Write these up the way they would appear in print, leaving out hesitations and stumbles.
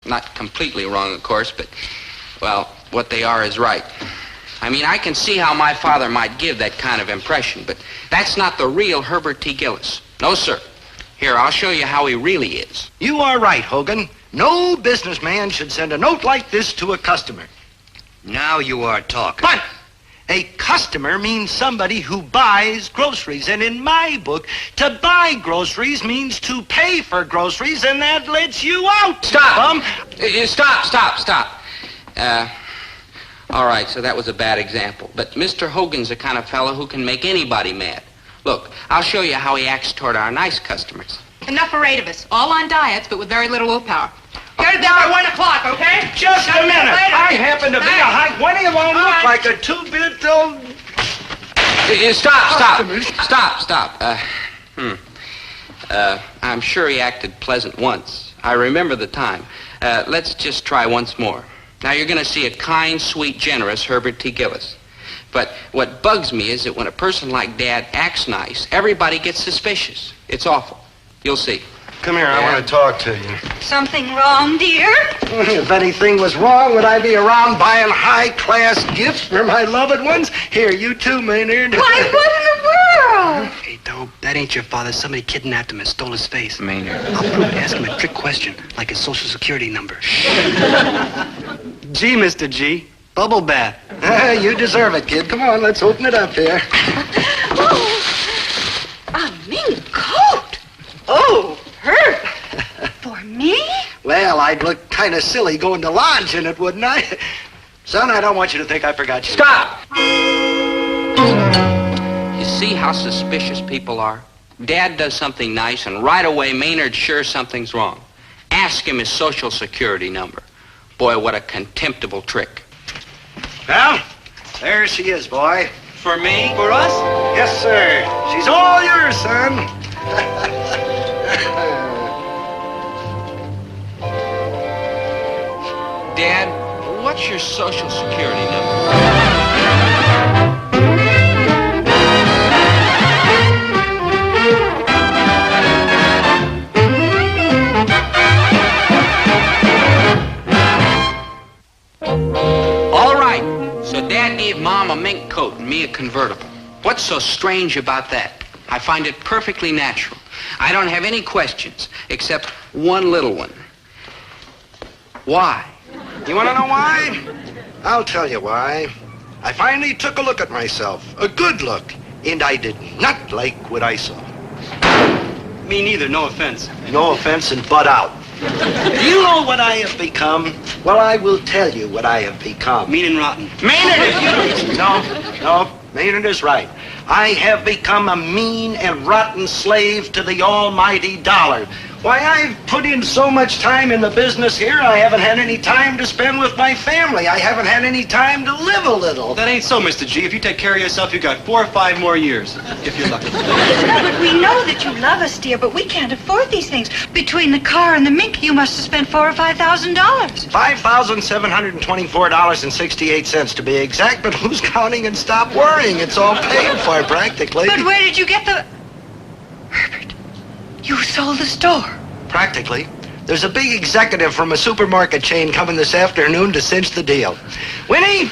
Not completely wrong, of course, but, well, what they are is right. I mean, I can see how my father might give that kind of impression, but that's not the real Herbert T. Gillis. No, sir. Here, I'll show you how he really is. You are right, Hogan. No businessman should send a note like this to a customer. Now you are talking. But a customer means somebody who buys groceries. And in my book, to buy groceries means to pay for groceries, and that lets you out. Stop! Stop. All right, so that was a bad example. But Mr. Hogan's the kind of fellow who can make anybody mad. Look, I'll show you how he acts toward our nice customers. Enough for 8 of us, all on diets, but with very little willpower. Get it down by 1 o'clock, okay? Just a minute. I happen to be a high 20 of them look like a 2-bit old... Stop. I'm sure he acted pleasant once. I remember the time. Let's just try once more. Now, you're going to see a kind, sweet, generous Herbert T. Gillis. But what bugs me is that when a person like Dad acts nice, everybody gets suspicious. It's awful. You'll see. Come here, I want to talk to you. Something wrong, dear? If anything was wrong, would I be around buying high-class gifts for my loved ones? Here, you too, Maynard. Why, what in the world? Hey, Dope, that ain't your father. Somebody kidnapped him and stole his face. Maynard. I'll prove it. Ask him a trick question, like his social security number. Gee, Mr. G, bubble bath. You deserve it, kid. Come on, let's open it up here. Oh, a mink coat. Oh, her. For me? Well, I'd look kind of silly going to lodge in it, wouldn't I? Son, I don't want you to think I forgot you. Stop! You see how suspicious people are? Dad does something nice, and right away Maynard's sure something's wrong. Ask him his social security number. Boy, what a contemptible trick. Well, there she is, boy. For me? For us? Yes, sir. She's all yours, son. Dad, what's your social security number? All right, so Dad gave Mom a mink coat and me a convertible. What's so strange about that? I find it perfectly natural. I don't have any questions, except one little one. Why? You want to know why? I'll tell you why. I finally took a look at myself, a good look, and I did not like what I saw. Me neither, no offense. No offense and butt out. Do you know what I have become? Well, I will tell you what I have become. Mean and rotten. Maynard, if you don't... No, Maynard is right. I have become a mean and rotten slave to the almighty dollar. Why, I've put in so much time in the business here, I haven't had any time to spend with my family. I haven't had any time to live a little. That ain't so, Mr. G. If you take care of yourself, you got 4 or 5 more years, if you're lucky. But we know that you love us, dear, but we can't afford these things. Between the car and the mink, you must have spent $4,000 or $5,000. $5,724.68 to be exact, but who's counting and stop worrying? It's all paid for, practically. But where did you get the... Herbert, you sold the store. Practically. There's a big executive from a supermarket chain coming this afternoon to cinch the deal. Winnie,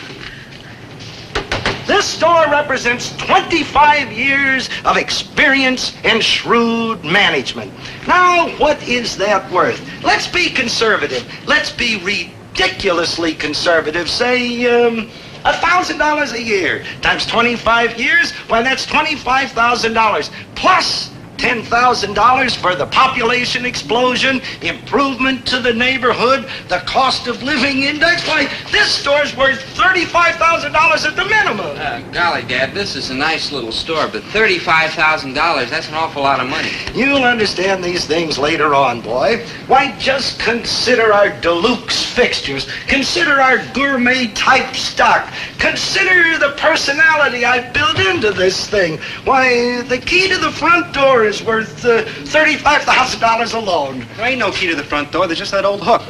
this store represents 25 years of experience and shrewd management. Now, what is that worth? Let's be conservative. Let's be ridiculously conservative. Say, $1,000 a year times 25 years. Why, that's $25,000 plus $10,000 for the population explosion, improvement to the neighborhood, the cost of living index. Why, this store's worth $35,000 at the minimum. Golly, Dad, this is a nice little store, but $35,000, that's an awful lot of money. You'll understand these things later on, boy. Why, just consider our deluxe fixtures. Consider our gourmet-type stock. Consider the personality I've built into this thing. Why, the key to the front door is worth $35,000 alone. There ain't no key to the front door. There's just that old hook.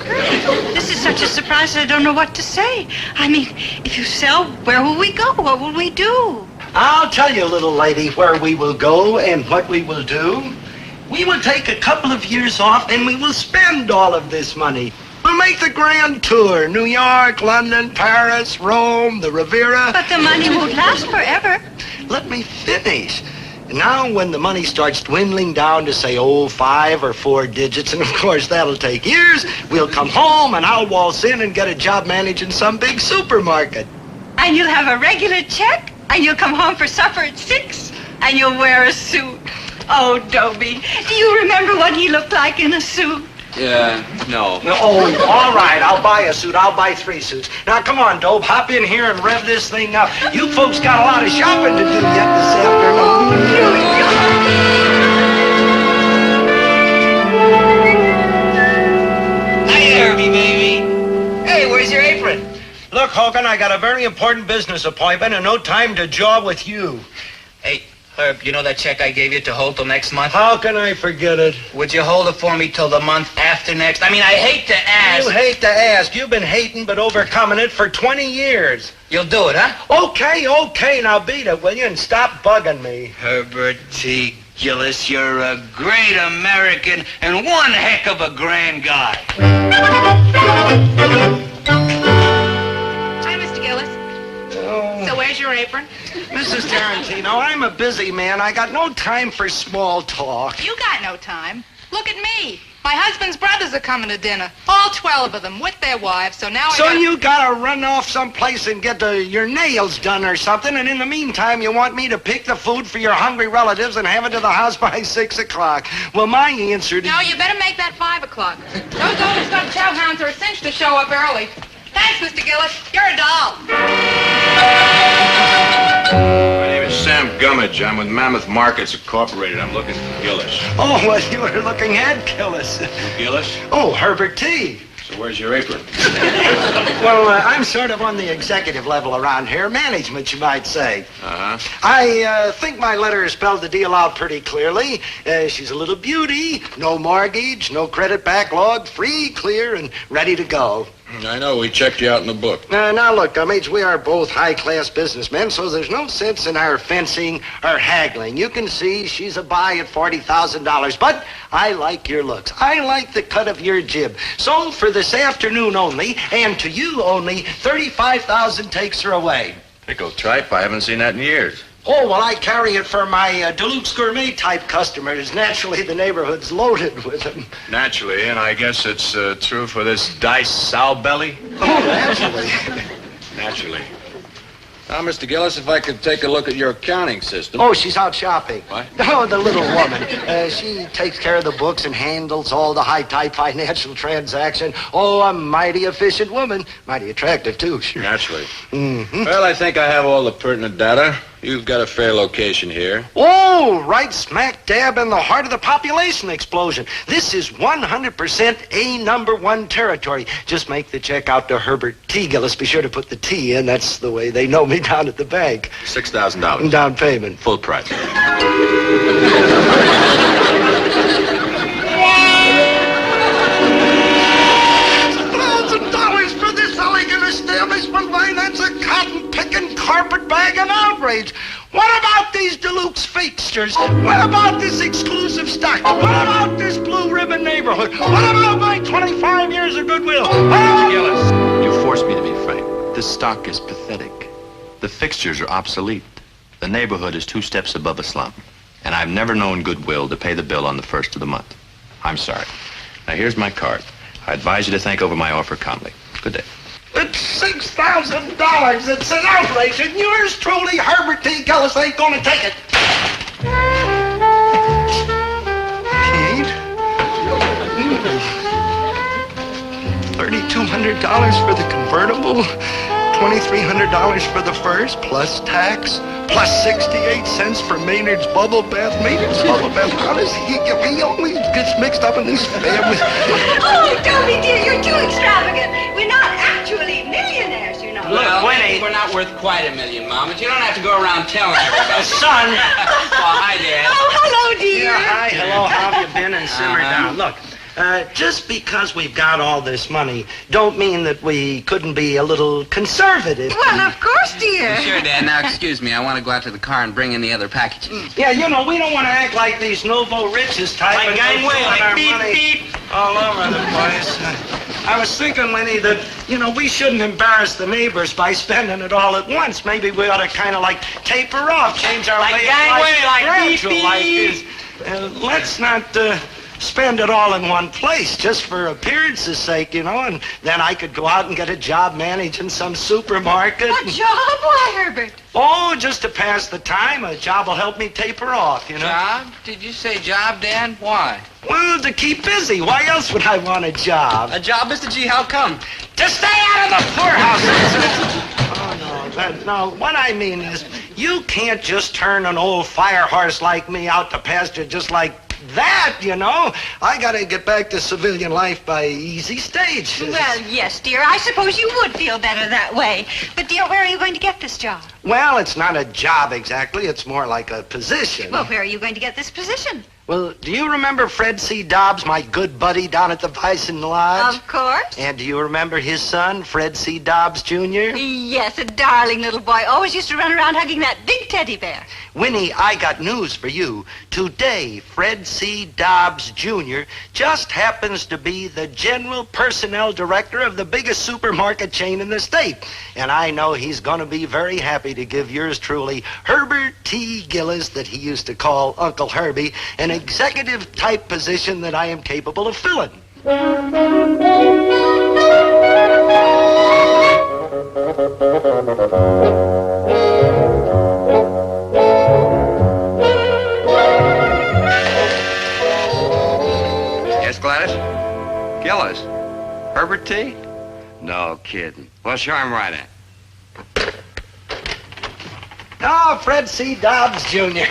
This is such a surprise that I don't know what to say. I mean, if you sell, where will we go? What will we do? I'll tell you, little lady, where we will go and what we will do. We will take a couple of years off and we will spend all of this money. We'll make the grand tour. New York, London, Paris, Rome, the Riviera. But the money won't last forever. Let me finish. Now, when the money starts dwindling down to, say, 5 or 4 digits, and of course that'll take years, we'll come home and I'll waltz in and get a job managing some big supermarket. And you'll have a regular check, and you'll come home for supper at 6, and you'll wear a suit. Oh, Dobie, do you remember what he looked like in a suit? No. Oh, all right, I'll buy a suit. I'll buy 3 suits. Now, come on, Dobe, hop in here and rev this thing up. You folks got a lot of shopping to do yet this afternoon. Hey, Herbie, baby. Hey, where's your apron? Look, Hogan, I got a very important business appointment and no time to jaw with you. Hey, Herb, you know that check I gave you to hold till next month? How can I forget it? Would you hold it for me till the month after next? I mean, I hate to ask. You hate to ask. You've been hating but overcoming it for 20 years. You'll do it, huh? Okay, now beat it, will you, and stop bugging me. Herbert T. Gillis, you're a great American and one heck of a grand guy. Hi, Mr. Gillis. Oh. So where's your apron? Mrs. Tarantino, I'm a busy man. I got no time for small talk. You got no time. Look at me. My husband's brothers are coming to dinner. All 12 of them with their wives. So now You gotta run off someplace and get your nails done or something, and in the meantime, you want me to pick the food for your hungry relatives and have it to the house by 6 o'clock. Well, my answer to... No, you better make that 5 o'clock. Those old stuffed chow hounds are a cinch to show up early. Thanks, Mr. Gillis. You're a doll. My name is Sam Gummidge. I'm with Mammoth Markets Incorporated. I'm looking for Gillis. Oh, well, you were looking at Gillis. Gillis? Oh, Herbert T. So where's your apron? Well, I'm sort of on the executive level around here. Management, you might say. Uh-huh. I think my letter spelled the deal out pretty clearly. She's a little beauty, no mortgage, no credit backlog, free, clear, and ready to go. I know. We checked you out in the book. Now, look, Gummidge, we are both high-class businessmen, so there's no sense in our fencing or haggling. You can see she's a buy at $40,000, but I like your looks. I like the cut of your jib. So for this afternoon only, and to you only, $35,000 takes her away. Pickle tripe. I haven't seen that in years. Oh, well, I carry it for my Deluxe Gourmet-type customers. Naturally, the neighborhood's loaded with them. Naturally, and I guess it's true for this Dice sow belly? Oh, naturally. Naturally. Now, Mr. Gillis, if I could take a look at your accounting system. Oh, she's out shopping. What? Oh, the little woman. She takes care of the books and handles all the high-type financial transaction. Oh, a mighty efficient woman. Mighty attractive, too, sure. Naturally. Mm-hmm. Well, I think I have all the pertinent data. You've got a fair location here. Oh, right smack dab in the heart of the population explosion. This is 100% A #1 territory. Just make the check out to Herbert T. Gillis. Be sure to put the T in. That's the way they know me down at the bank. $6,000. Down payment. Full price. $1,000 for this elegant establishment? Why, that's a cotton-picking, carpet-bagging outrage. What about these deluxe fixtures? What about this exclusive stock? What about this blue ribbon neighborhood? What about my 25 years of goodwill? Gillis, you forced me to be frank. This stock is pathetic. The fixtures are obsolete. The neighborhood is 2 steps above a slum. And I've never known goodwill to pay the bill on the 1st of the month. I'm sorry. Now, here's my card. I advise you to think over my offer calmly. Good day. It's $6,000. It's an outrage, and yours truly, Herbert T. Gillis, ain't gonna take it. Pete? $3,200 for the convertible, $2,300 for the first, plus tax, plus 68 cents for Maynard's bubble bath. Maynard's bubble bath, how does he always gets mixed up in this family? Oh, Dobie, dear, you're too extravagant. We're not actually millionaires, you know. Well, Winnie. we're not worth quite $1 million, Mom, but you don't have to go around telling everybody. Son! Oh, hi, Dad. Oh, hello, dear. Yeah, hi, hello, how have you been? And simmer Uh-huh. down. Look, just because we've got all this money don't mean that we couldn't be a little conservative. Well, of course, dear. Sure, Dad. Now, excuse me. I want to go out to the car and bring in the other packages. Yeah, you know, we don't want to act like these nouveau riches type. Like and gangway, go throwing like our beep, money beep. all over the place. I was thinking, Winnie, that, we shouldn't embarrass the neighbors by spending it all at once. Maybe we ought to kind of like taper off, change our way of life, gradual like this. Let's not spend it all in one place just for appearance's sake, and then I could go out and get a job managing some supermarket. A job? Why, Herbert? Oh, just to pass the time. A job will help me taper off, Job? Did you say job, Dan? Why? Well, to keep busy. Why else would I want a job? A job, Mr. G, how come? To stay out of the poorhouse. Oh, no, what I mean is, you can't just turn an old fire horse like me out to pasture just like that, I gotta get back to civilian life by easy stages. Well, yes, dear. I suppose you would feel better that way. But, dear, where are you going to get this job? Well, it's not a job exactly. It's more like a position. Well, where are you going to get this position? Well, do you remember Fred C. Dobbs, my good buddy down at the Bison Lodge? Of course. And do you remember his son, Fred C. Dobbs, Jr.? Yes, a darling little boy. Always used to run around hugging that big teddy bear. Winnie, I got news for you. Today, Fred C. Dobbs, Jr. just happens to be the general personnel director of the biggest supermarket chain in the state. And I know he's going to be very happy to give yours truly, Herbert T. Gillis, that he used to call Uncle Herbie, an executive type position that I am capable of filling. Yes, Gladys? Gillis? Herbert T? No kidding. Well, sure, I'm right in. Oh, Fred C. Dobbs, Jr.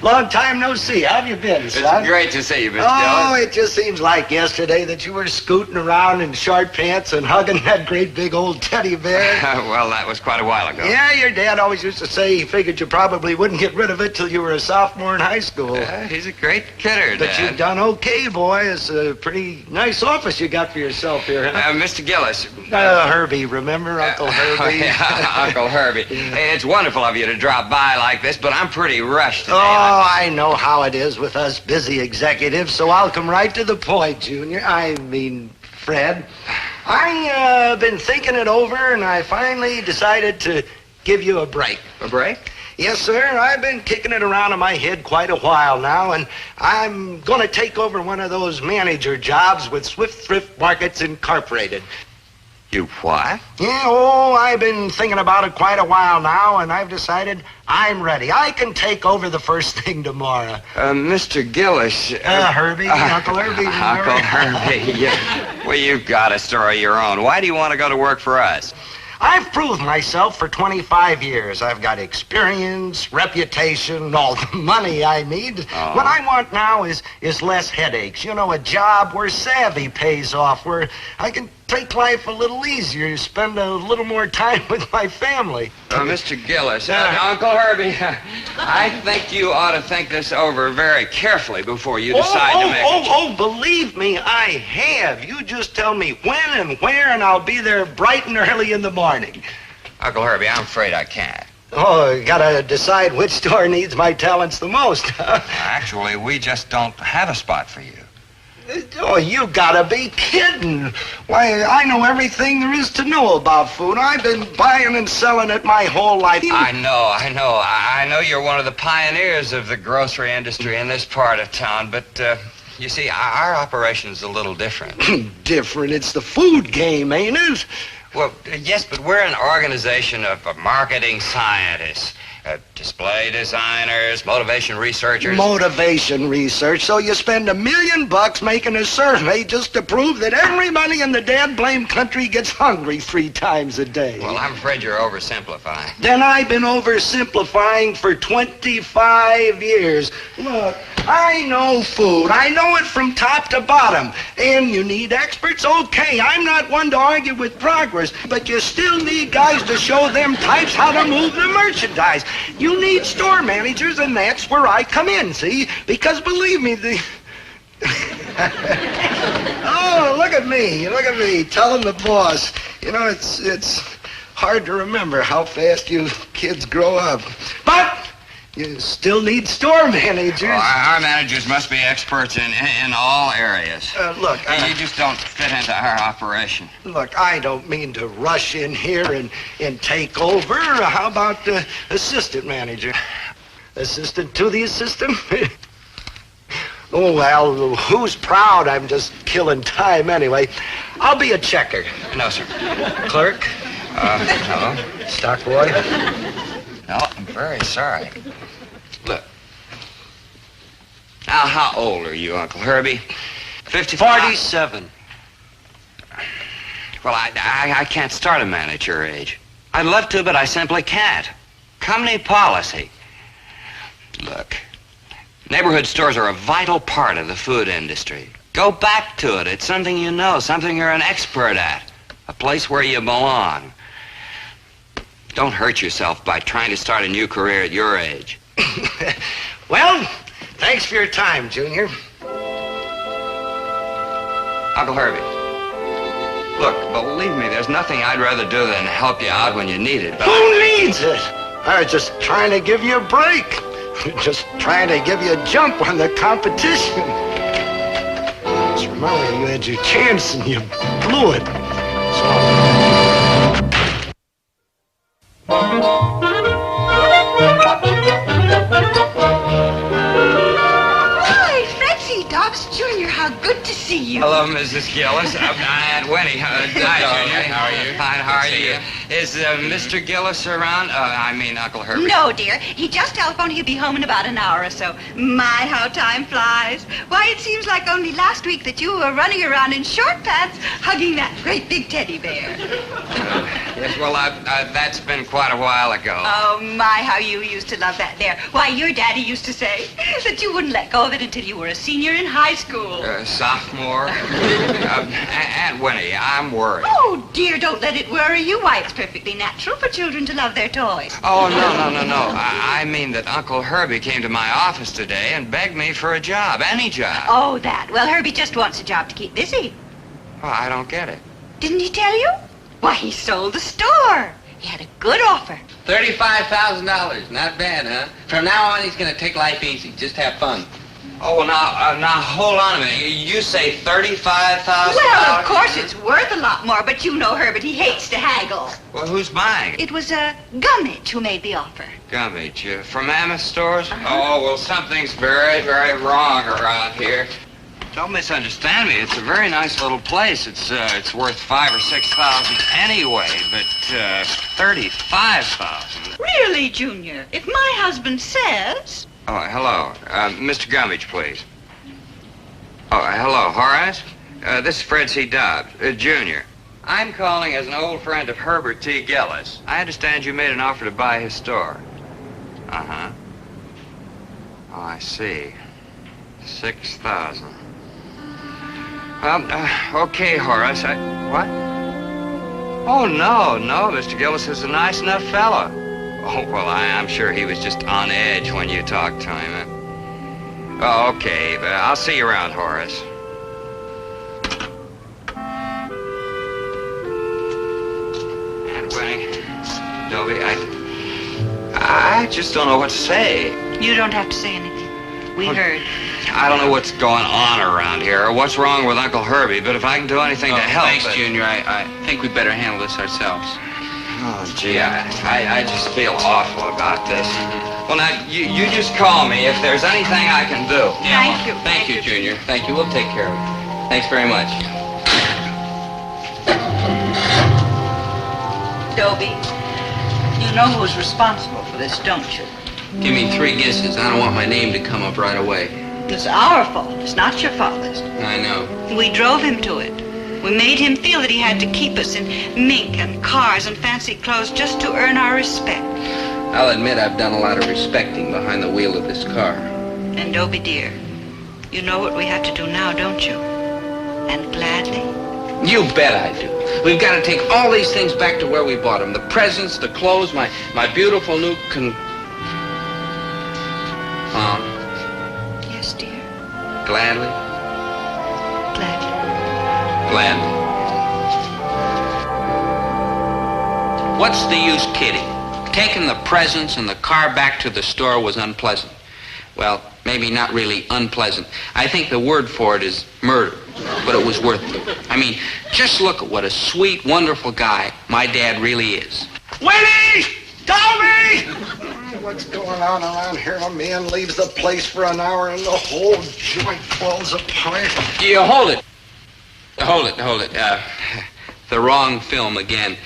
Long time no see. How have you been, son? It's great to see you, Mr. Oh, Gillis. it just seems like yesterday that you were scooting around in short pants and hugging that great big old teddy bear. Well, that was quite a while ago. Yeah, your dad always used to say he figured you probably wouldn't get rid of it till you were a sophomore in high school. He's a great kidder, But Dad. you've done okay, boy. It's a pretty nice office you got for yourself here, huh? Mr. Gillis. Herbie, remember Uncle Herbie? Yeah, Uncle Herbie. It's wonderful of you to drop by like this, but I'm pretty rushed today. Oh, I know how it is with us busy executives, so I'll come right to the point, Junior. I mean, Fred. I've been thinking it over, and I finally decided to give you a break. A break? Yes, sir. I've been kicking it around in my head quite a while now, and I'm going to take over one of those manager jobs with Swift Thrift Markets Incorporated. You what? Yeah, I've been thinking about it quite a while now, and I've decided I'm ready. I can take over the first thing tomorrow. Mr. Gillis. Herbie, Uncle Herbie. Remember? Uncle Herbie. Well, you've got a story of your own. Why do you want to go to work for us? I've proved myself for 25 years. I've got experience, reputation, all the money I need. Oh. What I want now is less headaches. A job where savvy pays off, where I can take life a little easier, spend a little more time with my family. Mr. Gillis, Uncle Herbie, I think you ought to think this over very carefully before you decide to make believe me, I have. You just tell me when and where, and I'll be there bright and early in the morning. Uncle Herbie, I'm afraid I can't. Oh, gotta decide which store needs my talents the most. Actually, we just don't have a spot for you. Oh, you gotta be kidding. Why, I know everything there is to know about food. I've been buying and selling it my whole life. I know. I know you're one of the pioneers of the grocery industry in this part of town, but, you see, our operation's a little different. Different? It's the food game, ain't it? Well, yes, but we're an organization of marketing scientists. Display designers, motivation researchers. Motivation research. So you spend $1 million making a survey just to prove that everybody in the dad blame country gets hungry 3 times a day. Well, I'm afraid you're oversimplifying. Then I've been oversimplifying for 25 years. Look, I know food. I know it from top to bottom. And you need experts? Okay, I'm not one to argue with progress, but you still need guys to show them types how to move the merchandise. You need store managers, and that's where I come in, see? Because believe me, Oh, look at me, telling the boss. It's hard to remember how fast you kids grow up. But You still need store managers. Our managers must be experts in all areas. Look, You just don't fit into our operation. Look, I don't mean to rush in here and take over. How about assistant manager? Assistant to the assistant? Oh, well, who's proud? I'm just killing time anyway. I'll be a checker. No, sir. Clerk? No. Stock boy? No, I'm very sorry. Look. Now, how old are you, Uncle Herbie? 55? 47. Well, I can't start a man at your age. I'd love to, but I simply can't. Company policy. Look, neighborhood stores are a vital part of the food industry. Go back to it. It's something you know, something you're an expert at. A place where you belong. Don't hurt yourself by trying to start a new career at your age. Well, thanks for your time, Junior. Uncle Herbie, look, believe me, there's nothing I'd rather do than help you out when you need it, but Who needs it? I was just trying to give you a break. Just trying to give you a jump on the competition. Just remember, you had your chance and you blew it. Hi, Francie, Dobbs Jr., how good to see you. Hello, Mrs. Gillis. Aunt Winnie. Hi, Junior. How are you? Fine, how are you? Is Mr. Gillis around? Uncle Herbie. No, dear. He just telephoned he'll be home in about an hour or so. My, how time flies. Why, it seems like only last week that you were running around in short pants hugging that great big teddy bear. Yes, well, that's been quite a while ago. Oh, my, how you used to love that bear. Why, your daddy used to say that you wouldn't let go of it until you were a senior in high school. Sophomore. Aunt Winnie, I'm worried. Oh, dear, don't let it worry you. Why, it's perfectly natural for children to love their toys. Oh, no. I mean that Uncle Herbie came to my office today and begged me for a job, any job. Oh, that. Well, Herbie just wants a job to keep busy. Well, I don't get it. Didn't he tell you? Why, he sold the store. He had a good offer. $35,000. Not bad, huh? From now on, he's going to take life easy. Just have fun. Oh, well, now, hold on a minute. You say $35,000? Well, of course, it's worth a lot more, but you know Herbert, he hates to haggle. Well, who's buying it? It was Gummidge who made the offer. Gummidge, from Mammoth Stores? Oh, well, something's very, very wrong around here. Don't misunderstand me. It's a very nice little place. It's worth $5,000 or $6,000 anyway, but $35,000. Really, Junior? If my husband says... Oh, hello. Mr. Gummidge, please. Oh, hello, Horace. This is Fred C. Dobbs, Jr. I'm calling as an old friend of Herbert T. Gillis. I understand you made an offer to buy his store. Uh-huh. Oh, I see. 6,000. Well, okay, Horace. What? Oh, no, Mr. Gillis is a nice enough fellow. Oh, well, I'm sure he was just on edge when you talked to him. Oh, okay, but I'll see you around, Horace. Aunt Winnie, Dobie, I just don't know what to say. You don't have to say anything. We heard. I don't know what's going on around here or what's wrong with Uncle Herbie, but if I can do anything to help... Thanks, Junior. I think we'd better handle this ourselves. Oh, gee, I just feel awful about this. Well, now, you just call me if there's anything I can do. Thank you. Thank you, Junior. Thank you. We'll take care of it. Thanks very much. Dobie, you know who's responsible for this, don't you? Give me 3 guesses. I don't want my name to come up right away. It's our fault. It's not your father's. I know. We drove him to it. We made him feel that he had to keep us in mink and cars and fancy clothes just to earn our respect. I'll admit I've done a lot of respecting behind the wheel of this car. And Dobie, dear, you know what we have to do now, don't you? And gladly. You bet I do. We've got to take all these things back to where we bought them. The presents, the clothes, my beautiful new Yes, dear. Gladly? Gladly. Gladly. What's the use kidding? Taking the presents and the car back to the store was unpleasant. Well, maybe not really unpleasant. I think the word for it is murder, but it was worth it. I mean, just look at what a sweet, wonderful guy my dad really is. Winnie! Dobie! What's going on around here? A man leaves the place for an hour and the whole joint falls apart. You hold it. Hold it. The wrong film again.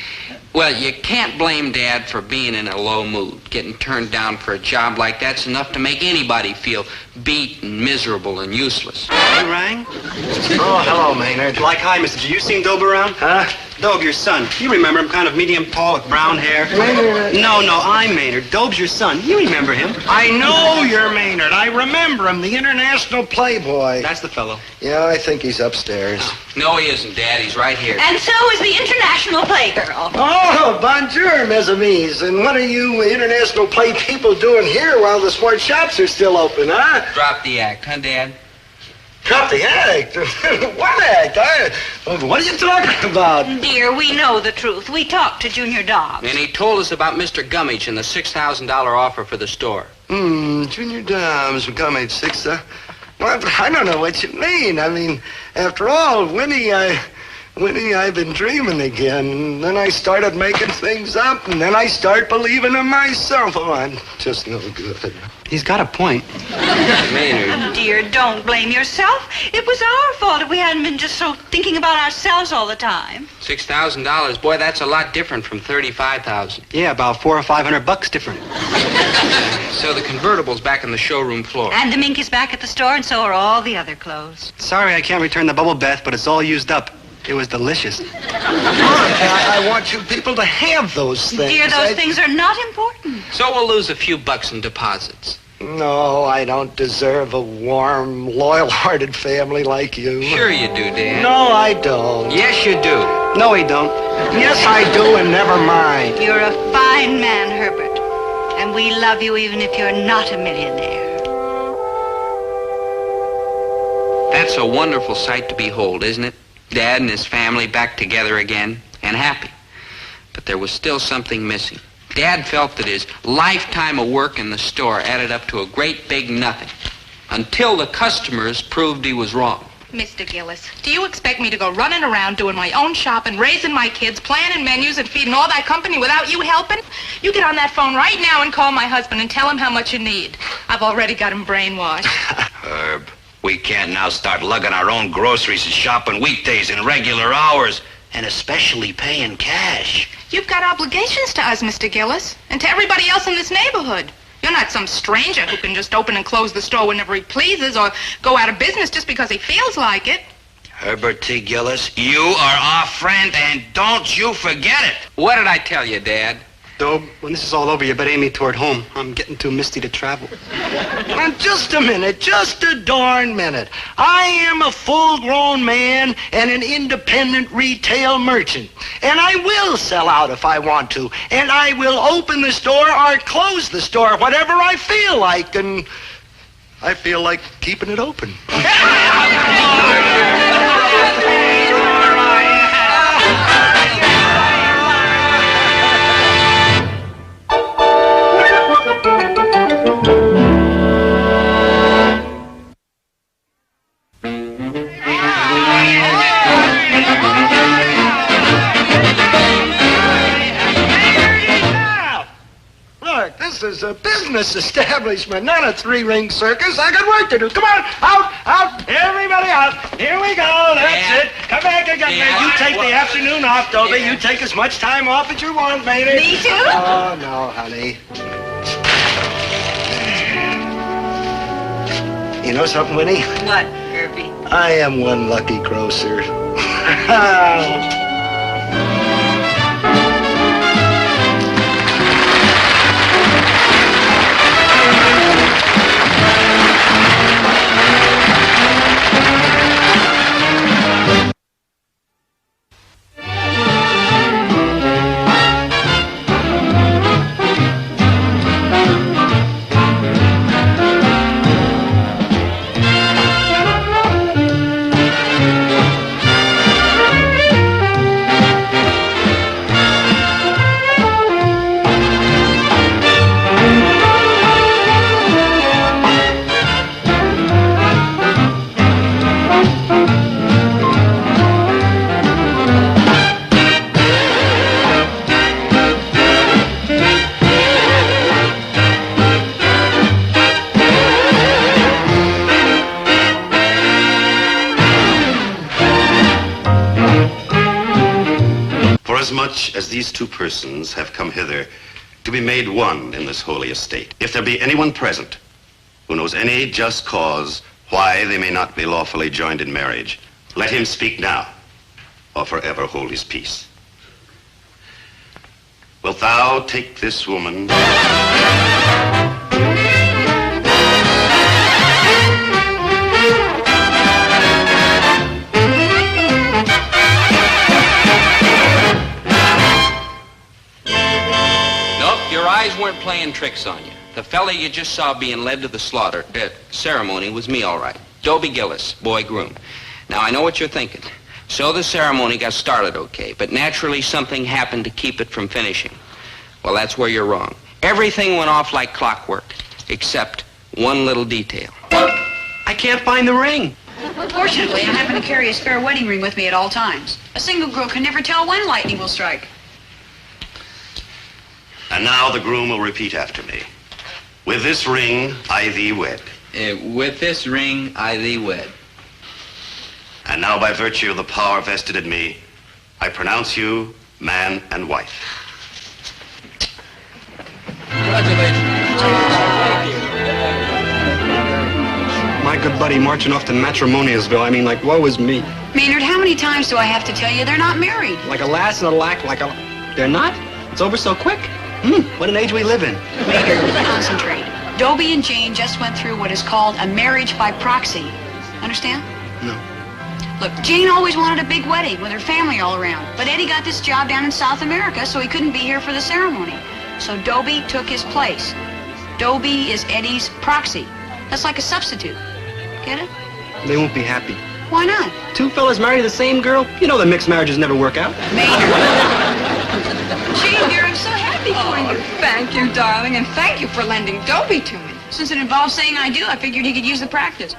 Well, you can't blame Dad for being in a low mood. Getting turned down for a job like that's enough to make anybody feel beat and miserable and useless. You rang? Oh, hello, Maynard. Like, hi, Mr. G. You seen Dobe around? Huh? Dobe, your son. You remember him, kind of medium tall with brown hair? Maynard. No, I'm Maynard. Dobe's your son. You remember him. I know you're Maynard. I remember him, the international playboy. That's the fellow. Yeah, I think he's upstairs. No, he isn't, Dad. He's right here. And so is the international playgirl. Oh, bonjour, mes amis. And what are you international play people doing here while the sports shops are still open, huh? Drop the act, huh, Dad? Drop the act? What act? What are you talking about? Dear, we know the truth. We talked to Junior Dobbs. And he told us about Mr. Gummidge and the $6,000 offer for the store. Junior Dobbs, Gummidge, six, well, I don't know what you mean. I mean, after all, Winnie, I've been dreaming again. Then I started making things up, and then I start believing in myself. Oh, I'm just no good. He's got a point. Maynard. Dear, don't blame yourself. It was our fault if we hadn't been just so thinking about ourselves all the time. $6,000, boy, that's a lot different from $35,000. Yeah, about $400 or $500 different. So the convertible's back on the showroom floor. And the mink is back at the store, and so are all the other clothes. Sorry I can't return the bubble bath, but it's all used up. It was delicious. I want you people to have those things. Dear, those things are not important. So we'll lose a few bucks in deposits. No, I don't deserve a warm, loyal-hearted family like you. Sure you do, Dad. No, I don't. Yes, you do. No, he don't. Yes, I do, and never mind. You're a fine man, Herbert. And we love you even if you're not a millionaire. That's a wonderful sight to behold, isn't it? Dad and his family back together again, and happy. But there was still something missing. Dad felt that his lifetime of work in the store added up to a great big nothing, until the customers proved he was wrong. Mr. Gillis, do you expect me to go running around doing my own shopping, raising my kids, planning menus, and feeding all that company without you helping? You get on that phone right now and call my husband and tell him how much you need. I've already got him brainwashed. Herb, we can't now start lugging our own groceries and shopping weekdays in regular hours, and especially paying cash. You've got obligations to us, Mr. Gillis, and to everybody else in this neighborhood. You're not some stranger who can just open and close the store whenever he pleases or go out of business just because he feels like it. Herbert T. Gillis, you are our friend, and don't you forget it. What did I tell you, Dad? Dobe, when this is all over, you better aim me toward home. I'm getting too misty to travel. Now, just a minute, just a darn minute. I am a full-grown man and an independent retail merchant. And I will sell out if I want to. And I will open the store or close the store, whatever I feel like. And I feel like keeping it open. Look, this is a business establishment, not a three-ring circus. I got work to do. Come on, out, everybody out. Here we go, that's it. Come back again. You take the afternoon off, Dobie. You take as much time off as you want, baby. Me too? Oh, no, honey. You know something, Winnie? What, Herbie? I am one lucky grocer. Forasmuch as these two persons have come hither to be made one in this holy estate, if there be anyone present who knows any just cause why they may not be lawfully joined in marriage, let him speak now, or forever hold his peace. Wilt thou take this woman? Your eyes weren't playing tricks on you. The fella you just saw being led to the ceremony was me, all right. Dobie Gillis, boy groom. Now, I know what you're thinking. So the ceremony got started okay, but naturally something happened to keep it from finishing. Well, that's where you're wrong. Everything went off like clockwork, except one little detail. I can't find the ring. Fortunately, I happen to carry a spare wedding ring with me at all times. A single girl can never tell when lightning will strike. And now the groom will repeat after me. With this ring, I thee wed. With this ring, I thee wed. And now, by virtue of the power vested in me, I pronounce you man and wife. My good buddy marching off to Matrimonialsville. I mean, like, woe is me. Maynard, how many times do I have to tell you they're not married? Like a lass and a lack, like a... They're not? It's over so quick? What an age we live in. Maynard, concentrate. Dobie and Jane just went through what is called a marriage by proxy. Understand? No. Look, Jane always wanted a big wedding with her family all around. But Eddie got this job down in South America, so he couldn't be here for the ceremony. So Dobie took his place. Dobie is Eddie's proxy. That's like a substitute. Get it? They won't be happy. Why not? Two fellas married to the same girl? You know that mixed marriages never work out. Maynard. Jane, dear, I'm so happy for you. Thank you, darling, and thank you for lending Dobie to me. Since it involves saying I do, I figured he could use the practice.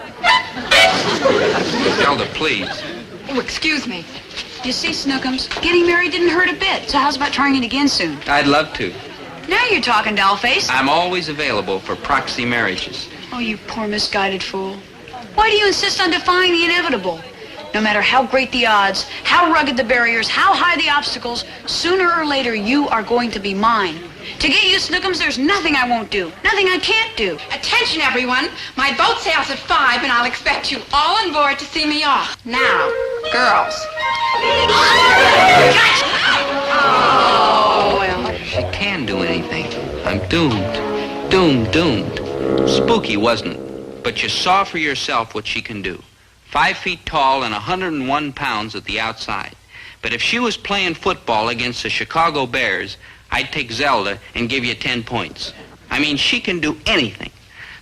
Zelda, please. Oh, excuse me. You see, Snookums, getting married didn't hurt a bit, so how's about trying it again soon? I'd love to. Now you're talking, dollface. I'm always available for proxy marriages. Oh, you poor misguided fool. Why do you insist on defying the inevitable? No matter how great the odds, how rugged the barriers, how high the obstacles, sooner or later you are going to be mine. To get you, Snookums, there's nothing I won't do. Nothing I can't do. Attention, everyone. My boat sails at 5, and I'll expect you all on board to see me off. Now, girls. Oh, well, she can do anything. I'm doomed. Doomed. Spooky, wasn't it? But you saw for yourself what she can do. 5 feet tall and 101 pounds at the outside. But if she was playing football against the Chicago Bears, I'd take Zelda and give you 10 points. I mean, she can do anything.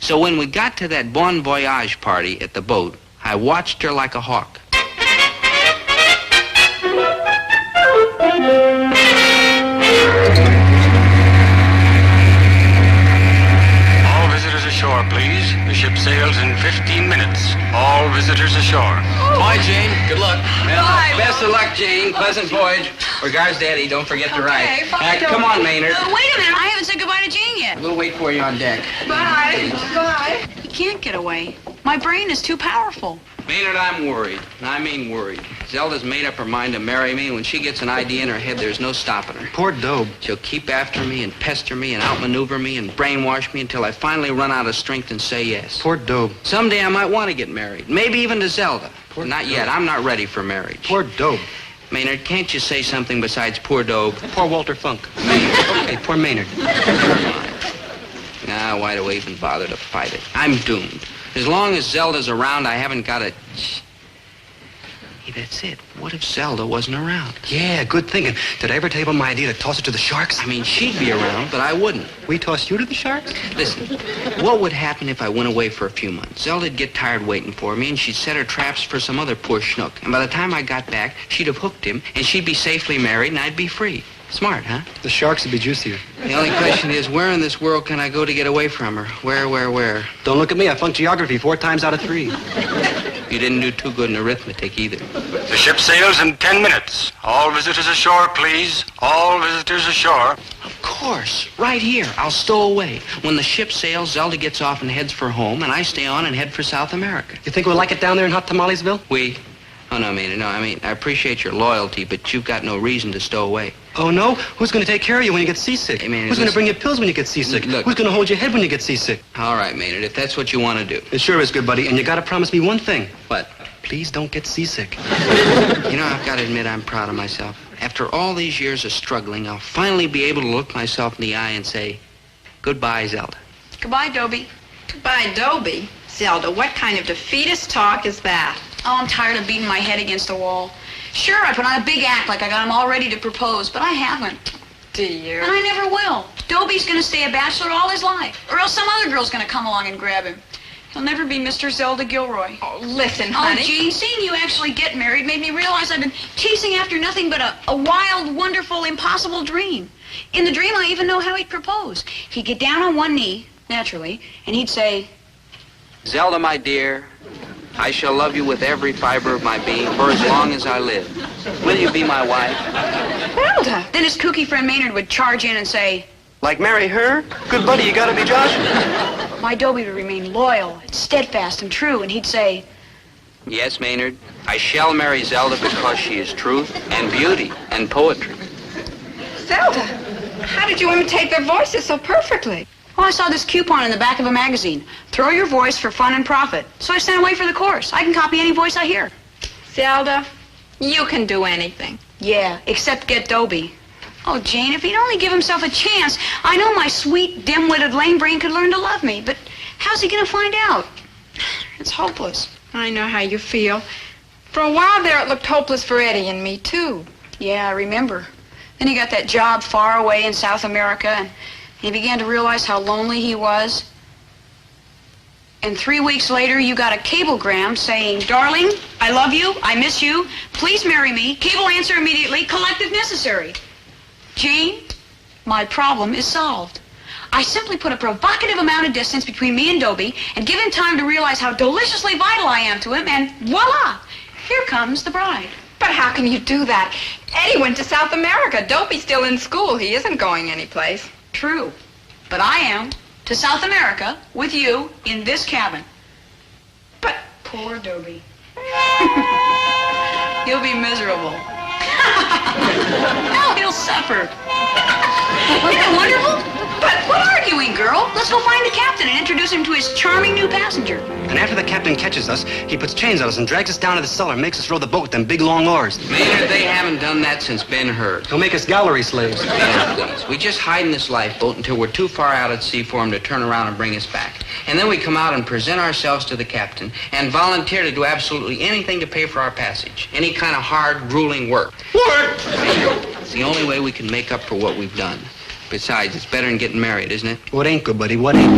So when we got to that bon voyage party at the boat, I watched her like a hawk. All visitors ashore, please. The ship sails in 15 minutes. All visitors ashore. Bye, Jane. Good luck. Well, Bye. best of luck, Jane. Pleasant voyage. Regards, Daddy. Don't forget to write. Come on, Maynard. Wait a minute. I haven't said goodbye to Jane yet. We'll wait for you on deck. Bye. Bye. You can't get away. My brain is too powerful. Maynard, I'm worried. I mean worried. Zelda's made up her mind to marry me. When she gets an idea in her head, there's no stopping her. Poor Dobe. She'll keep after me and pester me and outmaneuver me and brainwash me until I finally run out of strength and say yes. Poor Dobe. Someday I might want to get married. Maybe even to Zelda. Not yet. I'm not ready for marriage. Poor Dobe. Maynard, can't you say something besides poor Dobe? Poor Walter Funk. Okay, poor Maynard. Now, why do I even bother to fight it? I'm doomed. As long as Zelda's around, I haven't got a... Hey, that's it. What if Zelda wasn't around? Yeah, good thinking. Did I ever tell you about my idea to toss it to the sharks? I mean, she'd be around, but I wouldn't. We tossed you to the sharks? Listen, what would happen if I went away for a few months? Zelda'd get tired waiting for me, and she'd set her traps for some other poor schnook. And by the time I got back, she'd have hooked him, and she'd be safely married, and I'd be free. Smart, huh? The sharks would be juicier. The only question is, where in this world can I go to get away from her? Where? Don't look at me. I flunked geography 4 times out of 3. You didn't do too good in arithmetic either. The ship sails in 10 minutes. All visitors ashore, please. All visitors ashore. Of course. Right here. I'll stow away. When the ship sails, Zelda gets off and heads for home, and I stay on and head for South America. You think we'll like it down there in Hot Tamalesville? Oh, no, Maynard, no. I mean, I appreciate your loyalty, but you've got no reason to stow away. Oh, no? Who's going to take care of you when you get seasick? Hey, Maynard, Who's going to bring you pills when you get seasick? Look. Who's going to hold your head when you get seasick? All right, Maynard, if that's what you want to do. It sure is, good buddy. And you got to promise me one thing. What? Please don't get seasick. You know, I've got to admit I'm proud of myself. After all these years of struggling, I'll finally be able to look myself in the eye and say, goodbye, Zelda. Goodbye, Dobie. Goodbye, Dobie. Zelda, what kind of defeatist talk is that? Oh, I'm tired of beating my head against the wall. Sure, I put on a big act like I got him all ready to propose, but I haven't. Dear. And I never will. Dobie's gonna stay a bachelor all his life, or else some other girl's gonna come along and grab him. He'll never be Mr. Zelda Gilroy. Oh, listen, honey. Oh, Jean, seeing you actually get married made me realize I've been chasing after nothing but a wild, wonderful, impossible dream. In the dream, I even know how he'd propose. He'd get down on one knee, naturally, and he'd say, Zelda, my dear, I shall love you with every fiber of my being for as long as I live. Will you be my wife? Zelda! Then his kooky friend Maynard would charge in and say, Like marry her? Good buddy, you got to be Josh. my Dobie would remain loyal, steadfast, and true, and he'd say, Yes, Maynard, I shall marry Zelda because she is truth and beauty and poetry. Zelda, how did you imitate their voices so perfectly? oh, I saw this coupon in the back of a magazine. Throw your voice for fun and profit. So I sent away for the course. I can copy any voice I hear. Zelda, you can do anything. Yeah, except get Dobie. Oh, Jane, if he'd only give himself a chance, I know my sweet, dim-witted lame brain could learn to love me, but how's he gonna find out? It's hopeless. I know how you feel. For a while there, it looked hopeless for Eddie and me, too. Yeah, I remember. Then he got that job far away in South America, and he began to realize how lonely he was. And 3 weeks later, you got a cablegram saying, Darling, I love you, I miss you, please marry me, cable answer immediately, collective necessary. Jane, my problem is solved. I simply put a provocative amount of distance between me and Dobie and give him time to realize how deliciously vital I am to him, and voila, here comes the bride. But how can you do that? Eddie went to South America. Dobie's still in school. He isn't going anyplace. True, but I am to South America with you in this cabin. But poor Dobie. He'll be miserable. Now he'll suffer. Isn't it wonderful? But what arguing, girl? Let's go find the captain and introduce him to his charming new passenger. And after the captain catches us, he puts chains on us and drags us down to the cellar and makes us row the boat with them big long oars. Maynard, they haven't done that since Ben-Hur. He'll make us gallery slaves. Maynard, please. We just hide in this lifeboat until we're too far out at sea for him to turn around and bring us back. And then we come out and present ourselves to the captain and volunteer to do absolutely anything to pay for our passage. Any kind of hard, grueling work. Work! It's the only way we can make up for what we've done. Besides, it's better than getting married, isn't it? What ain't, good buddy? What ain't?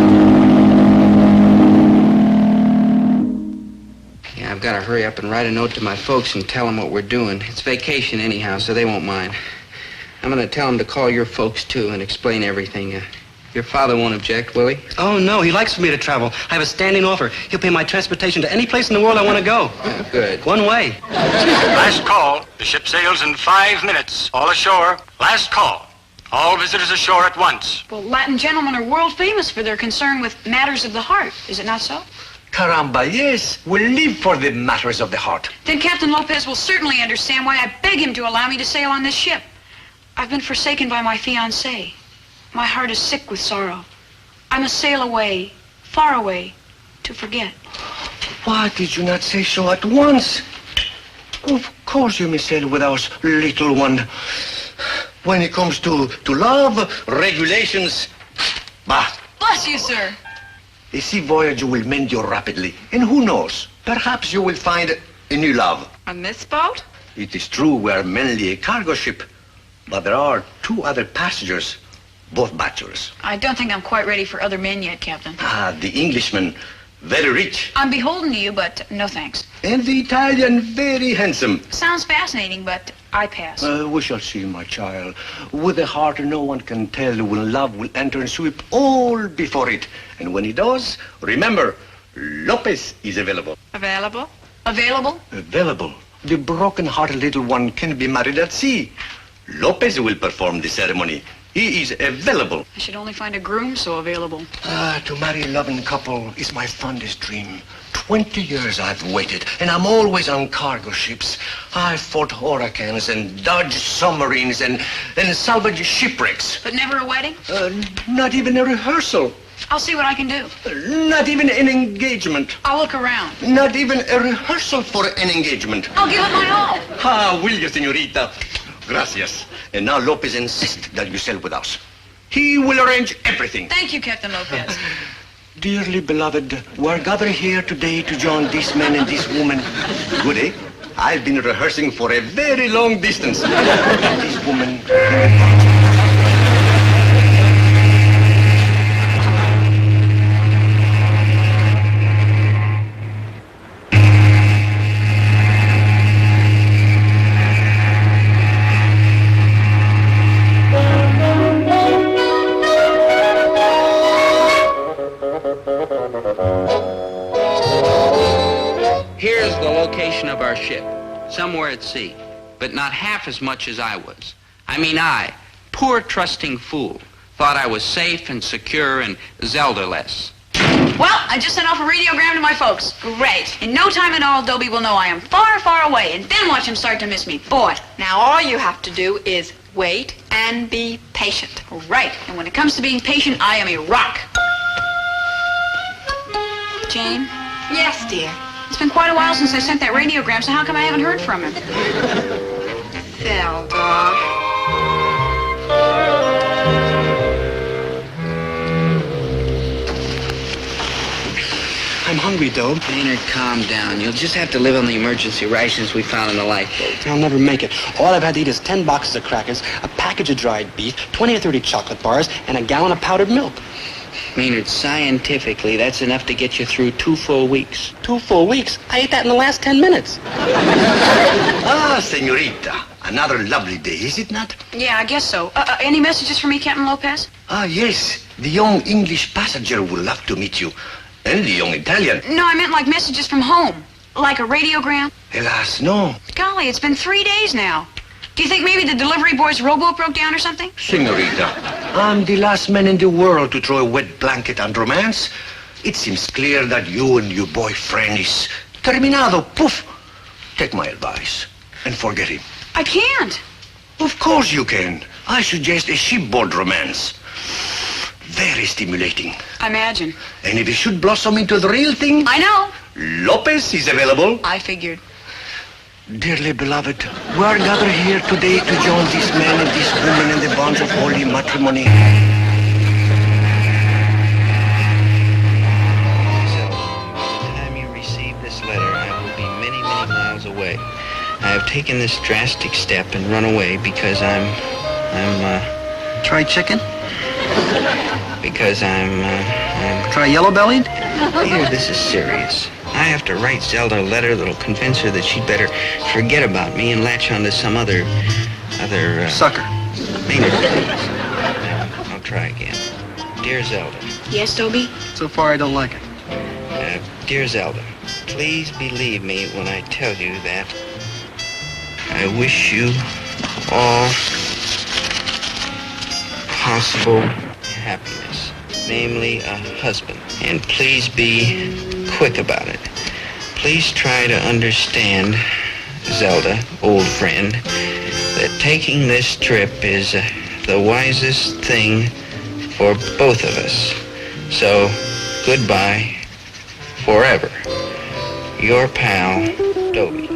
Yeah, I've got to hurry up and write a note to my folks and tell them what we're doing. It's vacation anyhow, so they won't mind. I'm going to tell them to call your folks, too, and explain everything. Your father won't object, will he? Oh, no. He likes for me to travel. I have a standing offer. He'll pay my transportation to any place in the world I want to go. Oh, good. One way. Last call. The ship sails in 5 minutes. All ashore. Last call. All visitors ashore at once. Well, Latin gentlemen are world famous for their concern with matters of the heart. Is it not so? Caramba, yes. We'll live for the matters of the heart. Then Captain Lopez will certainly understand why I beg him to allow me to sail on this ship. I've been forsaken by my fiancé. My heart is sick with sorrow. I must sail away, far away, to forget. Why did you not say so at once? Of course you may sail with our little one. When it comes to love, regulations, bah. Bless you, sir. A sea voyage will mend you rapidly. And who knows, perhaps you will find a new love. On this boat? It is true we are mainly a cargo ship, but there are 2 other passengers, both bachelors. I don't think I'm quite ready for other men yet, Captain. Ah, the Englishman, very rich. I'm beholden to you, but no thanks. And the Italian, very handsome. Sounds fascinating, but I pass. We shall see, my child. With a heart no one can tell when love will enter and sweep all before it. And when it does, remember, Lopez is available. Available? Available? Available. The broken-hearted little one can be married at sea. Lopez will perform the ceremony. He is available. I should only find a groom so available. Ah, to marry a loving couple is my fondest dream. To 20 years I've waited, and I'm always on cargo ships. I fought hurricanes and dodged submarines and salvaged shipwrecks. But never a wedding? Not even a rehearsal. I'll see what I can do. Not even an engagement. I'll look around. Not even a rehearsal for an engagement. I'll give it my all. Ah, will you, señorita? Gracias. And now Lopez insists that you sail with us. He will arrange everything. Thank you, Captain Lopez. Dearly beloved, we're gathered here today to join this man and this woman. Good, eh? I've been rehearsing for a very long distance. This woman... Here's the location of our ship, somewhere at sea, but not half as much as I was. I mean, I, poor trusting fool, thought I was safe and secure and Zelda-less. Well, I just sent off a radiogram to my folks. Great. In no time at all, Dobie will know I am far, far away, and then watch him start to miss me. Boy. Now all you have to do is wait and be patient. Right. And when it comes to being patient, I am a rock. Jane? Yes, dear. It's been quite a while since I sent that radiogram, so how come I haven't heard from him? Zelda. I'm hungry, Dobe. Maynard, calm down. You'll just have to live on the emergency rations we found in the lifeboat. I'll never make it. All I've had to eat is 10 boxes of crackers, a package of dried beef, 20 or 30 chocolate bars, and a gallon of powdered milk. Maynard, scientifically, that's enough to get you through 2 full weeks. 2 full weeks? I ate that in the last 10 minutes. Ah, señorita. Another lovely day, is it not? Yeah, I guess so. Any messages for me, Captain Lopez? Ah, yes. The young English passenger will love to meet you. And the young Italian. No, I meant like messages from home. Like a radiogram. Alas, no. Golly, it's been 3 days now. Do you think maybe the delivery boy's rowboat broke down or something? Señorita, I'm the last man in the world to throw a wet blanket on romance. It seems clear that you and your boyfriend is terminado. Poof. Take my advice and forget him. I can't. Of course you can. I suggest a shipboard romance. Very stimulating. I imagine. And if it should blossom into the real thing... I know. Lopez is available. I figured. Dearly beloved, we are gathered here today to join this man and this woman in the bonds of holy matrimony. So, by the time you receive this letter, I will be many, many miles away. I have taken this drastic step and run away because I'm Try chicken? Because I'm Try yellow-bellied? Here, this is serious. I have to write Zelda a letter that'll convince her that she'd better forget about me and latch onto some other... Sucker. Maynard, please. I'll try again. Dear Zelda. Yes, Dobie? So far, I don't like it. Dear Zelda, please believe me when I tell you that I wish you all possible happiness, namely a husband. And please be quick about it. Please try to understand, Zelda, old friend, that taking this trip is the wisest thing for both of us. So, goodbye forever. Your pal, Dobie.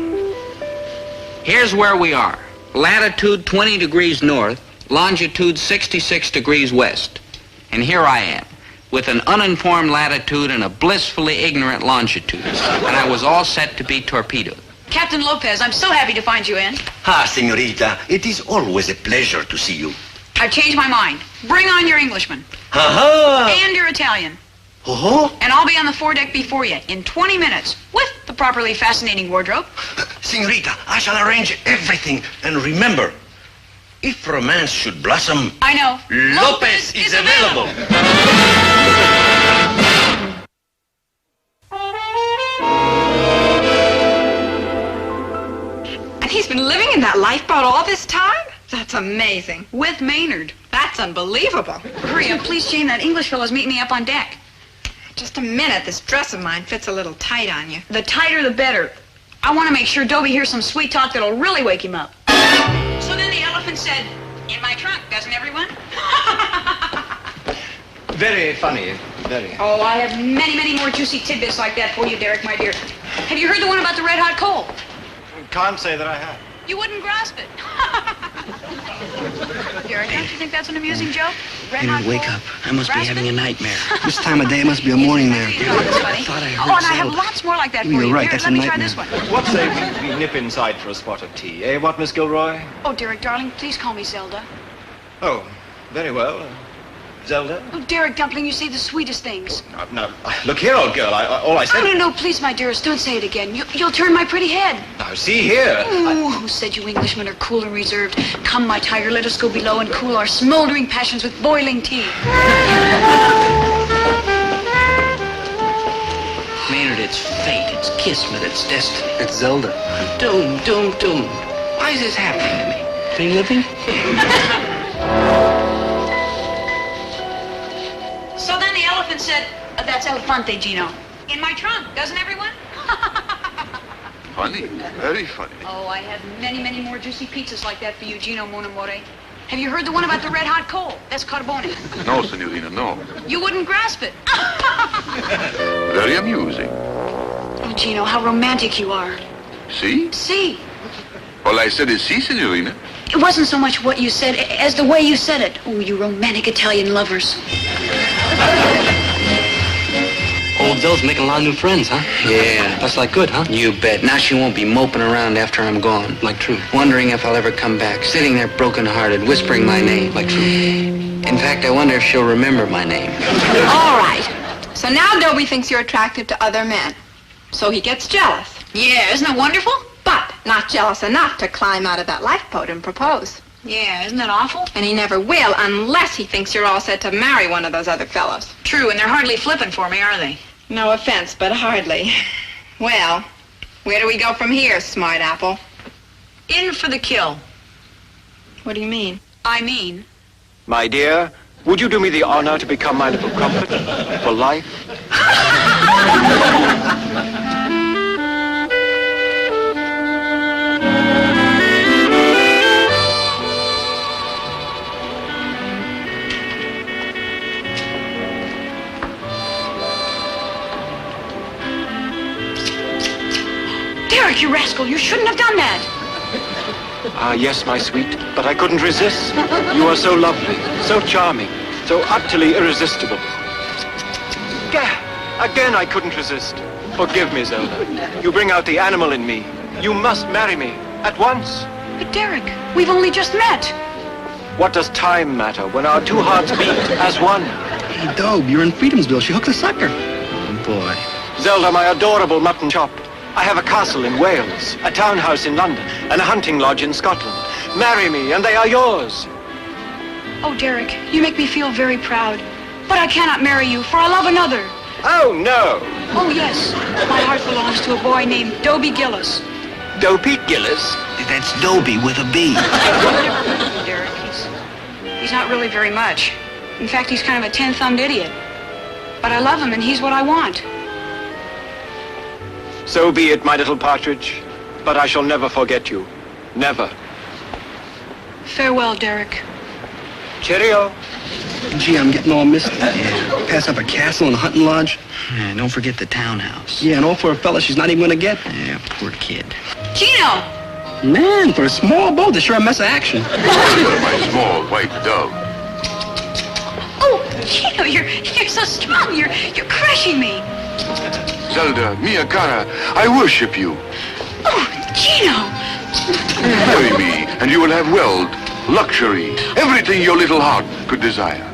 Here's where we are. Latitude 20 degrees north, longitude 66 degrees west. And here I am, with an uninformed latitude and a blissfully ignorant longitude. And I was all set to be torpedoed. Captain Lopez, I'm so happy to find you in. Ah, señorita, it is always a pleasure to see you. I've changed my mind. Bring on your Englishman. Ha-ha! And your Italian. Oh? And I'll be on the foredeck before you in 20 minutes with the properly fascinating wardrobe. Señorita, I shall arrange everything. And remember, if romance should blossom... I know. Lopez is available. And he's been living in that lifeboat all this time? That's amazing. With Maynard. That's unbelievable. Hurry up, please, Jane. That English fellow's meeting me up on deck. Just a minute. This dress of mine fits a little tight on you. The tighter, the better. I want to make sure Dobie hears some sweet talk that'll really wake him up. So then the elephant said, in my trunk, doesn't everyone? Very funny. Very. Oh, I have many, many more juicy tidbits like that for you, Derek, my dear. Have you heard the one about the red-hot coal? Can't say that I have. You wouldn't grasp it. Derek, don't you think that's an amusing joke? Henry, wake up. I must be having a nightmare. This time of day must be a morning there. I thought I heard and I have Zelda. lots more like that for You're you. right, Here, that's let a me try nightmare. this one. What say we nip inside for a spot of tea? Eh, what, Miss Gilroy? Oh, Derek, darling, please call me Zelda. Oh, very well. Zelda? Oh, Derek, Dumpling, you say the sweetest things. Now, look here, old girl. All I said... No, please, my dearest, don't say it again. You'll turn my pretty head. Now, see here. Ooh, who said you Englishmen are cool and reserved? Come, my tiger, let us go below and cool our smoldering passions with boiling tea. Maynard, it's fate, it's kismet, it's destiny. It's Zelda. Doomed. Why is this happening to me? Are you living? So then the elephant said, that's Elefante, Gino. In my trunk, doesn't everyone? Funny, very funny. Oh, I have many, many more juicy pizzas like that for you, Gino Mon Amore. Have you heard the one about the red-hot coal? That's carbone. No, Signorina, no. You wouldn't grasp it. Very amusing. Oh, Gino, how romantic you are. See? See? All I said is see, Signorina. It wasn't so much what you said as the way you said it. Oh, you romantic Italian lovers. Old Zelda's making a lot of new friends, huh? Yeah. That's like good, huh? You bet. Now she won't be moping around after I'm gone. Like true. Wondering if I'll ever come back. Sitting there broken-hearted, whispering my name. Like true. In fact, I wonder if she'll remember my name. All right. So now Dobie thinks you're attractive to other men. So he gets jealous. Yeah, isn't that wonderful? But not jealous enough to climb out of that lifeboat and propose. Yeah, isn't that awful? And he never will unless he thinks you're all set to marry one of those other fellows. True, and they're hardly flipping for me, are they? No offense, but hardly. Well, where do we go from here, smart apple? In for the kill. What do you mean? I mean... My dear, would you do me the honor to become my little comfort for life? Derek, you rascal, you shouldn't have done that. Ah, yes, my sweet, but I couldn't resist. You are so lovely, so charming, so utterly irresistible. Again, I couldn't resist. Forgive me, Zelda. You bring out the animal in me. You must marry me at once. But Derek, we've only just met. What does time matter when our two hearts beat as one? Hey, Dobe, you're in Freedomsville. She hooked a sucker. Oh, boy. Zelda, my adorable mutton chop. I have a castle in Wales, a townhouse in London, and a hunting lodge in Scotland. Marry me, and they are yours. Oh, Derek, you make me feel very proud. But I cannot marry you, for I love another. Oh, no. Oh, yes. My heart belongs to a boy named Dobie Gillis. Dobie Gillis? That's Dobie with a B. Derek, he's not really very much. In fact, he's kind of a 10-thumbed idiot. But I love him, and he's what I want. So be it, my little partridge. But I shall never forget you. Never. Farewell, Derek. Cheerio. Gee, I'm getting all misty. Pass up a castle and a hunting lodge. Yeah, don't forget the townhouse. Yeah, and all for a fella she's not even gonna get. Yeah, poor kid. Gino! Man, for a small boat, they're sure a mess of action. My small white dove. Oh, Gino, you're so strong. You're crushing me. Zelda, mia cara, I worship you. Oh, Gino! Marry me, and you will have wealth, luxury, everything your little heart could desire.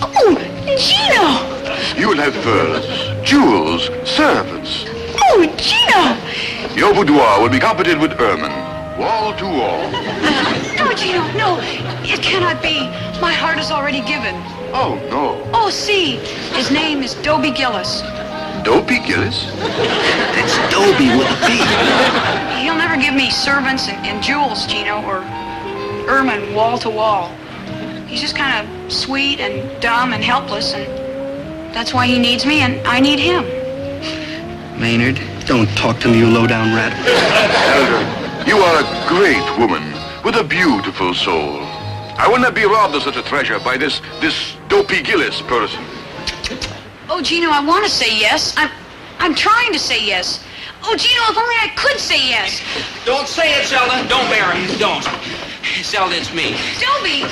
Oh, Gino! You will have furs, jewels, servants. Oh, Gino! Your boudoir will be carpeted with ermine, wall to wall. No, Gino, no. It cannot be. My heart is already given. Oh, no. Oh, see. His name is Dobie Gillis. Dobie Gillis? That's Dobie with a B. He'll never give me servants and jewels, Gino, or ermine wall to wall. He's just kind of sweet and dumb and helpless, and That's why he needs me, and I need him. Maynard, don't talk to me, you low-down rat. Zelda, you are a great woman with a beautiful soul. I will not be robbed of such a treasure by this Dobie Gillis person. Oh, Gino, I want to say yes. I'm trying to say yes. Oh, Gino, if only I could say yes. Don't say it, Zelda. Don't, Mary. Don't. Zelda, it's me. Dobie!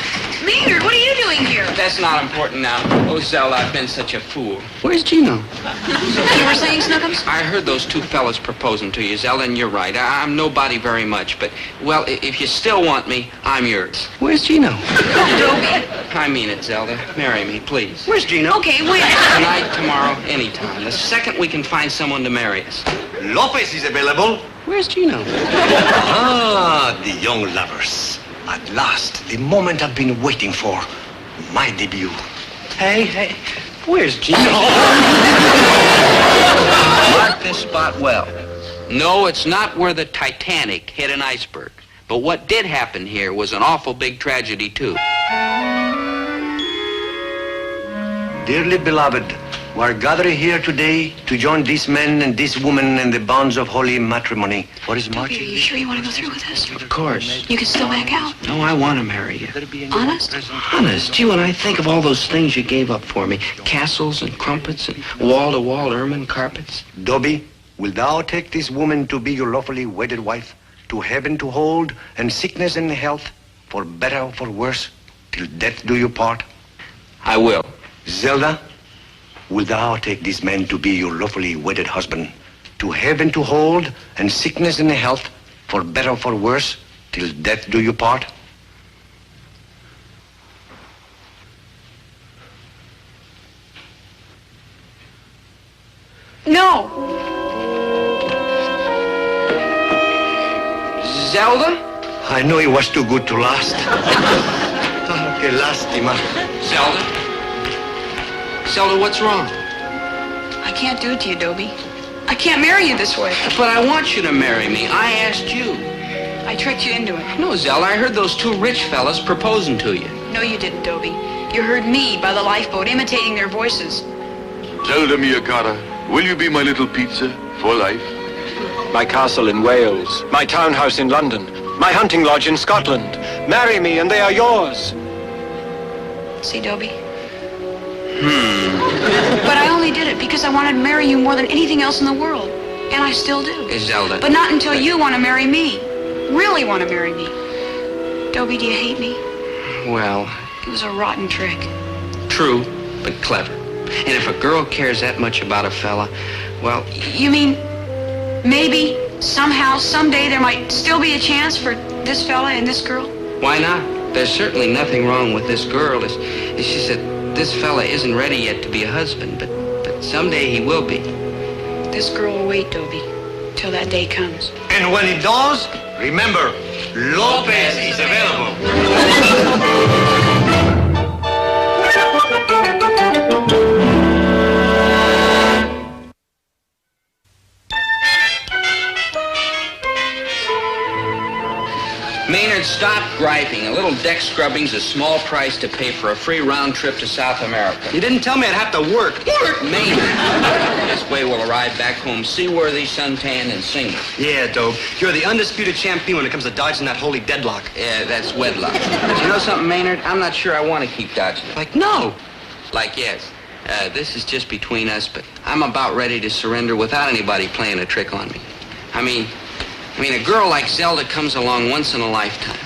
Maynard, what are you doing here? That's not important now. Oh, Zelda, I've been such a fool. Where's Gino? You were saying, Snookums? I heard those two fellas proposing to you, Zelda, and you're right. I'm nobody very much, but, well, if you still want me, I'm yours. Where's Gino? Dobie. I mean it, Zelda. Marry me, please. Where's Gino? Okay, wait. Tonight, tomorrow, anytime. The second we can find someone to marry us. Lopez is available. Where's Gino? Ah, the young lovers. At last, the moment I've been waiting for. My debut. Hey, where's Gino? Mark this spot well. No, it's not where the Titanic hit an iceberg. But what did happen here was an awful big tragedy, too. Dearly beloved, we are gathering here today to join this man and this woman in the bonds of holy matrimony. What is Dobie, are you sure you want to go through with this? Of course. You can still back out. No, I want to marry you. Honest? Honest. Gee, when I think of all those things you gave up for me, castles and crumpets and wall-to-wall ermine carpets. Dobie, will thou take this woman to be your lawfully wedded wife, to heaven to hold, and sickness and health, for better or for worse, till death do you part? I will. Zelda, will thou take this man to be your lawfully wedded husband, to heaven to hold, and sickness and health, for better or for worse, till death do you part? No. Zelda? I knew it was too good to last. Ah, qué lástima. Zelda? Zelda, what's wrong? I can't do it to you, Dobie. I can't marry you this way. But I want you to marry me. I asked you. I tricked you into it. No, Zelda, I heard those two rich fellas proposing to you. No, you didn't, Dobie. You heard me by the lifeboat imitating their voices. Zelda, mia cara, will you be my little pizza for life? My castle in Wales, my townhouse in London, my hunting lodge in Scotland. Marry me and they are yours. See, Dobie? But I only did it because I wanted to marry you more than anything else in the world. And I still do. Zelda. But not until you want to marry me. Really want to marry me. Dobie, do you hate me? Well... It was a rotten trick. True, but clever. And if a girl cares that much about a fella, well... You mean maybe, somehow, someday there might still be a chance for this fella and this girl? Why not? There's certainly nothing wrong with this girl. It's just that this fella isn't ready yet to be a husband, but someday he will be. This girl will wait, Dobie, till that day comes. And when it does, remember, Lopez is available. Maynard, stop griping. A little deck scrubbing's a small price to pay for a free round trip to South America. You didn't tell me I'd have to work. Work, Maynard. This way we'll arrive back home seaworthy, suntanned, and single. Yeah, Dobe. You're the undisputed champion when it comes to dodging that holy deadlock. Yeah, that's wedlock. But you know something, Maynard? I'm not sure I want to keep dodging it. Like, no. Like, yes. This is just between us, but I'm about ready to surrender without anybody playing a trick on me. I mean, a girl like Zelda comes along once in a lifetime.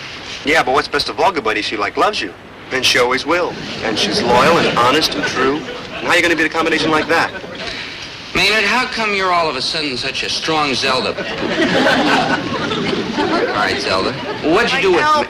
Yeah, but what's best of all, good buddy, she loves you. And she always will. And she's loyal and honest and true. And how are you going to beat a combination like that? Maynard, how come you're all of a sudden such a strong Zelda? All right, Zelda. What'd you do with me?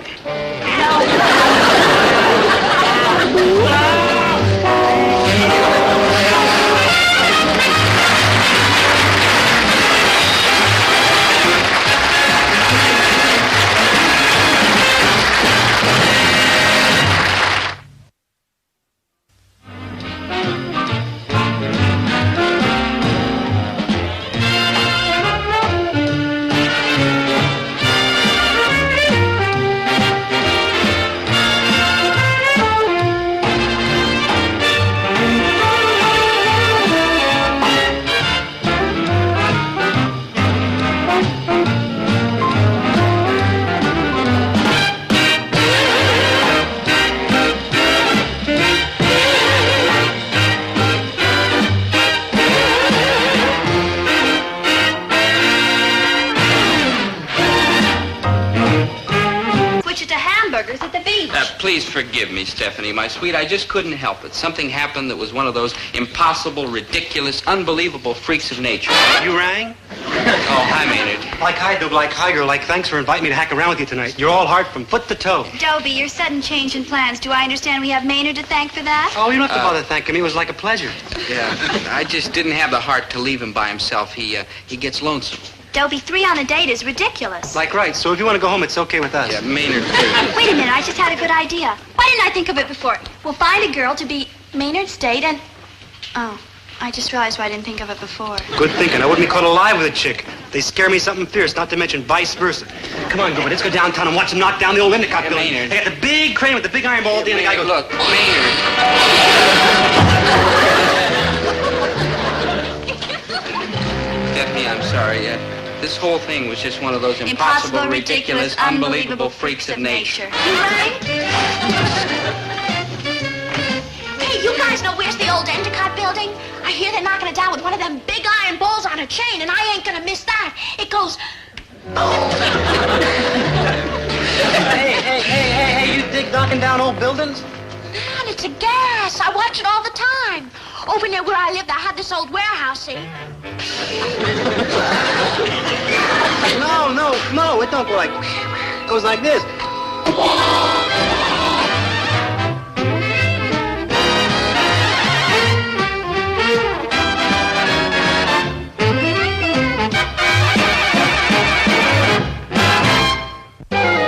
Please forgive me, Stephanie, my sweet. I just couldn't help it. Something happened that was one of those impossible, ridiculous, unbelievable freaks of nature. You rang? Oh, hi, Maynard. Like hi, Dub, like hi, girl, like thanks for inviting me to hack around with you tonight. You're all hard from foot to toe. Dobie, your sudden change in plans. Do I understand we have Maynard to thank for that? Oh, you don't have to bother thanking me. It was like a pleasure. Yeah, I just didn't have the heart to leave him by himself. He gets lonesome. Dobie, 3 on a date is ridiculous. Like right, so if you want to go home, it's okay with us. Yeah, Maynard, please. Wait a minute, I just had a good idea. Why didn't I think of it before? We'll find a girl to be Maynard's date and... Oh, I just realized why I didn't think of it before. Good thinking. I wouldn't be caught alive with a chick. They scare me something fierce, not to mention vice versa. Come on, Gilbert, let's go downtown and watch them knock down the old Endicott building. Maynard. They got the big crane with the big iron ball at the end. The guy goes, Look, Maynard. Stephanie, I'm sorry. This whole thing was just one of those impossible, ridiculous, unbelievable freaks of nature. You rang? Hey, you guys know where's the old Endicott building? I hear they're knocking it down with one of them big iron balls on a chain, and I ain't gonna miss that. It goes... Hey, you dig knocking down old buildings? Man, it's a gas. I watch it all the time. Over near where I lived, I had this old warehouse, see? No, it don't go like... It goes like this.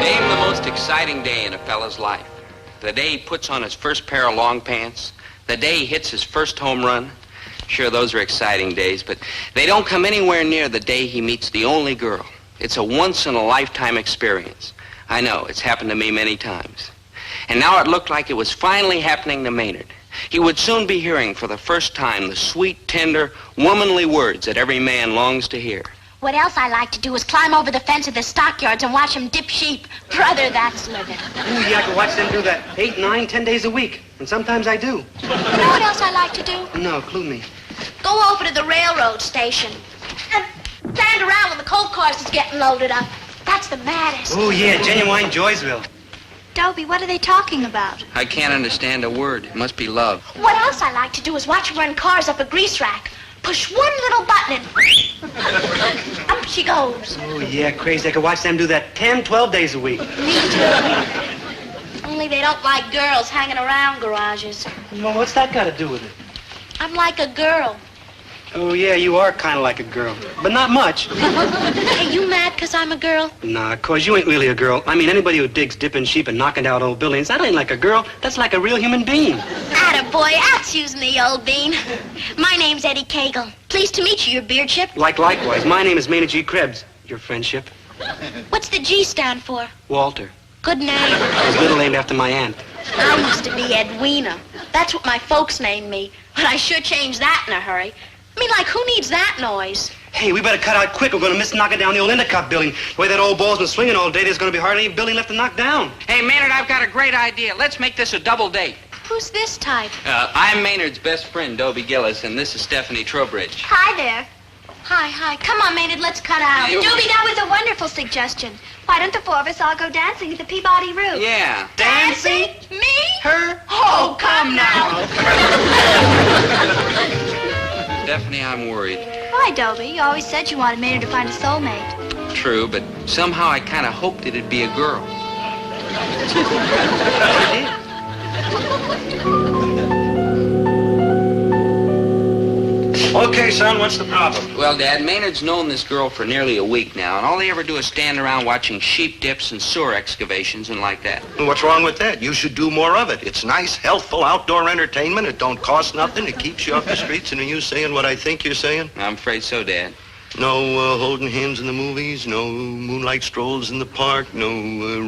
Name the most exciting day in a fella's life. The day he puts on his first pair of long pants. The day he hits his first home run. Sure, those are exciting days, but they don't come anywhere near the day he meets the only girl. It's a once-in-a-lifetime experience. I know, it's happened to me many times. And now it looked like it was finally happening to Maynard. He would soon be hearing for the first time the sweet, tender, womanly words that every man longs to hear. What else I like to do is climb over the fence of the stockyards and watch them dip sheep. Brother, that's living. Ooh, yeah, I can watch them do that 8, 9, 10 days a week. And sometimes I do. You know what else I like to do? No, clue me. Go over to the railroad station and stand around when the coal cars is getting loaded up. That's the maddest. Oh, yeah, genuine Joysville. Dobie, what are they talking about? I can't understand a word. It must be love. What else I like to do is watch them run cars up a grease rack. Push one little button and up she goes. Oh, yeah, crazy. I could watch them do that 10, 12 days a week. Me too. Only they don't like girls hanging around garages. Well, what's that got to do with it? I'm like a girl. Oh, yeah, you are kind of like a girl. But not much. Hey, you mad because I'm a girl? Nah, 'cause you ain't really a girl. I mean, anybody who digs dipping sheep and knocking down old buildings, that ain't like a girl. That's like a real human being. Attaboy, excuse me, old bean. My name's Eddie Cagle. Pleased to meet you, your beard chip. Likewise. My name is Maynard G. Krebs. Your friendship. What's the G stand for? Walter. Good name. I was little named after my aunt. I used to be Edwina. That's what my folks named me. But I sure changed that in a hurry. I mean, like, who needs that noise? Hey, we better cut out quick. We're going to miss knocking down the old Endicott building. The way that old ball's been swinging all day, there's going to be hardly any building left to knock down. Hey, Maynard, I've got a great idea. Let's make this a double date. Who's this type? I'm Maynard's best friend, Dobie Gillis, and this is Stephanie Trowbridge. Hi there. Hi. Come on, Maynard, let's cut out. Dobie, that was a wonderful suggestion. Why don't the 4 of us all go dancing at the Peabody Roof? Yeah. Dancing? Me? Her? Oh, come now. Stephanie, I'm worried. Why, Dobie? You always said you wanted Maynard to find a soulmate. True, but somehow I kind of hoped it'd be a girl. Okay, son, what's the problem? Well, Dad, Maynard's known this girl for nearly a week now, and all they ever do is stand around watching sheep dips and sewer excavations and like that. What's wrong with that? You should do more of it. It's nice, healthful outdoor entertainment. It don't cost nothing. It keeps you off the streets. And are you saying what I think you're saying? I'm afraid so, Dad. No holding hands in the movies, no moonlight strolls in the park, no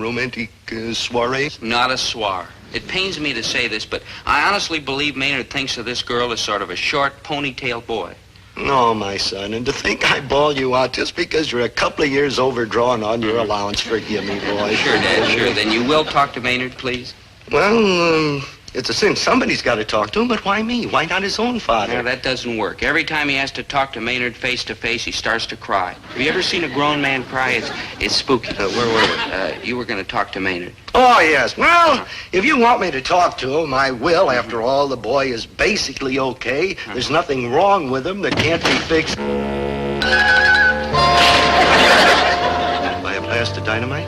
romantic soirees? Not a soir. It pains me to say this, but I honestly believe Maynard thinks of this girl as sort of a short, ponytail boy. No, my son, and to think I ball you out just because you're a couple of years overdrawn on your allowance, forgive me, boy. Sure, Dad, sure. Then you will talk to Maynard, please? Well, It's a sin. Somebody's got to talk to him, but why me? Why not his own father? No, that doesn't work. Every time he has to talk to Maynard face to face, he starts to cry. Have you ever seen a grown man cry? It's spooky. Where were we? You were going to talk to Maynard. Oh, yes. Well, if you want me to talk to him, I will. After all, the boy is basically okay. There's nothing wrong with him that can't be fixed. By a blast of dynamite?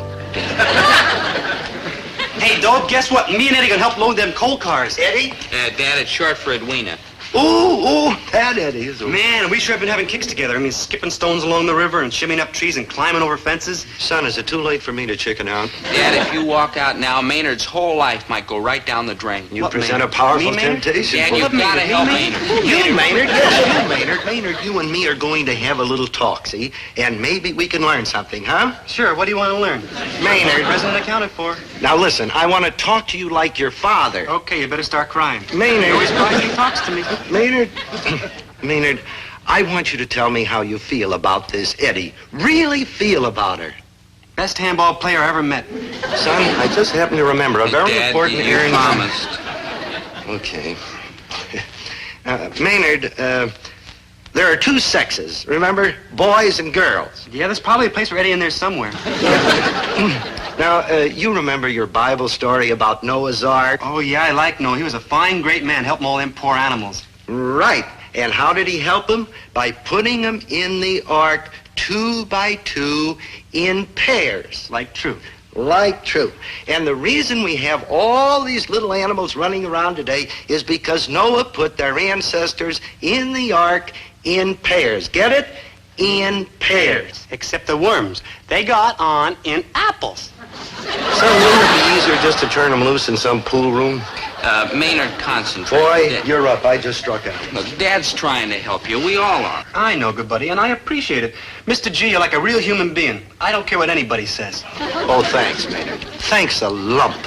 Hey, Dope, guess what? Me and Eddie gonna help load them coal cars. Eddie? Dad, it's short for Edwina. Ooh, that Eddie is a... Man, we sure have been having kicks together. I mean, skipping stones along the river and shimmying up trees and climbing over fences. Son, is it too late for me to chicken out? Dad, if you walk out now, Maynard's whole life might go right down the drain. You present a powerful temptation. Dad, you've got to help Maynard. You, Maynard? Yes, you, Maynard. Maynard, you and me are going to have a little talk, see? And maybe we can learn something, huh? Sure, what do you want to learn? Maynard. President accounted for. Now listen, I want to talk to you like your father. Okay, you better start crying. Maynard. He always cries when he talks to me. Maynard, Maynard, I want you to tell me how you feel about this Eddie. Really feel about her. Best handball player I ever met. Son, I just happen to remember a very Dad, important you hearing. promised. Okay. Maynard, there are two sexes, remember? Boys and girls. Yeah, there's probably a place for Eddie in there somewhere. Now, you remember your Bible story about Noah's Ark? Oh, yeah, I like Noah. He was a fine, great man, helping all them poor animals. Right. And how did he help them? By putting them in the ark 2 by 2 in pairs. Like true. Like true. And the reason we have all these little animals running around today is because Noah put their ancestors in the ark in pairs. Get it? In pairs. Except the worms. They got on in apples. So wouldn't it be easier just to turn them loose in some pool room? Maynard, concentrate. Boy, you're up. I just struck out. Look, Dad's trying to help you. We all are. I know, good buddy, and I appreciate it. Mr. G, you're like a real human being. I don't care what anybody says. Oh, thanks, Maynard. Thanks a lump.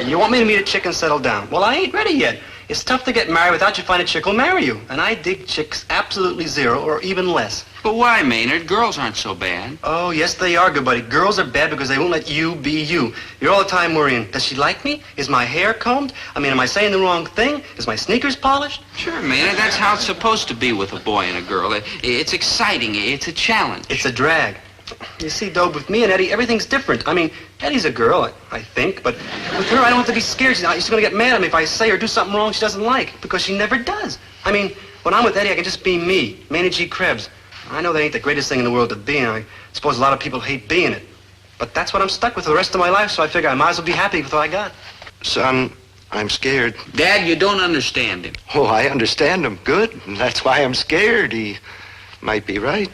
You want me to meet a chick and settle down? Well, I ain't ready yet. It's tough to get married without you find a chick who'll marry you. And I dig chicks absolutely zero or even less. But why, Maynard? Girls aren't so bad. Oh, yes, they are, good buddy. Girls are bad because they won't let you be you. You're all the time worrying. Does she like me? Is my hair combed? I mean, am I saying the wrong thing? Is my sneakers polished? Sure, Maynard. That's how it's supposed to be with a boy and a girl. It's exciting. It's a challenge. It's a drag. You see, Dobe, with me and Eddie, everything's different. I mean, Eddie's a girl, I think, but with her, I don't have to be scared. She's going to get mad at me if I say or do something wrong she doesn't like, because she never does. I mean, when I'm with Eddie, I can just be me, Maynard G. Krebs. I know that ain't the greatest thing in the world to be, and I suppose a lot of people hate being it. But that's what I'm stuck with the rest of my life, so I figure I might as well be happy with what I got. Son, I'm scared. Dad, you don't understand him. Oh, I understand him. Good. And that's why I'm scared. He might be right.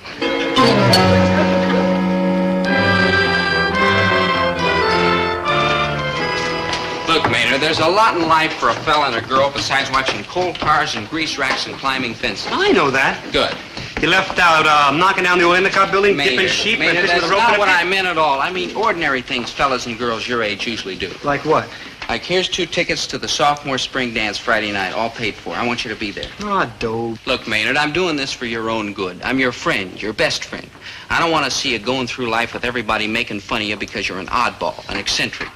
Look, Maynard, there's a lot in life for a fella and a girl besides watching coal cars and grease racks and climbing fences. I know that. Good. You left out knocking down the old Endicott building, dipping sheep, and fishing that's with a rope not in a what pit? I meant at all. I mean ordinary things fellas and girls your age usually do. Like what? Like, here's 2 tickets to the sophomore spring dance Friday night, all paid for. I want you to be there. Ah, Dobe. Look, Maynard, I'm doing this for your own good. I'm your friend, your best friend. I don't want to see you going through life with everybody making fun of you because you're an oddball, an eccentric.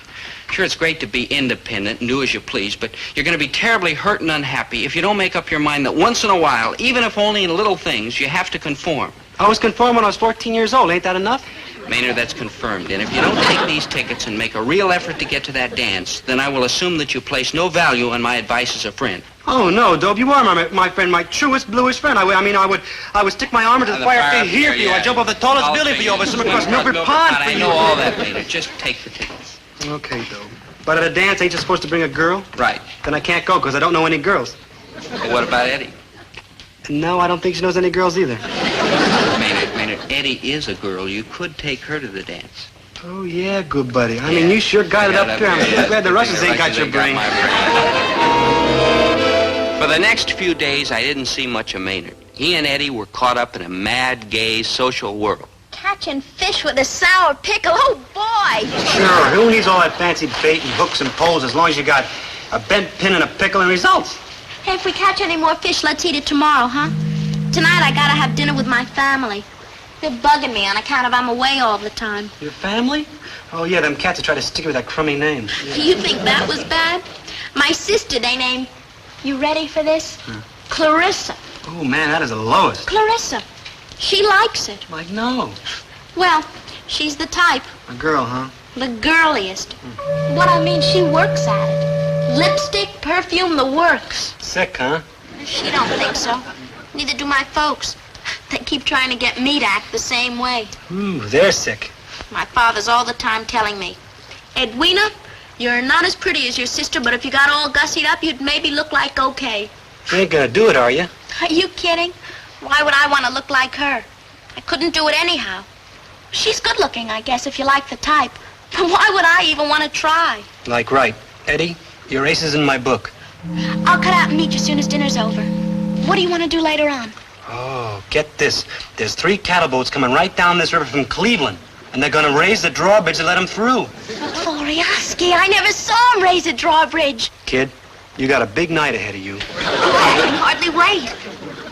Sure, it's great to be independent and do as you please, but you're going to be terribly hurt and unhappy if you don't make up your mind that once in a while, even if only in little things, you have to conform. I was conformed when I was 14 years old. Ain't that enough? Maynard, that's confirmed. And if you don't take these tickets and make a real effort to get to that dance, then I will assume that you place no value on my advice as a friend. Oh, no, Dobe, you are my friend, my truest, bluest friend. I would stick my arm into the fire pit here for you. I'd jump off the tallest building for you, over swim across Milford Pond for you. I know all that, Maynard. Just take the tickets. Okay, Dobe. But at a dance, ain't you supposed to bring a girl? Right. Then I can't go, because I don't know any girls. But what about Eddie? No, I don't think she knows any girls either. Maynard, Eddie is a girl. You could take her to the dance. Oh, yeah, good buddy. I mean, you sure got it up there. I'm so glad the Russians ain't got your brain. For the next few days, I didn't see much of Maynard. He and Eddie were caught up in a mad, gay, social world. Catching fish with a sour pickle, oh boy! Sure, who needs all that fancy bait and hooks and poles as long as you got a bent pin and a pickle and results? Hey, if we catch any more fish, let's eat it tomorrow, huh? Tonight I gotta have dinner with my family. They're bugging me on account of I'm away all the time. Your family? Oh, yeah, them cats that try to stick you with that crummy name. You think that was bad? My sister, they named... You ready for this? Clarissa. Oh, man, that is the lowest. Clarissa. She likes it. Like, no. Well, she's the type. A girl, huh? The girliest. What I mean, she works at it. Lipstick, perfume, the works. Sick, huh? She don't think so. Neither do my folks. They keep trying to get me to act the same way. Ooh, they're sick. My father's all the time telling me, Edwina, you're not as pretty as your sister, but if you got all gussied up, you'd maybe look like okay. You ain't gonna do it, are you? Are you kidding? Why would I want to look like her? I couldn't do it anyhow. She's good looking, I guess, if you like the type. But why would I even want to try? Like, right. Eddie, your ace is in my book. I'll cut out and meet you as soon as dinner's over. What do you want to do later on? Oh, get this. There's 3 cattle boats coming right down this river from Cleveland. And they're gonna raise the drawbridge to let them through. Florioski, I never saw him raise a drawbridge. Kid, you got a big night ahead of you. I can hardly wait.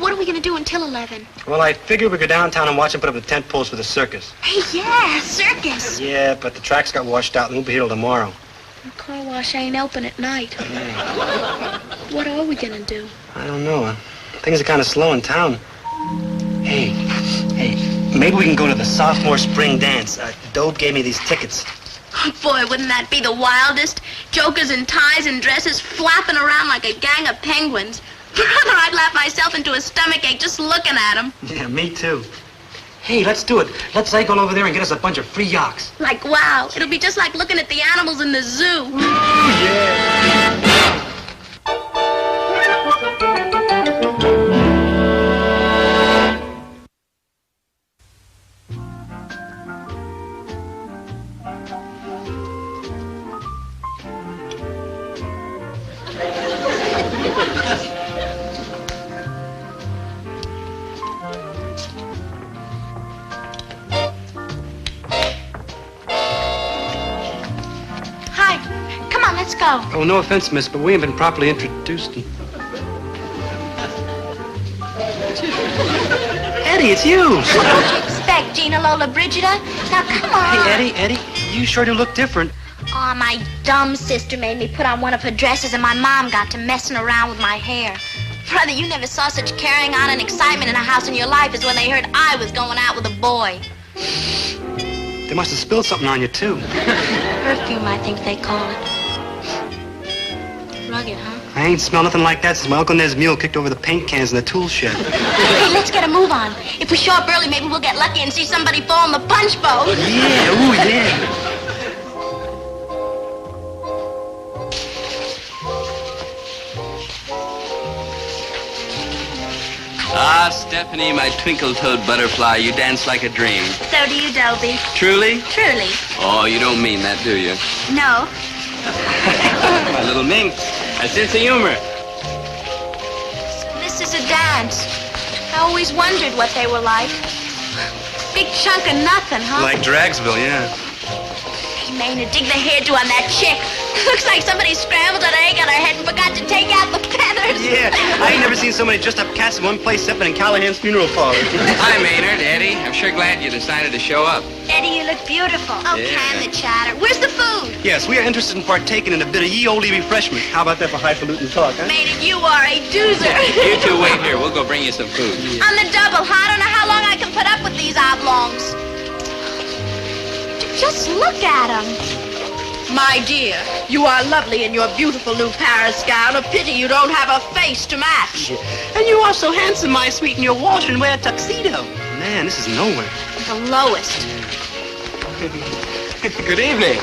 What are we gonna do until 11? Well, I figured we'd go downtown and watch them put up the tent poles for the circus. Hey, yeah, circus. Yeah, but the tracks got washed out and won't be here till tomorrow. The car wash ain't open at night. Yeah. What are we gonna do? I don't know. Things are kind of slow in town. Hey, maybe we can go to the sophomore spring dance. Dobe gave me these tickets. Boy, wouldn't that be the wildest? Jokers in ties and dresses flapping around like a gang of penguins. Brother, I'd laugh myself into a stomachache just looking at them. Yeah, me too. Hey, let's do it. Let's cycle over there and get us a bunch of free yaks. Like, wow, it'll be just like looking at the animals in the zoo. Ooh, yeah. Let's go. Oh, no offense, miss, but we haven't been properly introduced. Eddie, it's you. What did you expect, Gina Lola Brigida? Now, come on. Hey, Eddie, you sure do look different. Oh, my dumb sister made me put on one of her dresses, and my mom got to messing around with my hair. Brother, you never saw such carrying on and excitement in a house in your life as when they heard I was going out with a boy. They must have spilled something on you, too. Perfume, I think they call it. Rugged, huh? I ain't smelled nothing like that since my Uncle Ned's mule kicked over the paint cans in the tool shed. Hey, let's get a move on. If we show up early, maybe we'll get lucky and see somebody fall in the punch bowl. Yeah, ooh, yeah. Ah, Stephanie, my twinkle-toed butterfly, you dance like a dream. So do you, Dobie. Truly? Truly. Oh, you don't mean that, do you? No. My little minx. A sense of humor. So this is a dance. I always wondered what they were like. Big chunk of nothing, huh? Like Dragsville, yeah. Hey, Maynard, dig the hairdo on that chick. Looks like somebody scrambled an egg on her head and forgot to take out the feathers. Yeah, I ain't never seen so many dressed-up cats in one place except in Callahan's funeral parlor. Hi, Maynard, Eddie. I'm sure glad you decided to show up. Eddie, you look beautiful. Oh, Yeah. can the chatter. Where's the food? Yes, we are interested in partaking in a bit of ye olde refreshment. How about that for highfalutin talk, huh? Maynard, you are a doozer. You two wait here. We'll go bring you some food. On the double, huh? I don't know how long I can put up with these oblongs. Just look at them. My dear, you are lovely in your beautiful new Paris gown. A pity you don't have a face to match. And you are so handsome, my sweet, in your Washington wear tuxedo. Man, this is nowhere. The lowest. Good evening.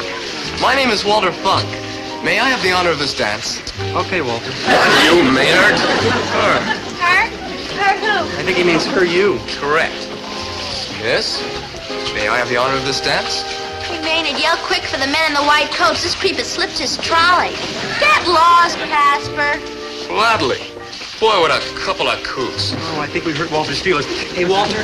My name is Walter Funk. May I have the honor of this dance? Okay, Walter. You, Maynard? Her? Her who? I think he means her you. Correct. Yes? May I have the honor of this dance? Hey, Maynard, yell quick for the men in the white coats. This creep has slipped his trolley. Get lost, Casper. Gladly. boy with a couple of kooks. Oh, I think we hurt Walter's feelings. Hey, Walter,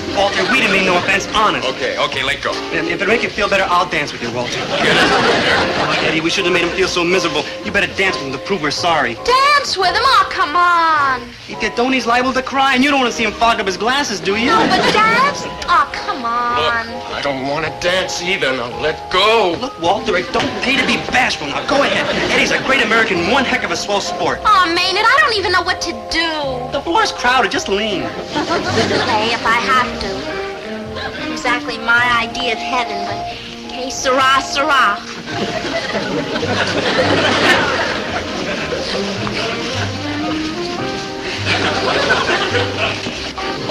we didn't mean no offense, honest. Okay, let go. And if it'll make you feel better, I'll dance with you, Walter. Oh, Eddie, we shouldn't have made him feel so miserable. You better dance with him to prove we're sorry. Dance with him? Oh, come on. If you don't, he's liable to cry, and you don't want to see him fog up his glasses, do you? No, but dance? Oh, come on. Look, I don't want to dance either. Now, let go. Look, Walter, it don't pay to be bashful. Now, go ahead. Eddie's a great American, one heck of a swell sport. Oh, Maynard, I don't even know what to do. The floor's crowded. Just lean. Play if I have to. Not exactly my idea of heaven, but hey, sirrah, sirrah.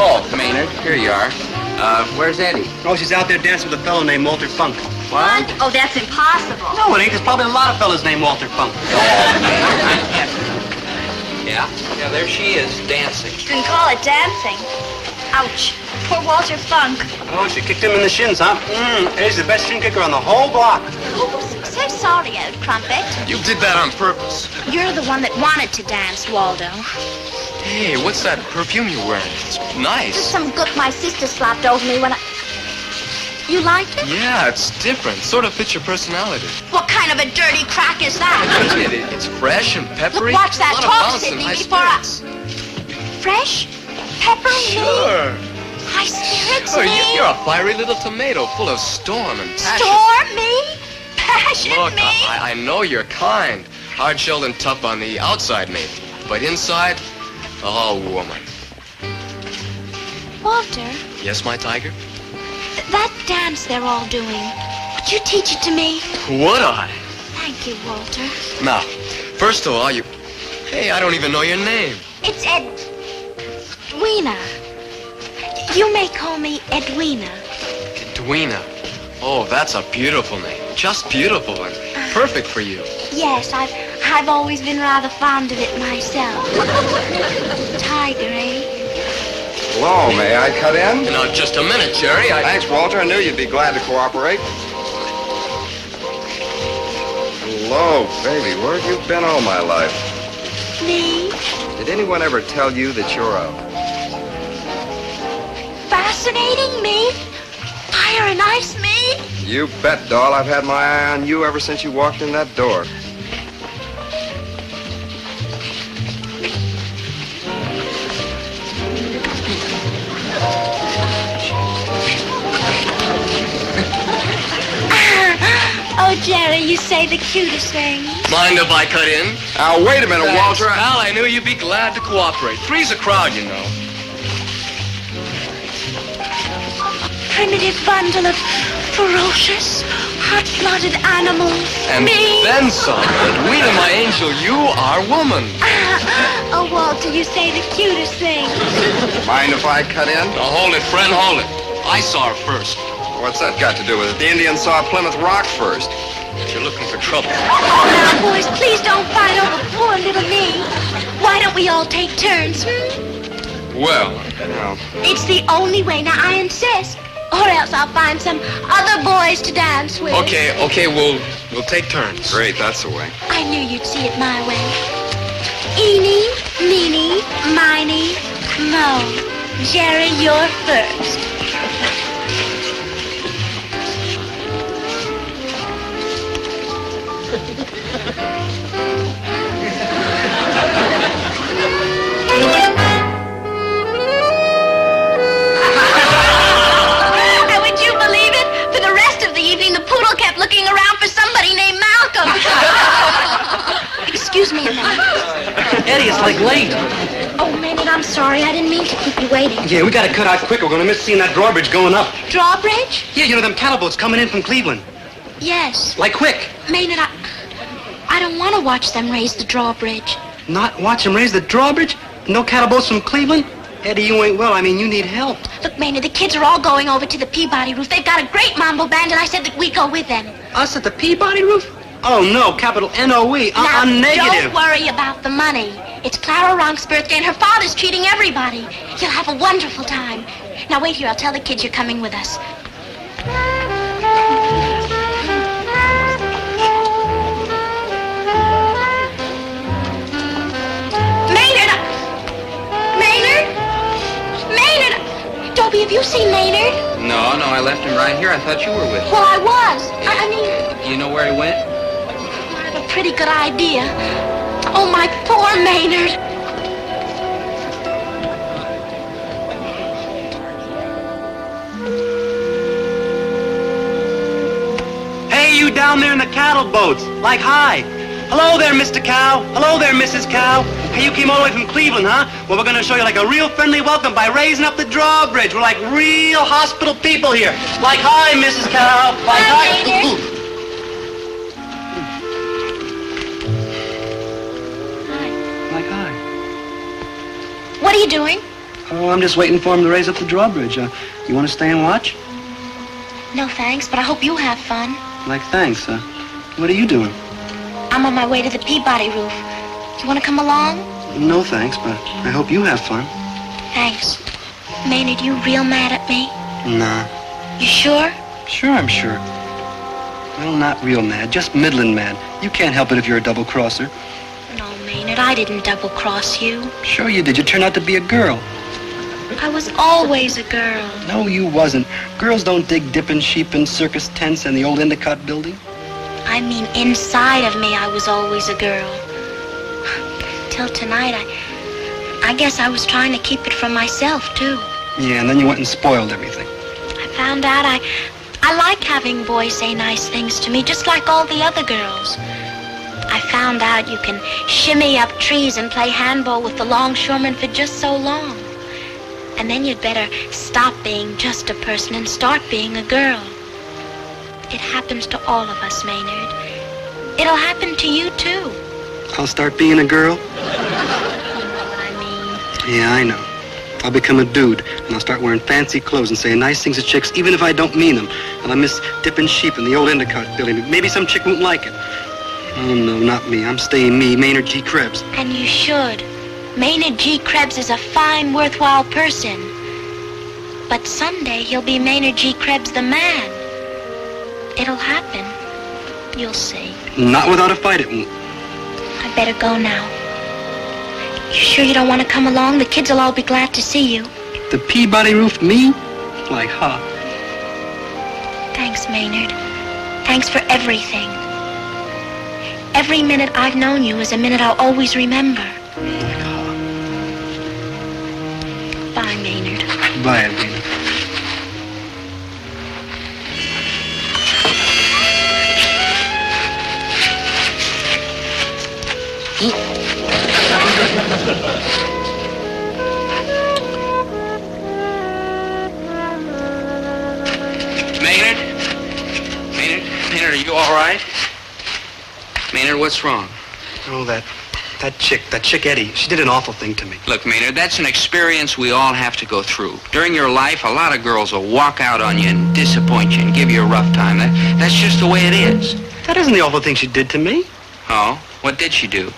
Oh, Maynard, here you are. Where's Eddie? Oh, she's out there dancing with a fellow named Walter Funk. What? Oh, that's impossible. No, it ain't. There's probably a lot of fellas named Walter Funk. Yeah, there she is, dancing. You can call it dancing. Ouch. Poor Walter Funk. Oh, she kicked him in the shins, huh? Eddie's the best shin kicker on the whole block. Oh, so sorry, old crumpet. You did that on purpose. You're the one that wanted to dance, Waldo. Hey, what's that perfume you're wearing? It's nice. Just some gook my sister slapped over me when I... You liked it? Yeah, it's different. Sort of fits your personality. What kind of a dirty crack is that? It's fresh and peppery. Look, watch that a lot talk, of bounce Sidney, and high before I... spirits. Fresh? Peppery? Sure. High spirits, Oh, me? you're a fiery little tomato full of storm and passion. Storm, me? Passion, Look, me? I know you're kind. Hard-shelled and tough on the outside, maybe. But inside, all woman. Walter, Yes, my tiger? that dance they're all doing, would you teach it to me? Would I? Thank you, Walter. Now, first of all, you... Hey, I don't even know your name. It's Edwina. You may call me Edwina. Edwina. Oh, that's a beautiful name. Just beautiful and perfect for you. Yes, I've always been rather fond of it myself. Tiger, eh? Hello, may I cut in? Now, just a minute, Jerry. Thanks, Walter. I knew you'd be glad to cooperate. Hello, baby. Where have you been all my life? Me? Did anyone ever tell you that you're a... Fascinating me? Fire and ice me? You bet, doll. I've had my eye on you ever since you walked in that door. Oh, Jerry, you say the cutest things. Mind if I cut in? Now, wait a minute, Thanks, Walter. pal, I knew you'd be glad to cooperate. Three's a crowd, you know. Primitive bundle of ferocious, hot-blooded animals. And me? then some. Edwina, my angel, you are woman. Oh, Walter, you say the cutest things. Mind if I cut in? Now, hold it, friend, hold it. I saw her first. What's that got to do with it? The Indians saw Plymouth Rock first. You're looking for trouble. Oh, now, boys, please don't fight over poor little me. Why don't we all take turns, Well, It's the only way. Now, I insist. Or else I'll find some other boys to dance with. okay, we'll take turns. Great, that's the way. I knew you'd see it my way. Eeny, meeny, miny, mo. Jerry, you're first. Would you believe it? For the rest of the evening, the poodle kept looking around for somebody named Malcolm. Excuse me a minute. Eddie, it's like late. Oh, Maynard, I'm sorry. I didn't mean to keep you waiting. Yeah, we gotta cut out quick. We're gonna miss seeing that drawbridge going up. Drawbridge? Yeah, you know them cattle boats coming in from Cleveland. Yes. Like quick. Maynard, I don't want to watch them raise the drawbridge. Not watch them raise the drawbridge? No cattle boats from Cleveland? Eddie, you ain't well. I mean, you need help. Look, Maynard, the kids are all going over to the Peabody roof. They've got a great mambo band, and I said that we go with them. Us at the Peabody roof? Oh, no, capital N-O-E. Now, negative. don't worry about the money. It's Clara Ronk's birthday, and her father's treating everybody. You'll have a wonderful time. Now, wait here. I'll tell the kids you're coming with us. see Maynard? No, I left him right here. I thought you were with him. Well, I was. I mean... Do you know where he went? I have a pretty good idea. Oh, my poor Maynard. Hey, you down there in the cattle boats. Like, hi. Hello there, Mr. Cow. Hello there, Mrs. Cow. Hey, you came all the way from Cleveland, huh? Well, we're going to show you like a real friendly welcome by raising up the drawbridge. We're like real hospital people here. Like, hi, Mrs. Cow. Like, hi. Like, hi. What are you doing? Oh, I'm just waiting for him to raise up the drawbridge. You want to stay and watch? No, thanks, but I hope you have fun. Like, thanks. What are you doing? I'm on my way to the Peabody roof. You want to come along? No, thanks, but I hope you have fun. Thanks. Maynard, you real mad at me? Nah. You sure? Sure, I'm sure. Well, not real mad, just middling mad. You can't help it if you're a double-crosser. No, Maynard, I didn't double-cross you. Sure you did. You turned out to be a girl. I was always a girl. No, you wasn't. Girls don't dig dipping sheep in circus tents and the old Endicott building. I mean, inside of me, I was always a girl. Till tonight, I guess I was trying to keep it from myself, too. Yeah, and then you went and spoiled everything. I found out I like having boys say nice things to me, just like all the other girls. I found out you can shimmy up trees and play handball with the longshoremen for just so long. And then you'd better stop being just a person and start being a girl. It happens to all of us, Maynard. It'll happen to you, too. I'll start being a girl? You know what I mean. Yeah, I know. I'll become a dude, and I'll start wearing fancy clothes and saying nice things to chicks, even if I don't mean them. And I'll miss dipping sheep in the old Endicott building. Maybe some chick won't like it. Oh, no, not me. I'm staying me, Maynard G. Krebs. And you should. Maynard G. Krebs is a fine, worthwhile person. But someday he'll be Maynard G. Krebs the man. It'll happen. You'll see. Not without a fight, it won't. I better go now. You sure you don't want to come along? The kids will all be glad to see you. The Peabody roof, me? Like, huh? Thanks, Maynard. Thanks for everything. Every minute I've known you is a minute I'll always remember. Like, huh? Bye, Maynard. Bye, Edwina. Maynard, are you all right? Maynard, what's wrong? Oh, that chick Eddie. She did an awful thing to me. Look, Maynard, that's an experience we all have to go through. During your life, a lot of girls will walk out on you and disappoint you and give you a rough time. That's just the way it is. That isn't the awful thing she did to me. Oh? What did she do?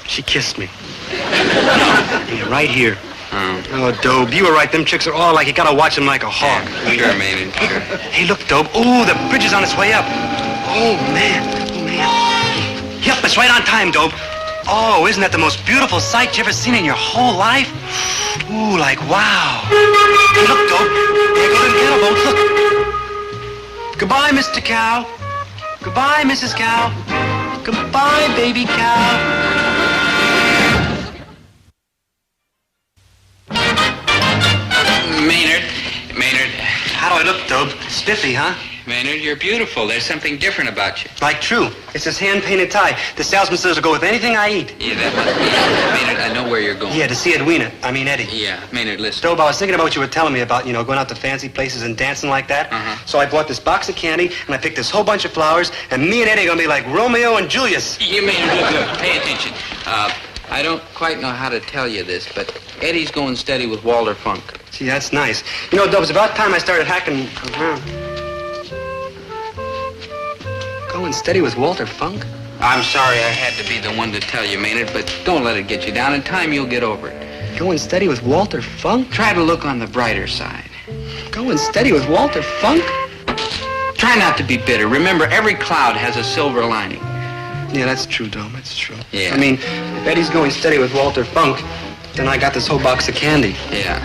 She kissed me. Yeah, right here. Oh, Dobe, you were right. Them chicks are all like, you gotta watch them like a hawk. Yeah, sure, Maynard, sure. Hey, look, Dobe. Oh, the bridge is on its way up. Oh, man. Yep, it's right on time, Dobe. Oh, isn't that the most beautiful sight you ever seen in your whole life? Ooh, like, wow. Hey, look, Dobe. There go them cattle boats, look. Goodbye, Mr. Cow. Goodbye, Mrs. Cow. Goodbye, baby cow. Maynard. How do I look, Dobe? Spiffy, huh? Maynard, you're beautiful. There's something different about you. Like true. It's this hand-painted tie. The salesman says it'll go with anything I eat. Yeah, that must be it. Maynard, I know where you're going. Yeah, to see Edwina. I mean, Eddie. Yeah, Maynard, listen. Dobe, I was thinking about what you were telling me about, going out to fancy places and dancing like that. So I bought this box of candy, and I picked this whole bunch of flowers, and me and Eddie are going to be like Romeo and Julius. Yeah, Maynard, look, pay attention. I don't quite know how to tell you this, but Eddie's going steady with Walter Funk. See, that's nice. Dobe, it's about time I started hacking around. Going steady with Walter Funk? I'm sorry I had to be the one to tell you, Maynard, but don't let it get you down. In time, you'll get over it. Going steady with Walter Funk? Try to look on the brighter side. Going steady with Walter Funk? Try not to be bitter. Remember, every cloud has a silver lining. Yeah, that's true, Dome. That's true. Yeah. I mean, if Eddie's going steady with Walter Funk, then I got this whole box of candy. Yeah.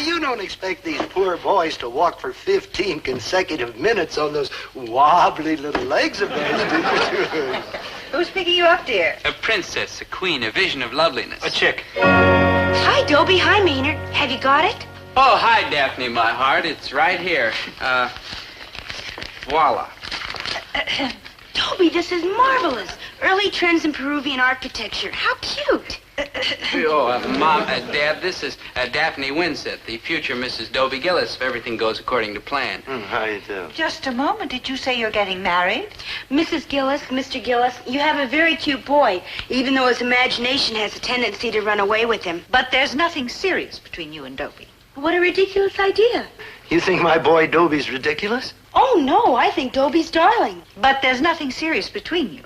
you don't expect these poor boys to walk for 15 consecutive minutes on those wobbly little legs of theirs, do you? Who's picking you up, dear? A princess, a queen, a vision of loveliness. A chick. Hi, Dobie. Hi, Maynard. Have you got it? Oh, hi, Daphne, my heart. It's right here. Voila. Dobie, this is marvelous. Early trends in Peruvian architecture. How cute. Mom, Dad, this is Daphne Winsett, the future Mrs. Dobie Gillis, if everything goes according to plan. How you do? Just a moment. Did you say you're getting married? Mrs. Gillis, Mr. Gillis, you have a very cute boy, even though his imagination has a tendency to run away with him. But there's nothing serious between you and Dobie. What a ridiculous idea. You think my boy Dobie's ridiculous? Oh, no, I think Dobie's darling. But there's nothing serious between you.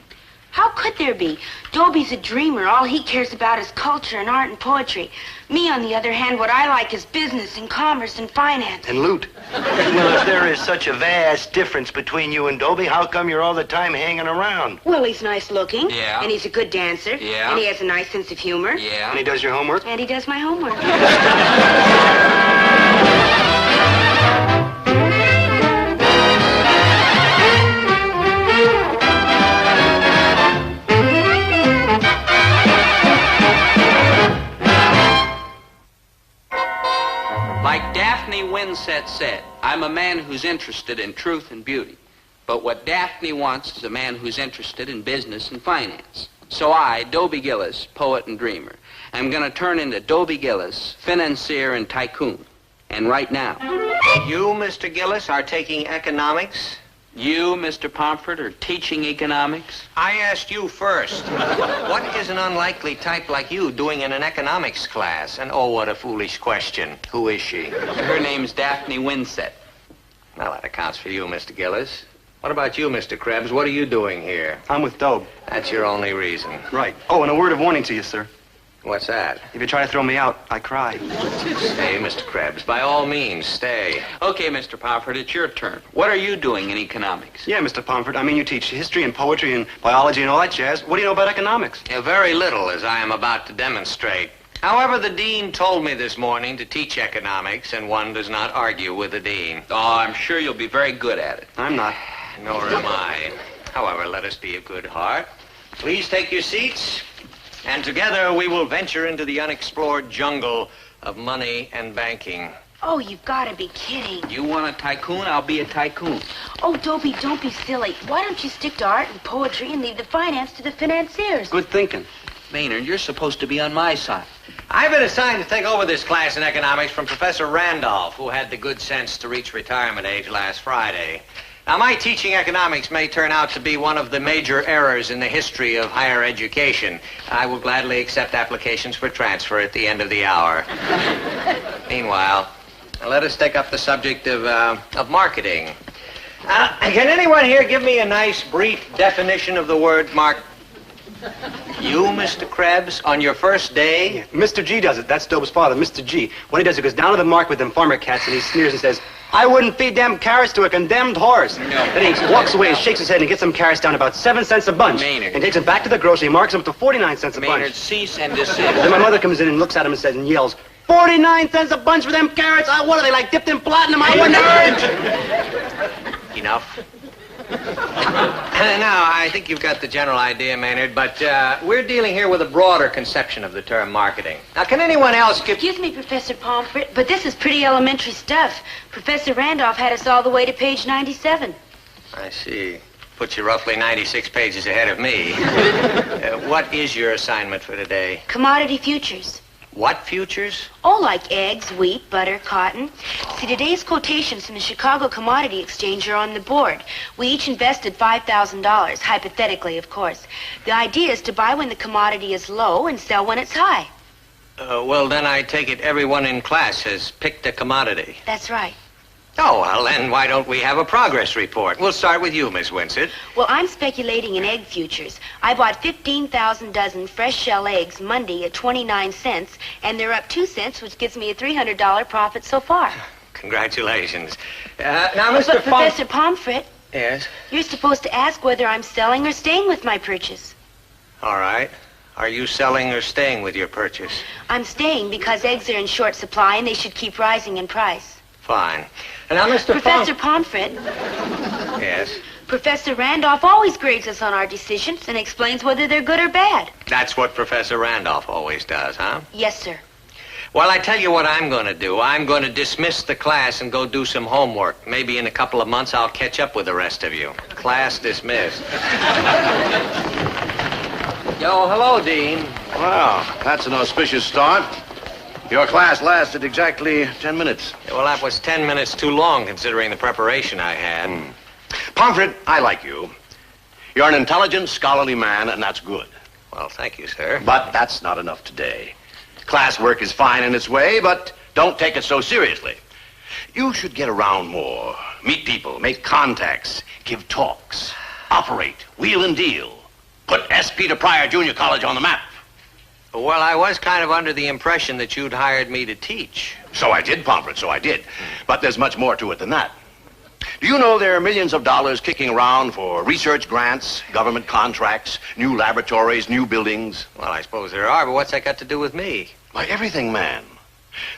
How could there be? Dobie's a dreamer. All he cares about is culture and art and poetry. Me, on the other hand, what I like is business and commerce and finance. And loot. Well, if there is such a vast difference between you and Dobie, how come you're all the time hanging around? Well, he's nice looking. Yeah. And he's a good dancer. Yeah. And he has a nice sense of humor. Yeah. And he does your homework? And he does my homework. Like Daphne Winsett said, I'm a man who's interested in truth and beauty. But what Daphne wants is a man who's interested in business and finance. So I, Dobie Gillis, poet and dreamer, am going to turn into Dobie Gillis, financier and tycoon. And right now. You, Mr. Gillis, are taking economics? You, Mr. Pomfret, are teaching economics? I asked you first. What is an unlikely type like you doing in an economics class? And oh, what a foolish question. Who is she? Her name's Daphne Winsett. Well, that accounts for you, Mr. Gillis. What about you, Mr. Krebs? What are you doing here? I'm with Dobe. That's your only reason. Right. Oh, and a word of warning to you, sir. What's that? If you try to throw me out, I cry. Stay, Mr. Krebs. By all means, stay. Okay, Mr. Pomfret, it's your turn. What are you doing in economics? Yeah, Mr. Pomfret. I mean, you teach history and poetry and biology and all that jazz. What do you know about economics? Very little, as I am about to demonstrate. However, the dean told me this morning to teach economics, and one does not argue with the dean. Oh, I'm sure you'll be very good at it. I'm not. Nor am I. However, let us be of good heart. Please take your seats. And together we will venture into the unexplored jungle of money and banking. Oh, you've got to be kidding. You want a tycoon? I'll be a tycoon. Oh, Dobie, don't be silly. Why don't you stick to art and poetry and leave the finance to the financiers? Good thinking. Maynard, you're supposed to be on my side. I've been assigned to take over this class in economics from Professor Randolph, who had the good sense to reach retirement age last Friday. Now, my teaching economics may turn out to be one of the major errors in the history of higher education. I will gladly accept applications for transfer at the end of the hour. Meanwhile, let us take up the subject of marketing. Can anyone here give me a nice, brief definition of the word You, Mr. Krebs, on your first day? Yeah, Mr. G does it. That's Dobe's father, Mr. G. What he does, he goes down to the market with them farmer cats and he sneers and says, I wouldn't feed them carrots to a condemned horse. No. Then he walks away and shakes his head and gets some carrots down about 7 cents a bunch. Maynard. And takes them back to the grocery and marks them up to 49 cents a Maynard, bunch. cease and desist. Then my mother comes in and looks at him and says and yells, 49 cents a bunch for them carrots? What are they, like dipped in platinum? I wouldn't. Enough. Now, I think you've got the general idea, Maynard, but we're dealing here with a broader conception of the term marketing. Now, can anyone else give... Excuse me, Professor Pomfret, but this is pretty elementary stuff. Professor Randolph had us all the way to page 97. I see. Puts you roughly 96 pages ahead of me. What is your assignment for today? Commodity futures. What futures? Oh, like eggs, wheat, butter, cotton. See, today's quotations from the Chicago Commodity Exchange are on the board. We each invested $5,000, hypothetically, of course. The idea is to buy when the commodity is low and sell when it's high. Well, then I take it everyone in class has picked a commodity. That's right. Oh, well, then why don't we have a progress report? We'll start with you, Miss Winsett. Well, I'm speculating in egg futures. I bought 15,000 dozen fresh shell eggs Monday at 29 cents, and they're up 2 cents, which gives me a $300 profit so far. Congratulations. Now, Mr. But Professor Pomfret, Yes? you're supposed to ask whether I'm selling or staying with my purchase. All right. Are you selling or staying with your purchase? I'm staying because eggs are in short supply and they should keep rising in price. Fine. And now, Mr. Professor Pomfret. Yes? Professor Randolph always grades us on our decisions and explains whether they're good or bad. That's what Professor Randolph always does, huh? Yes, sir. Well, I tell you what I'm going to do. I'm going to dismiss the class and go do some homework. Maybe in a couple of months I'll catch up with the rest of you. Class dismissed. Yo, hello, Dean. Well, that's an auspicious start. Your class lasted exactly 10 minutes. Yeah, well, that was 10 minutes too long, considering the preparation I had. Pomfret, I like you. You're an intelligent, scholarly man, and that's good. Well, thank you, sir. But that's not enough today. Classwork is fine in its way, but don't take it so seriously. You should get around more, meet people, make contacts, give talks, operate, wheel and deal. Put S. Peter Pryor Junior College on the map. Well, I was kind of under the impression that you'd hired me to teach. So I did, Pomfret, so I did. But there's much more to it than that. Do you know there are millions of dollars kicking around for research grants, government contracts, new laboratories, new buildings? Well, I suppose there are, but what's that got to do with me? Why, everything, man.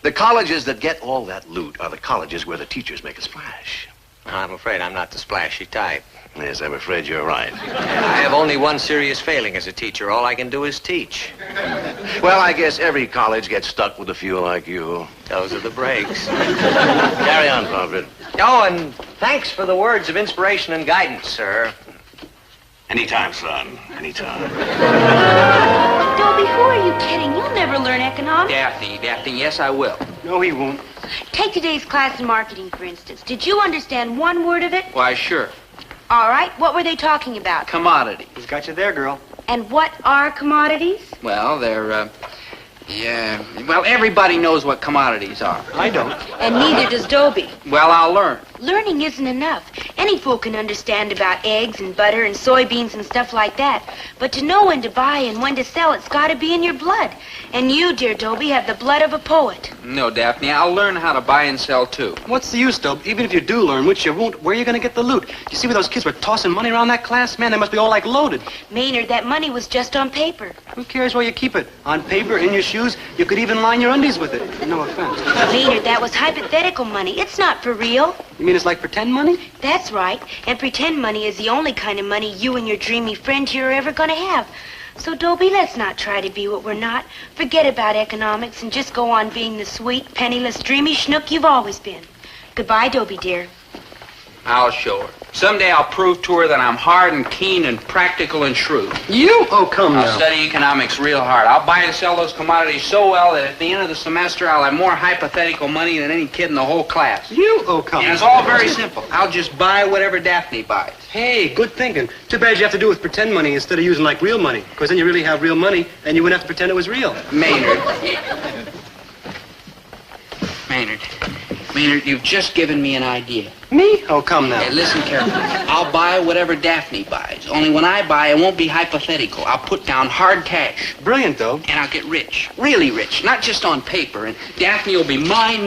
The colleges that get all that loot are the colleges where the teachers make a splash. I'm afraid I'm not the splashy type. Yes, I'm afraid you're right. I have only one serious failing as a teacher. All I can do is teach. Well, I guess every college gets stuck with a few like you. Those are the breaks. Carry on, Pomfret. Oh, and thanks for the words of inspiration and guidance, sir. Anytime, son. Anytime. Dobie, who are you kidding? You'll never learn economics. Daphne, yes, I will. No, he won't. Take today's class in marketing, for instance. Did you understand one word of it? Why, sure. All right. What were they talking about? Commodity. He's got you there, girl. And what are commodities? Well, well, everybody knows what commodities are. I don't. And neither does Dobie. Well, I'll learn. Learning isn't enough. Any fool can understand about eggs and butter and soybeans and stuff like that. But to know when to buy and when to sell, it's got to be in your blood. And you, dear Dobie, have the blood of a poet. No, Daphne, I'll learn how to buy and sell, too. What's the use, Dobie? Even if you do learn, which you won't, where are you going to get the loot? You see where those kids were tossing money around that class? Man, they must be all like loaded. Maynard, that money was just on paper. Who cares where you keep it? On paper, in your shoes? You could even line your undies with it. No offense. Maynard, that was hypothetical money. It's not for real. You mean it's like pretend money? That's right. And pretend money is the only kind of money you and your dreamy friend here are ever going to have. So, Dobie, let's not try to be what we're not. Forget about economics and just go on being the sweet, penniless, dreamy schnook you've always been. Goodbye, Dobie, dear. I'll show her. Someday I'll prove to her that I'm hard and keen and practical and shrewd. You? Oh, come I'll now. study economics real hard. I'll buy and sell those commodities so well that at the end of the semester I'll have more hypothetical money than any kid in the whole class. You? Oh, come And it's now. all very simple. I'll just buy whatever Daphne buys. Hey, good thinking. Too bad you have to do it with pretend money instead of using like real money. Because then you really have real money and you wouldn't have to pretend it was real. Maynard, you've just given me an idea. Me? Oh, come now. Hey, listen carefully. I'll buy whatever Daphne buys. Only when I buy, it won't be hypothetical. I'll put down hard cash. Brilliant, though. And I'll get rich. Really rich. Not just on paper. And Daphne will be mine.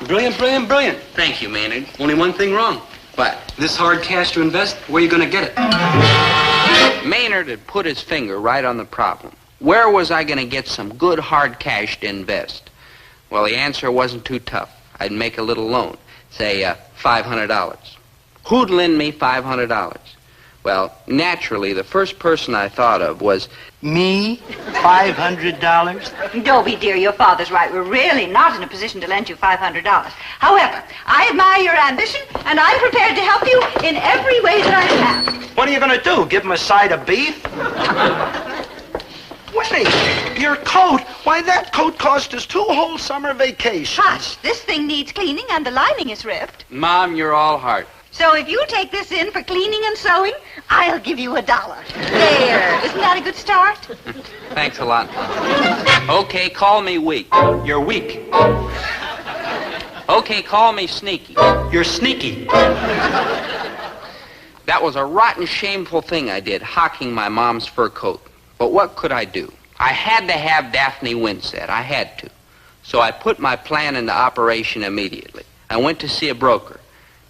Brilliant, brilliant, brilliant. Thank you, Maynard. Only one thing wrong. What? This hard cash to invest, where are you going to get it? Maynard had put his finger right on the problem. Where was I going to get some good hard cash to invest? Well, the answer wasn't too tough. I'd make a little loan, say $500. Who'd lend me $500? Well, naturally, the first person I thought of was Me? $500? Dobie, dear, your father's right. We're really not in a position to lend you $500. However, I admire your ambition, and I'm prepared to help you in every way that I can. What are you going to do? Give him a side of beef? Winnie, your coat. Why, that coat cost us 2 whole summer vacations. Hush, this thing needs cleaning, and the lining is ripped. Mom, you're all heart. So if you take this in for cleaning and sewing, I'll give you $1. There. Isn't that a good start? Thanks a lot. Okay, call me weak. You're weak. Okay, call me sneaky. You're sneaky. That was a rotten, shameful thing I did, hocking my mom's fur coat. But what could I do? I had to have Daphne Winsett. I had to. So I put my plan into operation immediately. I went to see a broker.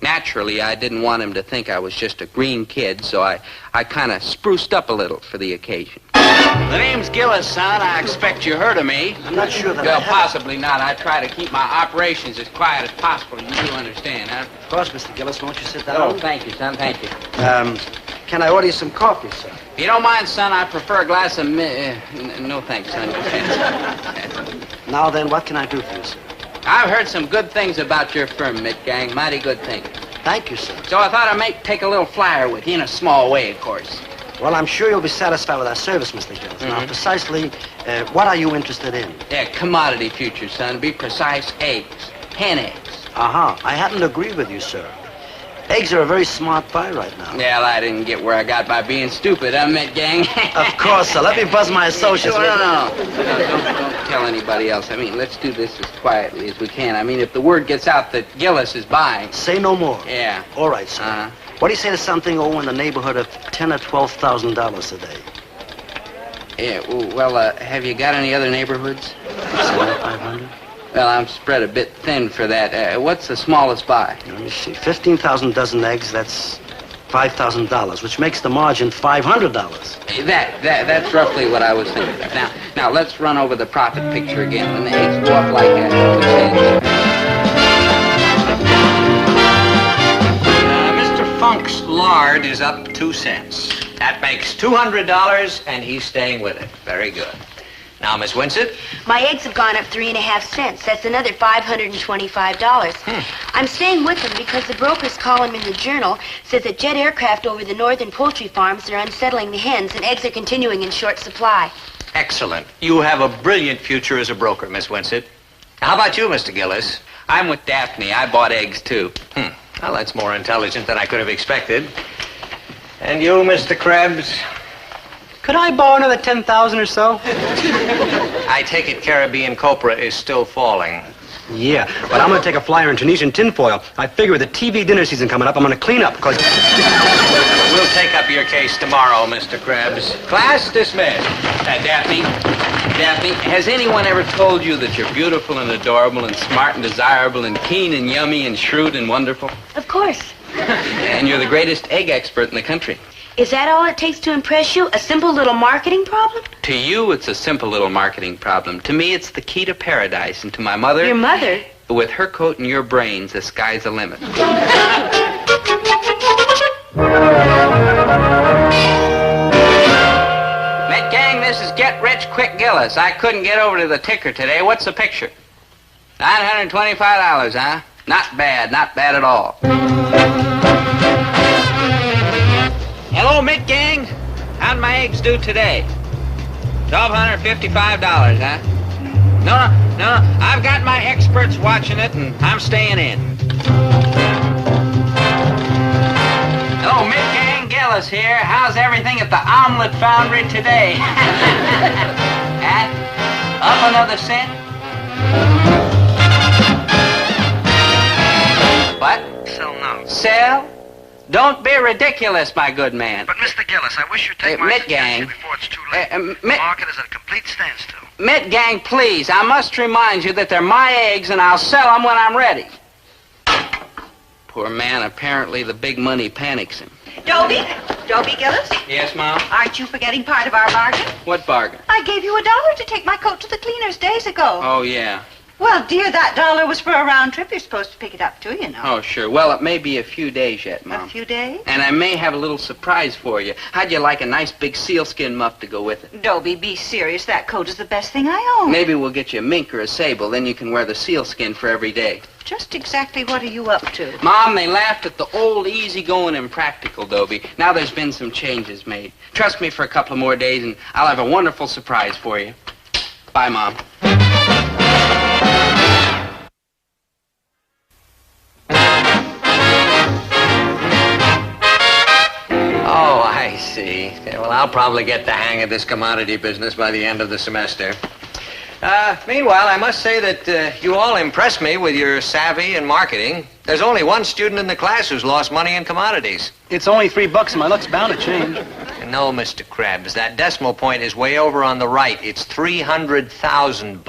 Naturally, I didn't want him to think I was just a green kid, so I kind of spruced up a little for the occasion. The name's Gillis, son. I expect you heard of me. I'm not sure that Well, I have. possibly not. I try to keep my operations as quiet as possible. You do understand, huh? Of course, Mr. Gillis. Won't you sit Oh, down? thank you, son. Thank you. Can I order you some coffee, sir? If you don't mind, son, I prefer a glass of no, thanks, son. Now then, what can I do for you, sir? I've heard some good things about your firm, Mitt Gang. Mighty good things. Thank you, sir. So I thought I'd take a little flyer with you in a small way, of course. Well, I'm sure you'll be satisfied with our service, Mr. Gillis. Now, precisely, what are you interested in? Yeah, commodity futures, son. Be precise, eggs. Hen eggs. Uh-huh. I happen to agree with you, sir. Eggs are a very smart buy right now. Well, I didn't get where I got by being stupid, huh, Mitt Gang? Of course, sir. Let me buzz my associates. No. Don't tell anybody else. I mean, let's do this as quietly as we can. I mean, if the word gets out that Gillis is buying... Say no more. Yeah. All right, sir. What do you say to something in the neighborhood of $10,000 or $12,000 a day? Yeah, well, have you got any other neighborhoods? 7,500? Well, I'm spread a bit thin for that. What's the smallest buy? Let me see. 15,000 dozen eggs, that's $5,000, which makes the margin $500. That's roughly what I was thinking. Now let's run over the profit picture again. When the eggs go up like that, Mr. Funk's lard is up 2 cents. That makes $200, and he's staying with it. Very good. Now, Miss Winsett? My eggs have gone up 3.5 cents. That's another $525. I'm staying with them because the broker's column in the Journal says that jet aircraft over the northern poultry farms are unsettling the hens, and eggs are continuing in short supply. Excellent. You have a brilliant future as a broker, Miss Winsett. How about you, Mr. Gillis? I'm with Daphne. I bought eggs, too. Well, that's more intelligent than I could have expected. And you, Mr. Krebs? Could I borrow another 10,000 or so? I take it Caribbean copra is still falling. Yeah, but I'm going to take a flyer in Tunisian tinfoil. I figure with the TV dinner season coming up, I'm going to clean up, because... We'll take up your case tomorrow, Mr. Krebs. Class dismissed. Daphne, has anyone ever told you that you're beautiful and adorable and smart and desirable and keen and yummy and shrewd and wonderful? Of course. And you're the greatest egg expert in the country. Is that all it takes to impress you? A simple little marketing problem? To you, it's a simple little marketing problem. To me, it's the key to paradise. And to my mother... Your mother? With her coat and your brains, the sky's the limit. Met Gang, this is Get Rich Quick Gillis. I couldn't get over to the ticker today. What's the picture? $925, huh? Not bad at all. Hello, Mitt Gang. How'd my eggs do today? $1,255, huh? No. I've got my experts watching it, and I'm staying in. Hello, Mitt Gang. Gillis here. How's everything at the Omelet Foundry today? Up another cent? What? Sell now. Sell? Don't be ridiculous, my good man. But, Mr. Gillis, I wish you'd take my Mitt Gang. before it's too late. The market is at a complete standstill. Mitt Gang, please, I must remind you that they're my eggs and I'll sell them when I'm ready. Poor man, apparently the big money panics him. Dobie Gillis? Yes, Mom? Aren't you forgetting part of our bargain? What bargain? I gave you $1 to take my coat to the cleaners days ago. Oh, yeah. Well, dear, that $1 was for a round trip. You're supposed to pick it up, too, you know. Oh, sure. Well, it may be a few days yet, Mom. A few days? And I may have a little surprise for you. How'd you like a nice big sealskin muff to go with it? Dobie, be serious. That coat is the best thing I own. Maybe we'll get you a mink or a sable. Then you can wear the sealskin for every day. Just exactly what are you up to? Mom, they laughed at the old easygoing impractical Dobie. Now there's been some changes made. Trust me for a couple of more days, and I'll have a wonderful surprise for you. Bye, Mom. Oh, I see. Well, I'll probably get the hang of this commodity business by the end of the semester. Meanwhile, I must say that you all impress me with your savvy in marketing. There's only one student in the class who's lost money in commodities. It's only $3, and my luck's bound to change. No, Mr. Krebs, that decimal point is way over on the right. It's $300,000.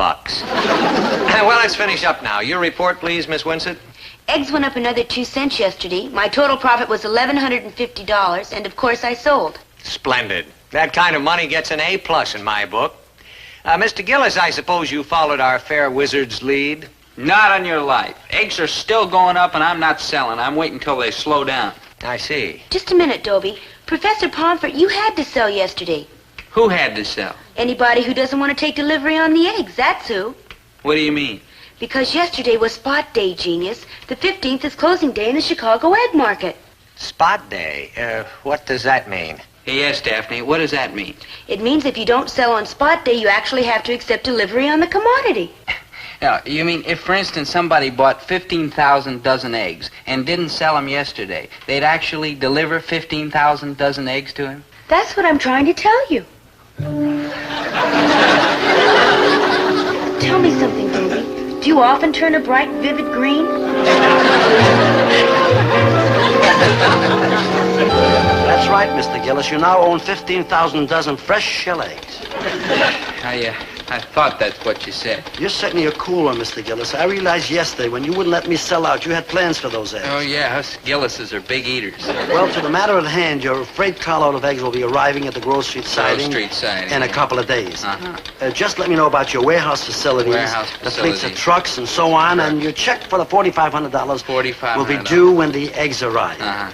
Well, let's finish up now. Your report, please, Miss Winsett. Eggs went up another 2 cents yesterday. My total profit was $1,150, and of course I sold. Splendid. That kind of money gets an A+ in my book. Mr. Gillis, I suppose you followed our fair wizard's lead? Not on your life. Eggs are still going up, and I'm not selling. I'm waiting until they slow down. I see. Just a minute, Dobie. Professor Pomfret, you had to sell yesterday. Who had to sell? Anybody who doesn't want to take delivery on the eggs, that's who. What do you mean? Because yesterday was Spot Day, genius. The 15th is closing day in the Chicago egg market. Spot Day? What does that mean? Yes, Daphne, what does that mean? It means if you don't sell on Spot Day, you actually have to accept delivery on the commodity. Now, you mean if, for instance, somebody bought 15,000 dozen eggs and didn't sell them yesterday, they'd actually deliver 15,000 dozen eggs to him? That's what I'm trying to tell you. Tell me something, Dobie. Do you often turn a bright, vivid green? That's right, Mr. Gillis. You now own 15,000 dozen fresh shell eggs. I thought that's what you said. You're setting your cool on, Mr. Gillis. I realized yesterday when you wouldn't let me sell out, you had plans for those eggs. Oh, yeah, us Gillises are big eaters. Well, to the matter at hand, your freight carload of eggs will be arriving at the Grove Street siding in a couple of days. Just let me know about your warehouse facilities, the fleets of trucks, and so on, and your check for the $4,500 will be due when the eggs arrive. Yeah.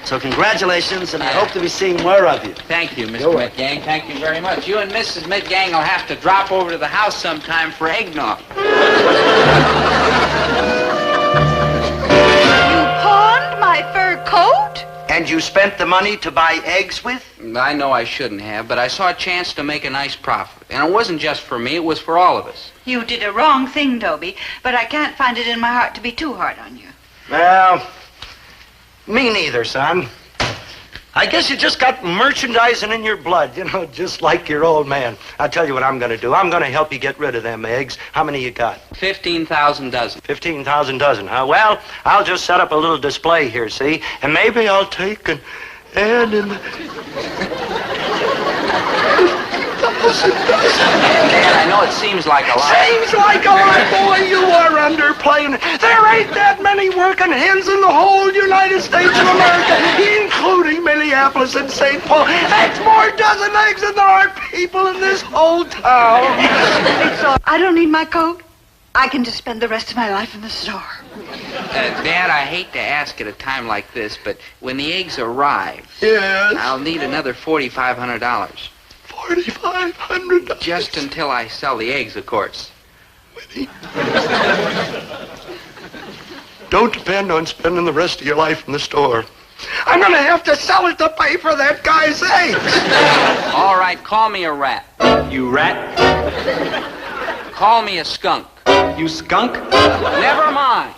So congratulations, and I hope to be seeing more of you. Thank you, Mr. Midgang. Thank you very much. You and Mrs. Midgang will have to drop over to the house sometime for eggnog. You pawned my fur coat? And you spent the money to buy eggs with? I know I shouldn't have, but I saw a chance to make a nice profit. And it wasn't just for me, it was for all of us. You did a wrong thing, Dobie, but I can't find it in my heart to be too hard on you. Well, me neither, son. I guess you just got merchandising in your blood, just like your old man. I'll tell you what I'm going to do. I'm going to help you get rid of them eggs. How many you got? 15,000 dozen. 15,000 dozen, huh? Well, I'll just set up a little display here, see? And maybe I'll take and add in the... Dad, I know it seems like a lot. Seems like a lot, boy. You are underplaying. There ain't that many working hens in the whole United States of America, including Minneapolis and St. Paul. That's more dozen eggs than there are people in this whole town. I don't need my coat. I can just spend the rest of my life in the store. Dad, I hate to ask at a time like this, but when the eggs arrive, yes, I'll need another $4,500. $4,500. Just until I sell the eggs, of course. Don't depend on spending the rest of your life in the store. I'm going to have to sell it to pay for that guy's eggs. All right, call me a rat. You rat? Call me a skunk. You skunk? Never mind.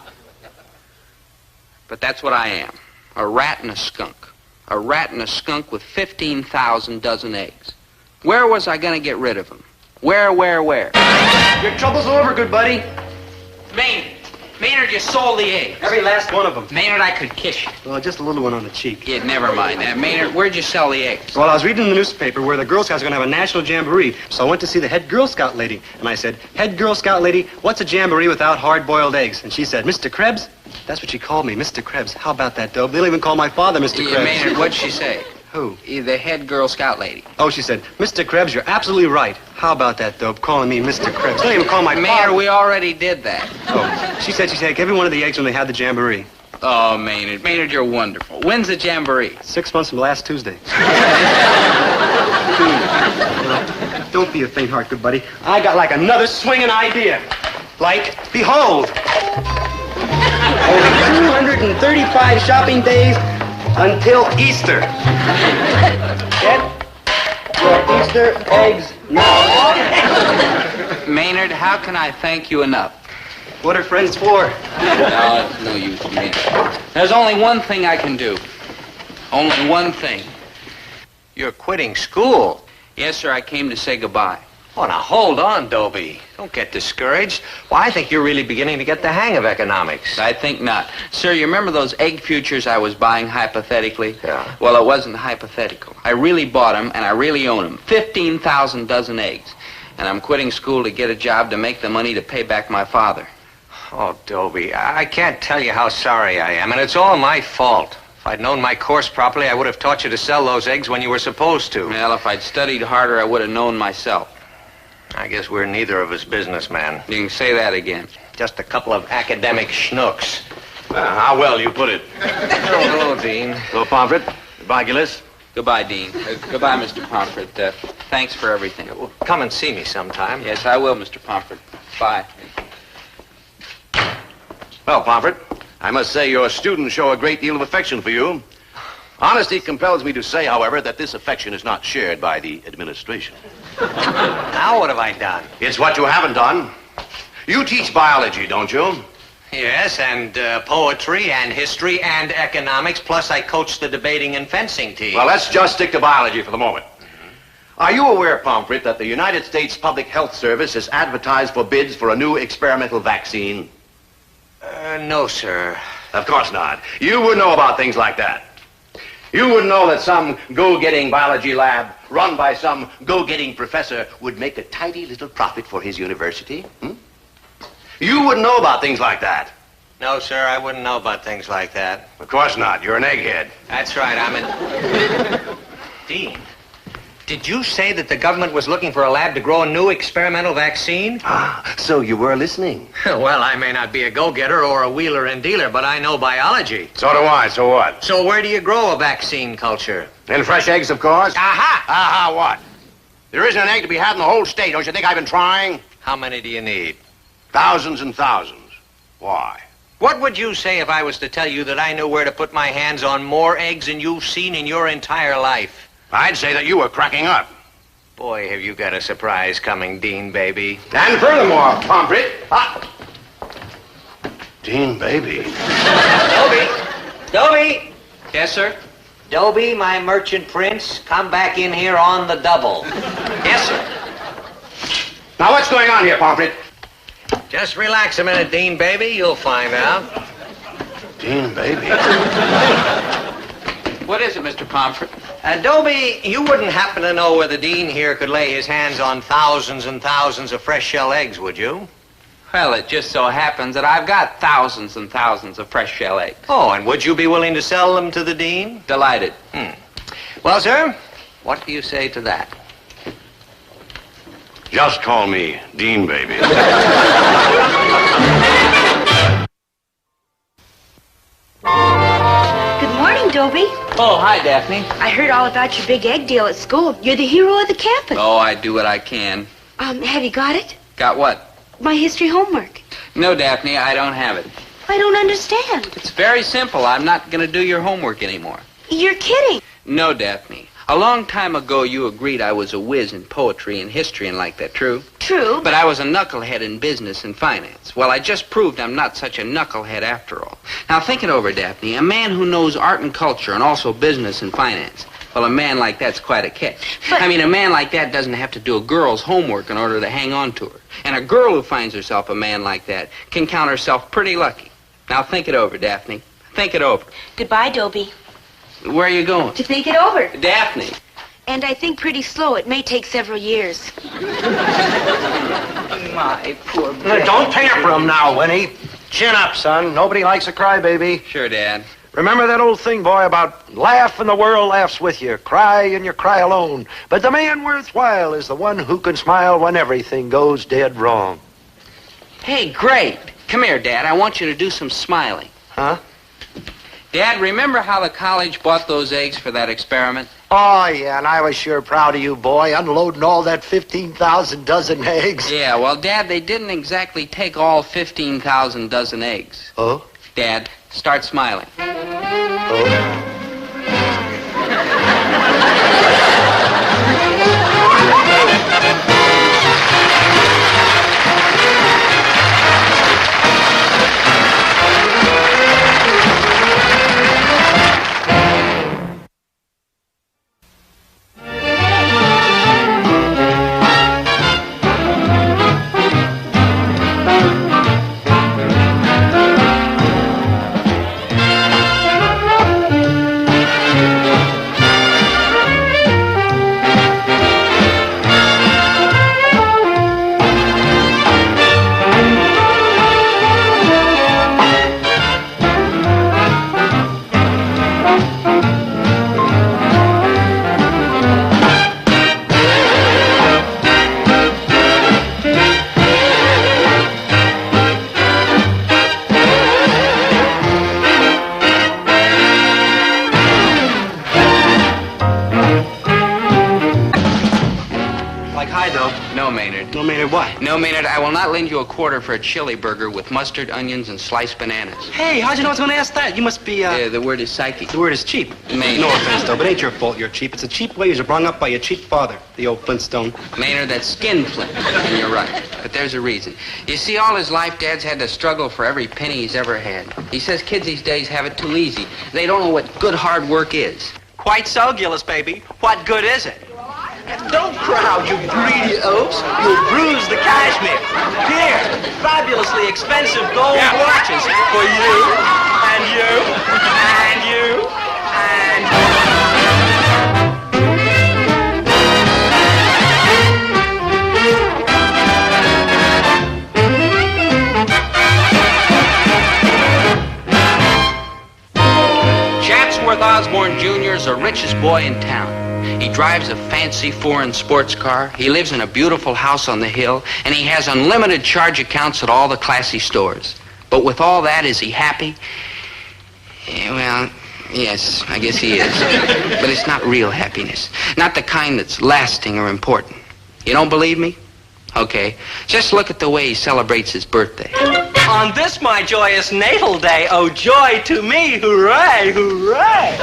But that's what I am. A rat and a skunk. A rat and a skunk with 15,000 dozen eggs. Where was I going to get rid of them? Where? Your trouble's over, good buddy. Maynard, you sold the eggs. Every last one of them. Maynard, I could kiss you. Well, just a little one on the cheek. Yeah, never mind. Maynard, where'd you sell the eggs? Well, I was reading in the newspaper where the Girl Scouts are going to have a national jamboree, so I went to see the head Girl Scout lady. And I said, "Head Girl Scout lady, what's a jamboree without hard-boiled eggs?" And she said, "Mr. Krebs?" That's what she called me, Mr. Krebs. How about that, Dobe? They don't even call my father Mr. Krebs. Maynard, what'd she say? Who? The head Girl Scout lady. Oh, she said, "Mr. Krebs, you're absolutely right." How about that, Dope? Calling me Mr. Krebs. They don't even call my Maynard, father. we already did that. Oh, she said she'd take every one of the eggs when they had the jamboree. Oh, Maynard. Maynard, you're wonderful. When's the jamboree? 6 months from last Tuesday. Don't be a faint heart, good buddy. I got like another swinging idea. Like, behold, only 235 shopping days until Easter. Get your Easter eggs now. Maynard, how can I thank you enough? What are friends for? No, it's no use to me. There's only one thing I can do. Only one thing. You're quitting school. Yes, sir, I came to say goodbye. Oh, now hold on, Dobie. Don't get discouraged. Well, I think you're really beginning to get the hang of economics. I think not. Sir, you remember those egg futures I was buying hypothetically? Yeah. Well, it wasn't hypothetical. I really bought them, and I really own them. 15,000 dozen eggs. And I'm quitting school to get a job to make the money to pay back my father. Oh, Dobie, I can't tell you how sorry I am, and it's all my fault. If I'd known my course properly, I would have taught you to sell those eggs when you were supposed to. Well, if I'd studied harder, I would have known myself. I guess we're neither of us businessmen. You can say that again. Just a couple of academic schnooks. How well you put it. Hello, Dean. Hello, Pomfret. Goodbye, Gillis. Goodbye, Dean. Goodbye, Mr. Pomfret. Thanks for everything. Come and see me sometime. Yes, I will, Mr. Pomfret. Bye. Well, Pomfret, I must say your students show a great deal of affection for you. Honesty compels me to say, however, that this affection is not shared by the administration. Now what have I done? It's what you haven't done. You teach biology, don't you? Yes, and poetry and history and economics, plus I coach the debating and fencing team. Well, let's just stick to biology for the moment. Are you aware, Pomfret, that the United States Public Health Service has advertised for bids for a new experimental vaccine? No, sir. Of course not. You would know about things like that. You would know that some go-getting biology lab run by some go-getting professor would make a tidy little profit for his university. You wouldn't know about things like that. No, sir, I wouldn't know about things like that. Of course not. You're an egghead. That's right, I'm an... Dean, did you say that the government was looking for a lab to grow a new experimental vaccine? So you were listening. Well, I may not be a go-getter or a wheeler and dealer, but I know biology. So do I. So what? So where do you grow a vaccine culture? In fresh eggs, of course. Aha! Aha, what? There isn't an egg to be had in the whole state. Don't you think I've been trying? How many do you need? Thousands and thousands. Why? What would you say if I was to tell you that I knew where to put my hands on more eggs than you've seen in your entire life? I'd say that you were cracking up. Boy, have you got a surprise coming, Dean, baby. And furthermore, Pomfret... Dean, baby. Dobie! Yes, sir? Dobie, my merchant prince, come back in here on the double. Yes, sir. Now, what's going on here, Pomfret? Just relax a minute, Dean, baby. You'll find out. Dean, baby. What is it, Mr. Pomfret? Dobie, you wouldn't happen to know where the dean here could lay his hands on thousands and thousands of fresh shell eggs, would you? Well, it just so happens that I've got thousands and thousands of fresh shell eggs. Oh, and would you be willing to sell them to the dean? Delighted. Well, sir, what do you say to that? Just call me Dean, baby. Good morning, Dobie. Oh, hi, Daphne. I heard all about your big egg deal at school. You're the hero of the campus. Oh, I do what I can. Have you got it? Got what? My history homework. No, Daphne, I don't have it. I don't understand. It's very simple. I'm not going to do your homework anymore. You're kidding. No, Daphne. A long time ago, you agreed I was a whiz in poetry and history and like that, true? True. But I was a knucklehead in business and finance. Well, I just proved I'm not such a knucklehead after all. Now, think it over, Daphne. A man who knows art and culture and also business and finance. Well, a man like that's quite a catch. But... I mean, a man like that doesn't have to do a girl's homework in order to hang on to her. And a girl who finds herself a man like that can count herself pretty lucky. Now, think it over, Daphne. Think it over. Goodbye, Dobie. Where are you going? To think it over. Daphne. And I think pretty slow. It may take several years. My poor boy. Don't tantrum now, Winnie. Chin up, son. Nobody likes a crybaby. Sure, Dad. Remember that old thing, boy, about laugh and the world laughs with you. Cry and you cry alone. But the man worthwhile is the one who can smile when everything goes dead wrong. Hey, great. Come here, Dad. I want you to do some smiling. Huh? Dad, remember how the college bought those eggs for that experiment? Oh, yeah, and I was sure proud of you, boy, unloading all that 15,000 dozen eggs. Yeah, well, Dad, they didn't exactly take all 15,000 dozen eggs. Oh? Dad, start smiling. Oh? No, Maynard, what? No, Maynard, I will not lend you a quarter for a chili burger with mustard, onions, and sliced bananas. Hey, how'd you know I was going to ask that? You must be, The word is psychic. The word is cheap. Maynard. No offense, though, but ain't your fault you're cheap. It's a cheap way you're brung up by your cheap father, the old Flintstone. Maynard, that's skin flint, and you're right. But there's a reason. You see, all his life, Dad's had to struggle for every penny he's ever had. He says kids these days have it too easy. They don't know what good hard work is. Quite so, Gillis, baby. What good is it? Don't crowd, you greedy oafs. You'll bruise the cashmere. Here, fabulously expensive gold watches for you, and you, and you, and Chatsworth Osborne Jr. is the richest boy in town. He drives a fancy foreign sports car, he lives in a beautiful house on the hill, and he has unlimited charge accounts at all the classy stores. But with all that, is he happy? Well, yes, I guess he is. But it's not real happiness. Not the kind that's lasting or important. You don't believe me? Okay. Just look at the way he celebrates his birthday. on this my joyous natal day, oh joy to me, hooray, hooray!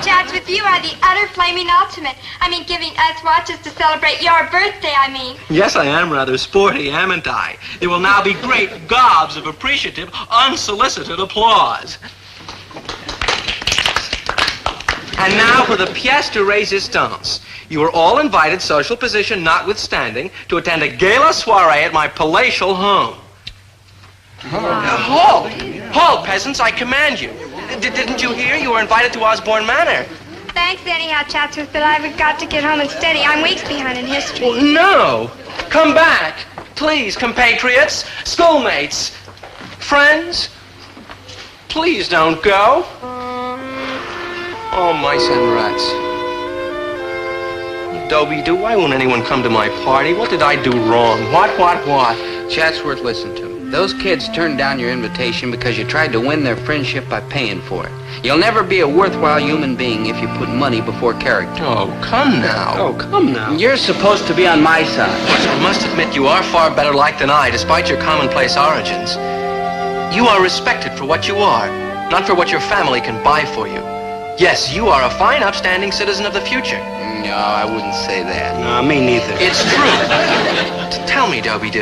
Chatsworth, you are the utter flaming ultimate. I mean, giving us watches to celebrate your birthday, I mean. Yes, I am rather sporty, amn't I? There will now be great gobs of appreciative, unsolicited applause. And now for the pièce de résistance. You are all invited, social position notwithstanding, to attend a gala soiree at my palatial home. Halt! Halt, peasants, I command you. Didn't you hear? You were invited to Osborne Manor. Thanks anyhow, Chatsworth, but I've got to get home and study. I'm weeks behind in history. Well, no! Come back. Please, compatriots, schoolmates, friends. Please don't go. Oh, mice and rats. Dobie, why won't anyone come to my party? What did I do wrong? What? Chatsworth, listen to me. Those kids turned down your invitation because you tried to win their friendship by paying for it. You'll never be a worthwhile human being if you put money before character. Oh, come now. You're supposed to be on my side. I must admit you are far better liked than I, despite your commonplace origins. You are respected for what you are, not for what your family can buy for you. Yes, you are a fine, upstanding citizen of the future. No, I wouldn't say that. No, me neither. It's true. Tell me, Dobie,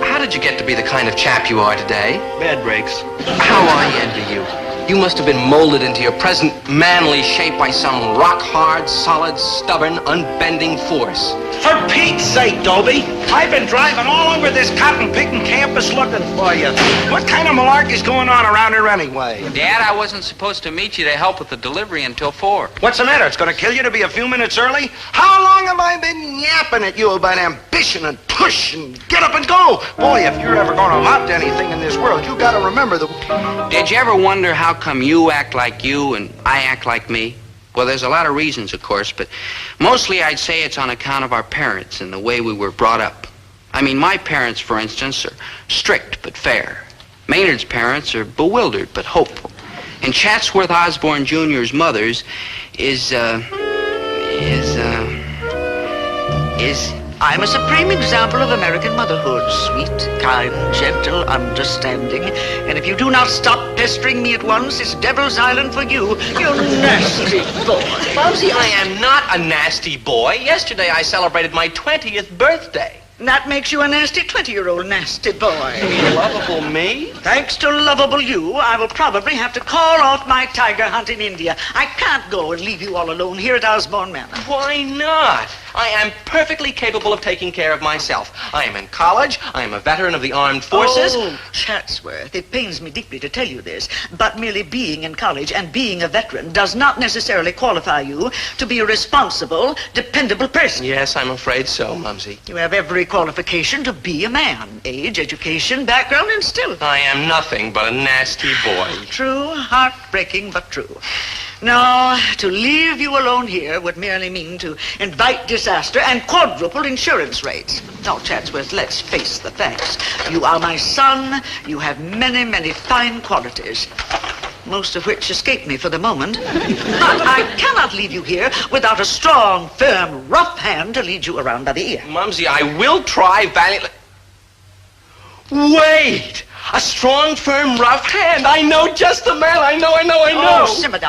how did you get to be the kind of chap you are today? Bad breaks. How I envy you. You must have been molded into your present manly shape by some rock-hard, solid, stubborn, unbending force. For Pete's sake, Dobie, I've been driving all over this cotton-picking campus looking for you. What kind of malarkey's going on around here anyway? Dad, I wasn't supposed to meet you to help with the delivery until 4. What's the matter? It's going to kill you to be a few minutes early? How long have I been yapping at you about ambition and push and get up and go? Boy, if you're ever going to amount to anything in this world, you got to remember the... Did you ever wonder how come you act like you and I act like me? Well, there's a lot of reasons, of course, but mostly I'd say it's on account of our parents and the way we were brought up. I mean, my parents, for instance, are strict but fair. Maynard's parents are bewildered but hopeful. And Chatsworth Osborne Jr.'s mother's is I'm a supreme example of American motherhood. Sweet, kind, gentle, understanding. And if you do not stop pestering me at once, it's Devil's Island for you, you nasty boy. Mumsy, I am not a nasty boy. Yesterday I celebrated my 20th birthday. That makes you a nasty 20-year-old nasty boy. Lovable me? Thanks to lovable you, I will probably have to call off my tiger hunt in India. I can't go and leave you all alone here at Osborne Manor. Why not? I am perfectly capable of taking care of myself. I am in college. I am a veteran of the armed forces. Oh, Chatsworth, it pains me deeply to tell you this, but merely being in college and being a veteran does not necessarily qualify you to be a responsible, dependable person. Yes, I'm afraid so, Mumsy. You have every qualification to be a man. Age, education, background, and still. I am nothing but a nasty boy. True, heartbreaking, but true. Now, to leave you alone here would merely mean to invite disaster and quadruple insurance rates. Now, Chatsworth, let's face the facts. You are my son. You have many, many fine qualities. most of which escape me for the moment. But I cannot leave you here without a strong, firm, rough hand to lead you around by the ear. Mumsy, I will try valiantly. Wait! A strong, firm, rough hand. I know just the man. I know. Oh,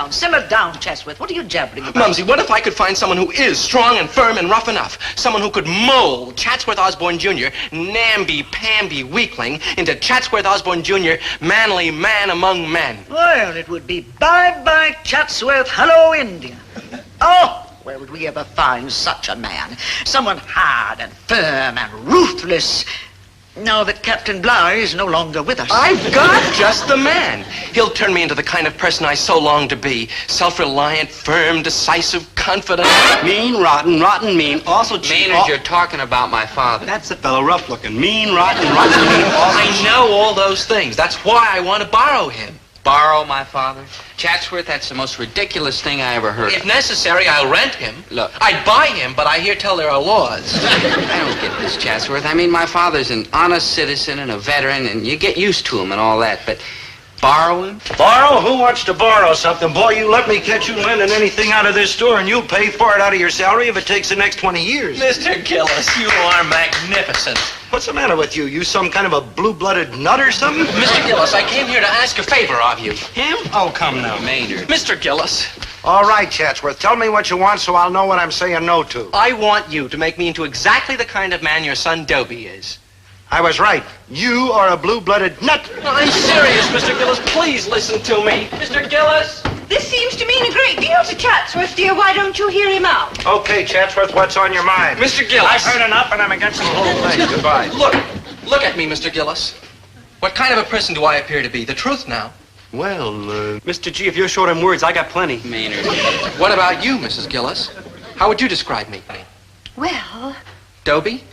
simmer down, Chatsworth. What are you jabbering about? Mumsy, what if I could find someone who is strong and firm and rough enough? Someone who could mold Chatsworth Osborne Jr., namby-pamby weakling, into Chatsworth Osborne Jr., manly man among men. Well, it would be bye-bye Chatsworth, hello India. Oh, where would we ever find such a man? Someone hard and firm and ruthless. Now that Captain Bligh is no longer with us. I've got just the man. He'll turn me into the kind of person I so long to be. Self-reliant, firm, decisive, confident. Mean, rotten, mean, also cheap. Maynard, you're talking about my father. That's the fellow, rough-looking. Mean, rotten, mean, also I know all those things. That's why I want to borrow him. Borrow my father? Chatsworth, that's the most ridiculous thing I ever heard. If necessary, I'll rent him. Look. I'd buy him, but I hear tell there are laws. I don't get this, Chatsworth. I mean, my father's an honest citizen and a veteran, and you get used to him and all that, but borrow him? Borrow? Who wants to borrow something? Boy, you let me catch you lending anything out of this store, and you'll pay for it out of your salary if it takes the next 20 years. Mr. Gillis, you are magnificent. What's the matter with you? You some kind of a blue-blooded nut or something? Mr. Gillis, I came here to ask a favor of you. Him? Oh, come now. Maynard. Mr. Gillis. All right, Chatsworth. Tell me what you want so I'll know what I'm saying no to. I want you to make me into exactly the kind of man your son Dobie is. I was right. You are a blue-blooded nut. No, I'm serious, Mr. Gillis. Please listen to me. Mr. Gillis! This seems to mean a great deal to Chatsworth, dear. Why don't you hear him out? Okay, Chatsworth, what's on your mind? Mr. Gillis! I've heard enough, and I'm against the whole thing. Goodbye. Look at me, Mr. Gillis. What kind of a person do I appear to be? The truth now. Well, Mr. G, if you're short on words, I got plenty. Maynard. What about you, Mrs. Gillis? How would you describe me? Well... Dobie?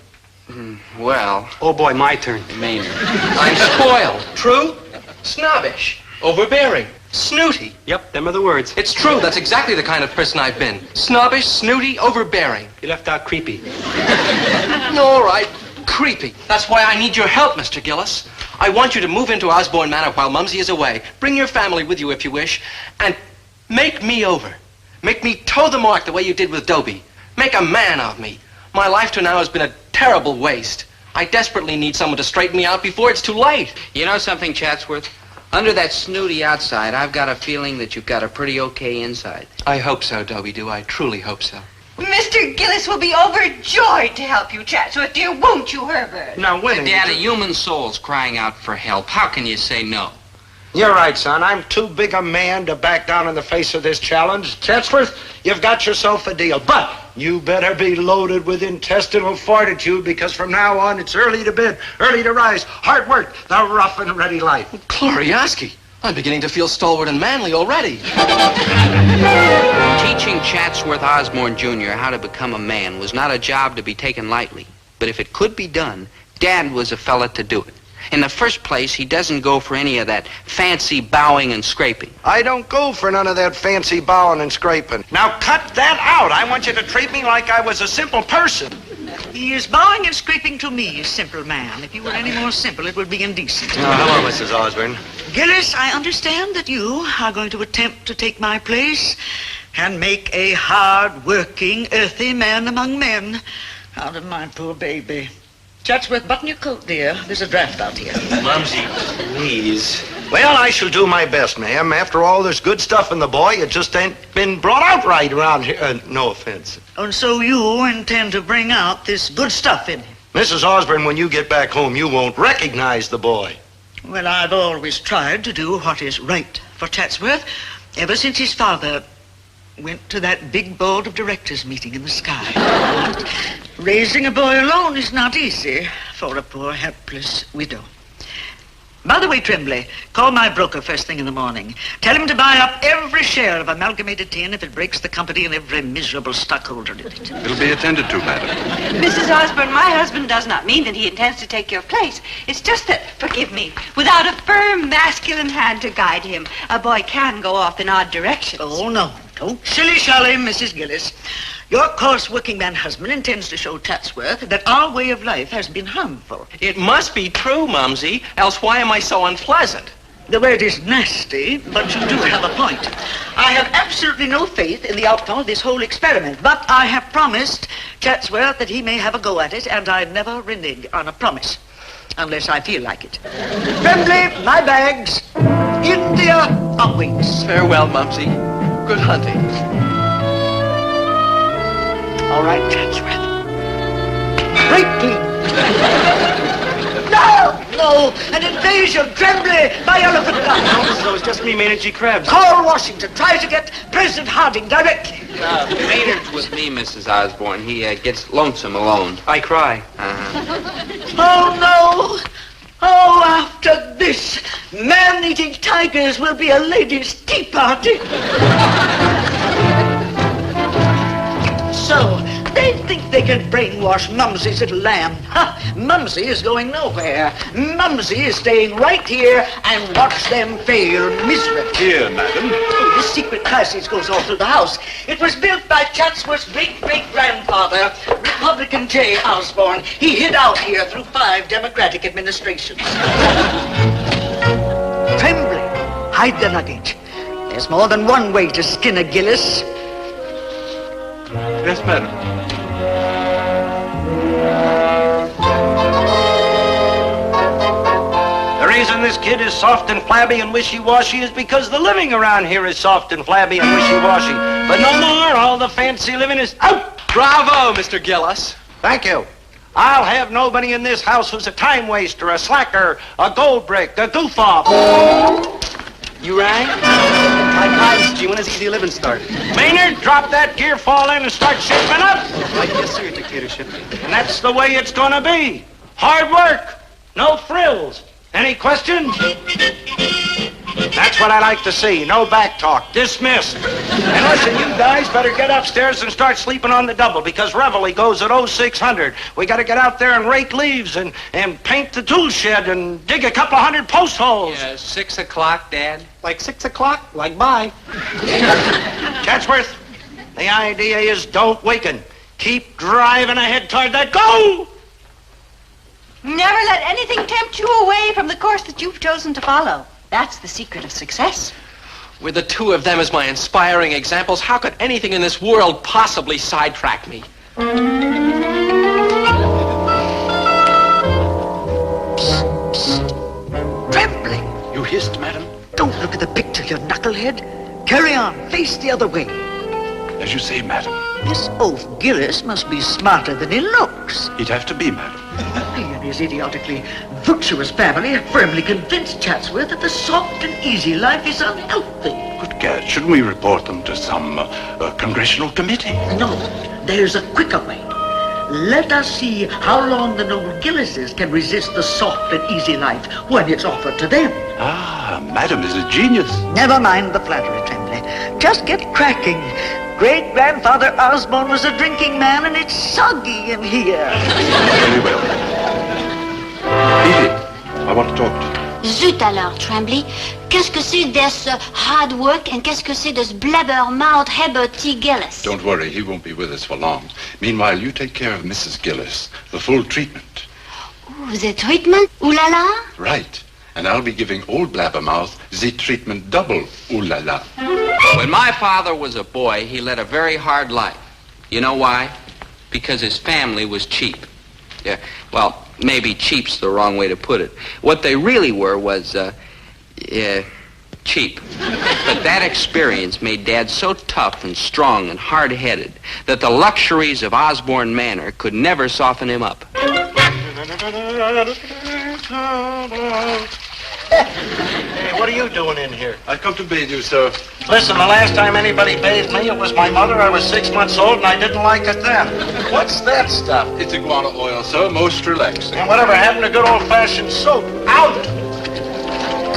Well... Oh, boy, my turn. Maynard. I'm spoiled. True? Snobbish. Overbearing. Snooty. Yep, them are the words. It's true. That's exactly the kind of person I've been. Snobbish, snooty, overbearing. You left out creepy. All right. Creepy. That's why I need your help, Mr. Gillis. I want you to move into Osborne Manor while Mumsy is away. Bring your family with you if you wish. And make me over. Make me toe the mark the way you did with Dobie. Make a man of me. My life to now has been a terrible waste. I desperately need someone to straighten me out before it's too late. You know something, Chatsworth? Under that snooty outside, I've got a feeling that you've got a pretty okay inside. I hope so, Dobie, do I truly hope so. Mr. Gillis will be overjoyed to help you, Chatsworth, dear, won't you, Herbert? Now, Winnie... Dad, a human soul's crying out for help. How can you say no? You're right, son. I'm too big a man to back down in the face of this challenge. Chatsworth, you've got yourself a deal. But you better be loaded with intestinal fortitude, because from now on, it's early to bed, early to rise, hard work, the rough and ready life. Glorioski, I'm beginning to feel stalwart and manly already. Teaching Chatsworth Osborne Jr. how to become a man was not a job to be taken lightly. But if it could be done, Dad was a fella to do it. In the first place, he doesn't go for any of that fancy bowing and scraping. I don't go for none of that fancy bowing and scraping. Now cut that out. I want you to treat me like I was a simple person. He is bowing and scraping to me, simple man. If you were any more simple, it would be indecent. Hello, Mrs. Osborne. Gillis, I understand that you are going to attempt to take my place and make a hard-working, earthy man among men out of my poor baby. Chatsworth, button your coat, dear. There's a draft out here. Mumsy, please. Well, I shall do my best, ma'am. After all, there's good stuff in the boy. It just ain't been brought out right around here. No offense. And so you intend to bring out this good stuff in him? Mrs. Osborne, when you get back home, you won't recognize the boy. Well, I've always tried to do what is right for Chatsworth, ever since his father went to that big board of directors meeting in the sky. Raising a boy alone is not easy for a poor, helpless widow. By the way, Tremblay, call my broker first thing in the morning. Tell him to buy up every share of Amalgamated Tin if it breaks the company and every miserable stockholder in it. It'll be attended to, madam. Mrs. Osborne, my husband does not mean that he intends to take your place. It's just that, forgive me, without a firm, masculine hand to guide him, a boy can go off in odd directions. Oh, no. Don't shilly-shally, Mrs. Gillis. Your coarse working-man husband intends to show Chatsworth that our way of life has been harmful. It must be true, Mumsy, else why am I so unpleasant? The word is nasty, but you do have a point. I have absolutely no faith in the outcome of this whole experiment, but I have promised Chatsworth that he may have a go at it, and I never renege on a promise, unless I feel like it. Tremblay, my bags. India awaits. Farewell, Mumsy. Good hunting. All right, Chatsworth. Break clean. No, an invasion, Tremblay, my elephant gun. So it's just me managing crabs. Call Washington, try to get President Harding directly. Maynard's with me, Mrs. Osborne. He gets lonesome alone. I cry. Oh, no. Oh, after this, man-eating tigers will be a ladies' tea party. So, they think they can brainwash Mumsy's little lamb. Ha! Mumsy is going nowhere. Mumsy is staying right here and watch them fail miserably. Here, madam. Oh, this secret passage goes all through the house. It was built by Chatsworth's great-great-grandfather, Republican J. Osborne. He hid out here through 5 Democratic administrations. Tremblay, hide the luggage. There's more than one way to skin a Gillis. Yes, madam. The reason this kid is soft and flabby and wishy-washy is because the living around here is soft and flabby and wishy-washy. But no more, all the fancy living is out! Bravo, Mr. Gillis. Thank you. I'll have nobody in this house who's a time waster, a slacker, a gold brick, a goof-off. You rang? My prize, G. When does easy living start? Maynard, drop that gear, fall in, and start shaping up. Right, yes, sir, your dictatorship. And that's the way it's gonna be. Hard work, no frills. Any questions? That's what I like to see. No back talk. Dismissed. And listen, you guys better get upstairs and start sleeping on the double because Reveille goes at 0600. We got to get out there and rake leaves and paint the tool shed and dig a couple of 100 post holes. 6 o'clock, Dad? Like 6 o'clock? Like bye. Chatsworth, the idea is don't waken. Keep driving ahead toward that goal. Never let anything tempt you away from the course that you've chosen to follow. That's the secret of success. With the two of them as my inspiring examples, how could anything in this world possibly sidetrack me? Trembling. You hissed, madam? Don't look at the picture, you knucklehead. Carry on. Face the other way. As you say, madam. This oaf Gillis must be smarter than he looks. He'd have to be, madam. He and his idiotically virtuous family have firmly convinced Chatsworth that the soft and easy life is unhealthy. Good gad, shouldn't we report them to some congressional committee? No, there's a quicker way. Let us see how long the noble Gillises can resist the soft and easy life when it's offered to them. Ah, madam is a genius. Never mind the flattery, Tremblay. Just get cracking. Great-grandfather Osborne was a drinking man, and it's soggy in here. Very well. Edith, I want to talk to you. Zut alors, Tremblay. Qu'est-ce que c'est this hard work and qu'est-ce que c'est this blabbermouth Hebert Gillis? Don't worry, he won't be with us for long. Meanwhile, you take care of Mrs. Gillis, the full treatment. Ooh, the treatment? Ooh la la? Right. And I'll be giving old Blabbermouth the treatment double. Ooh la la. When my father was a boy, he led a very hard life. You know why? Because his family was cheap. Yeah, well, maybe cheap's the wrong way to put it. What they really were was, cheap. But that experience made Dad so tough and strong and hard-headed that the luxuries of Osborne Manor could never soften him up. Hey, what are you doing in here? I've come to bathe you, sir. Listen, the last time anybody bathed me, it was my mother. I was 6 months old, and I didn't like it then. What's that stuff? It's iguana oil, sir. Most relaxing. And whatever happened to good old-fashioned soap? Out!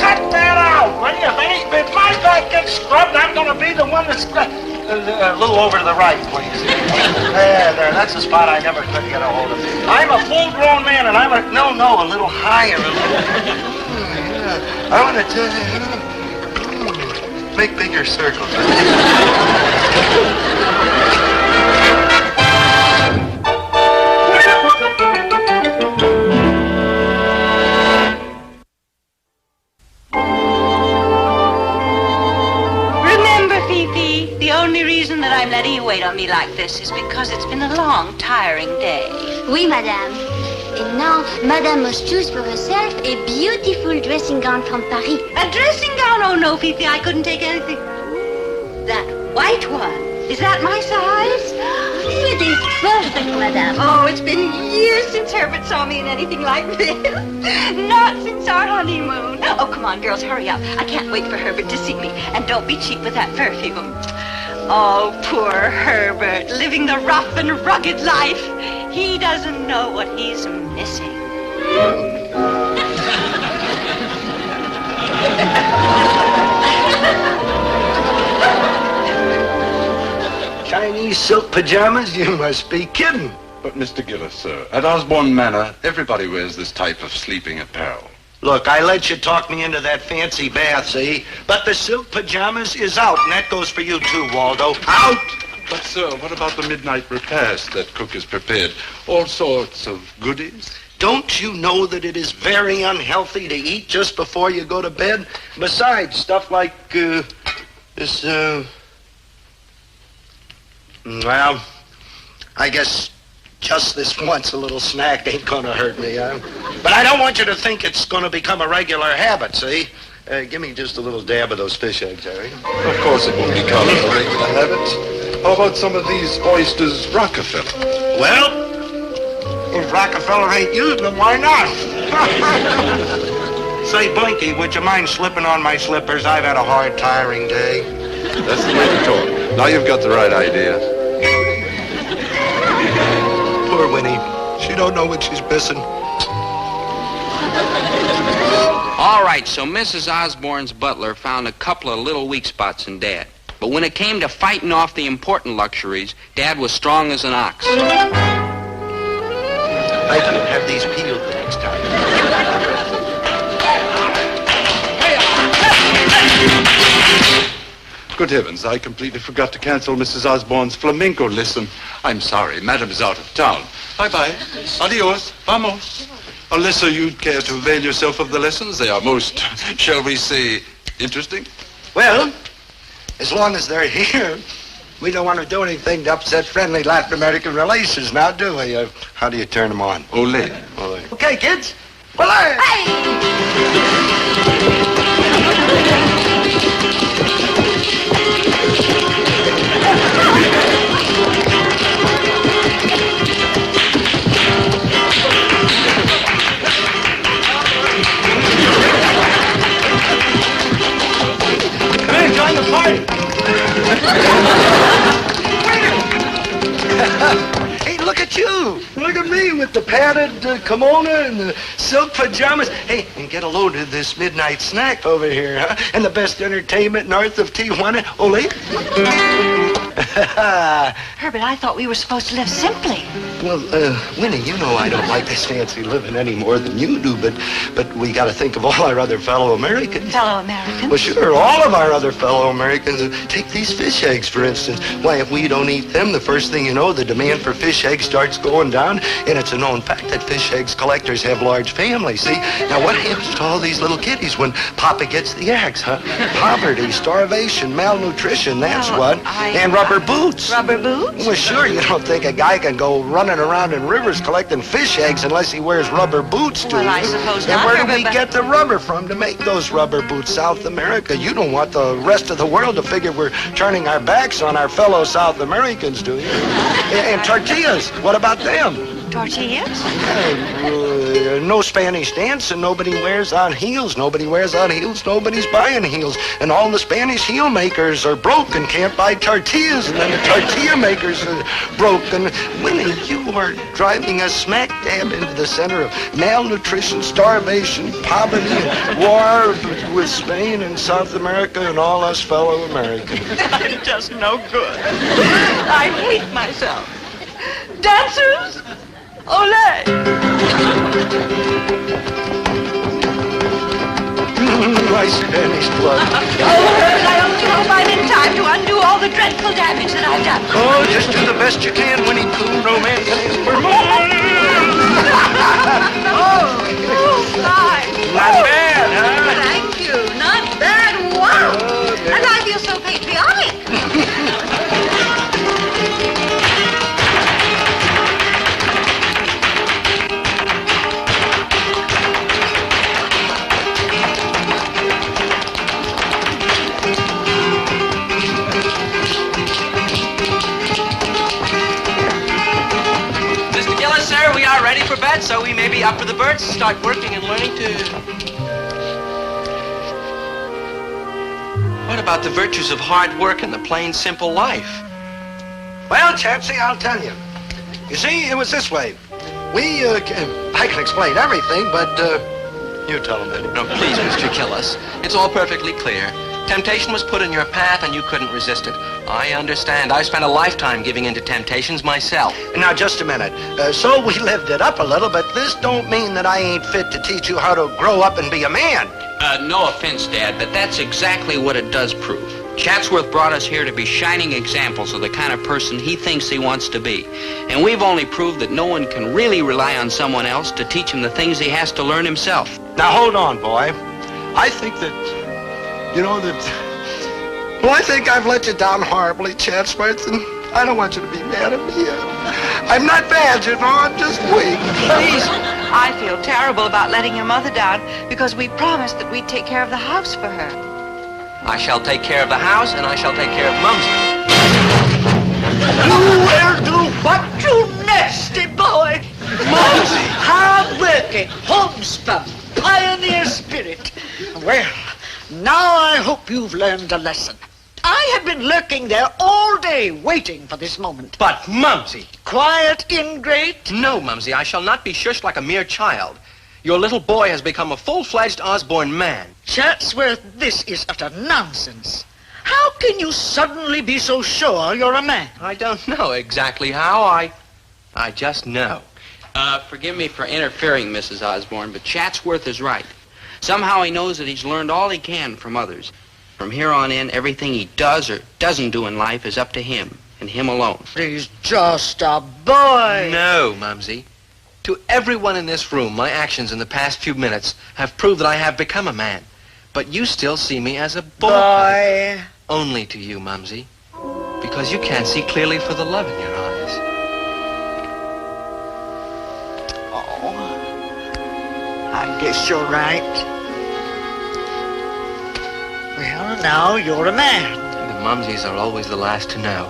Cut that out, will you? If my back gets scrubbed, I'm going to be the one that's... a little over to the right, please. There, that's the spot I never could get a hold of. I'm a full-grown man, and I'm a... No, a little higher, a little... I want to tell you, make bigger circles. Fifi. The only reason that I'm letting you wait on me like this is because it's been a long, tiring day. Oui, madame. And now, madame must choose for herself a beautiful dressing gown from Paris. A dressing gown? Oh, no, Fifi, I couldn't take anything. That white one. Is that my size? It is perfect, madame. Oh, it's been years since Herbert saw me in anything like this. Not since our honeymoon. Oh, come on, girls, hurry up. I can't wait for Herbert to see me. And don't be cheap with that perfume. Oh, poor Herbert, living the rough and rugged life. He doesn't know what he's missing. Chinese silk pajamas? You must be kidding. But, Mr. Gillis, sir, at Osborne Manor, everybody wears this type of sleeping apparel. Look, I let you talk me into that fancy bath, see? But the silk pajamas is out, and that goes for you too, Waldo. Out! But, sir, what about the midnight repast that cook has prepared? All sorts of goodies? Don't you know that it is very unhealthy to eat just before you go to bed? Besides, stuff like, this, well, I guess just this once a little snack ain't gonna hurt me, huh? But I don't want you to think it's gonna become a regular habit, see? Give me just a little dab of those fish eggs, Harry. Of course it won't become a regular habit. How about some of these oysters Rockefeller? Well, if Rockefeller ain't using them, why not? Say, Blinky, would you mind slipping on my slippers? I've had a hard, tiring day. That's the way to talk. Now you've got the right idea. Poor Winnie. She don't know what she's missing. All right, so Mrs. Osborne's butler found a couple of little weak spots in Dad. But when it came to fighting off the important luxuries, Dad was strong as an ox. I can have these peeled the next time. Good heavens, I completely forgot to cancel Mrs. Osborne's flamenco lesson. I'm sorry, Madam is out of town. Bye-bye. Adios. Vamos. Unless, sir, you'd care to avail yourself of the lessons. They are most, shall we say, interesting. Well, as long as they're here, we don't want to do anything to upset friendly Latin American relations now, do we? How do you turn them on? Ole. Ole. Okay, kids. Ole! Hey! Join the party. Hey, look at you. Look at me with the padded kimono and the silk pajamas. Hey, and get a load of this midnight snack over here, huh? And the best entertainment north of Tijuana. Ole? Herbert, I thought we were supposed to live simply. Well, Winnie, you know I don't like this fancy living any more than you do, but we got to think of all our other fellow Americans. Fellow Americans? Well, sure, all of our other fellow Americans. Take these fish eggs, for instance. Why, if we don't eat them, the first thing you know, the demand for fish eggs starts going down, and it's a known fact that fish eggs collectors have large families, see? Now, what happens to all these little kitties when Papa gets the eggs, huh? Poverty, starvation, malnutrition, that's what. And rubber boots. Rubber boots? Well, sure, you don't think a guy can go running around in rivers collecting fish eggs unless he wears rubber boots, do you? Well, I suppose and not. where do we get the rubber from to make those rubber boots? South America. You don't want the rest of the world to figure we're turning our backs on our fellow South Americans, do you? And tortillas, what about them? Tortillas? No Spanish dance and nobody wears on heels. Nobody wears on heels, nobody's buying heels. And all the Spanish heel makers are broke and can't buy tortillas. And then the tortilla makers are broke. And Winnie, you are driving us smack dab into the center of malnutrition, starvation, poverty, and war with Spain and South America and all us fellow Americans. I'm just no good. I hate myself. Dancers? Ole! My Spanish blood. Oh, Herbert, I only hope I'm in time to undo all the dreadful damage that I've done. Oh, just do the best you can, Winnie Pooh, romance. Oh, fine. Not bad, huh? Thank you. Not bad. Wow. Okay. And I feel so patriotic. glad so. We may be up for the birds to start working and learning to... What about the virtues of hard work and the plain, simple life? Well, Chancey, I'll tell you. You see, it was this way. I can explain everything, but, you tell them, Eddie. No, please, Mr. Gillis. It's all perfectly clear. Temptation was put in your path and you couldn't resist it. I understand. I've spent a lifetime giving in to temptations myself. Now, just a minute. So we lived it up a little, but this don't mean that I ain't fit to teach you how to grow up and be a man. No offense, Dad, but that's exactly what it does prove. Chatsworth brought us here to be shining examples of the kind of person he thinks he wants to be. And we've only proved that no one can really rely on someone else to teach him the things he has to learn himself. Now, hold on, boy. I think that, well, I think I've let you down horribly, Chatsworth, and I don't want you to be mad at me. I'm not bad, I'm just weak. Please, I feel terrible about letting your mother down because we promised that we'd take care of the house for her. I shall take care of the house, and I shall take care of Mumsy. You will do what, you nasty boy? Mumsy! Hard-working, homespun, pioneer spirit. Well, now I hope you've learned a lesson. I have been lurking there all day waiting for this moment. But, Mumsy! Quiet, ingrate? No, Mumsy, I shall not be shushed like a mere child. Your little boy has become a full-fledged Osborne man. Chatsworth, this is utter nonsense. How can you suddenly be so sure you're a man? I don't know exactly how. I just know. Forgive me for interfering, Mrs. Osborne, but Chatsworth is right. Somehow he knows that he's learned all he can from others. From here on in, everything he does or doesn't do in life is up to him, and him alone. He's just a boy. No, Mumsy. To everyone in this room, my actions in the past few minutes have proved that I have become a man. But you still see me as a boy. Only to you, Mumsy. Because you can't see clearly for the love in your eyes. Oh, I guess you're right. Well, now you're a man. The Mumsies are always the last to know.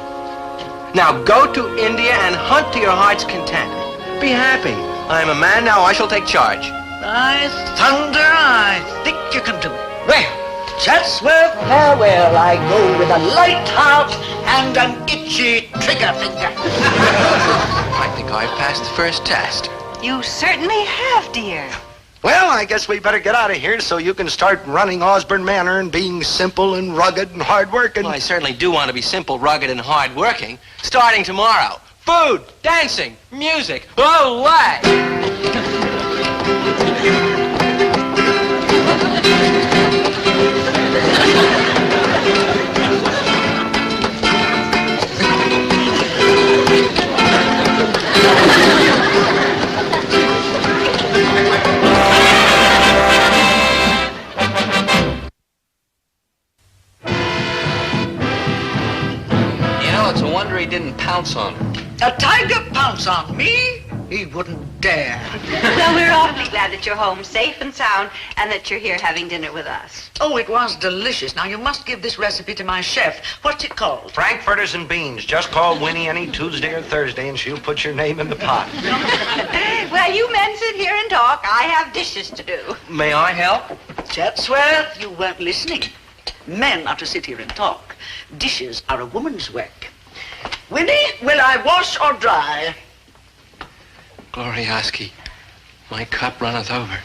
Now go to India and hunt to your heart's content. Be happy. I am a man now. I shall take charge. By thunder, I think you can do it. Well, Chatsworth, farewell. I go with a light heart and an itchy trigger finger. I think I've passed the first test. You certainly have, dear. Well, I guess we better get out of here so you can start running Osborne Manor and being simple and rugged and hard-working. Well, I certainly do want to be simple, rugged, and hard-working. Starting tomorrow. Food, dancing, music, olé! It's a wonder he didn't pounce on her. A tiger pounce on me? He wouldn't dare. Well, we're awfully glad that you're home safe and sound and that you're here having dinner with us. Oh, it was delicious. Now, you must give this recipe to my chef. What's it called? Frankfurters and beans. Just call Winnie any Tuesday or Thursday and she'll put your name in the pot. Well, you men sit here and talk. I have dishes to do. May I help? Chatsworth, you weren't listening. Men are to sit here and talk. Dishes are a woman's work. Winnie, will I wash or dry? Glorioski, my cup runneth over.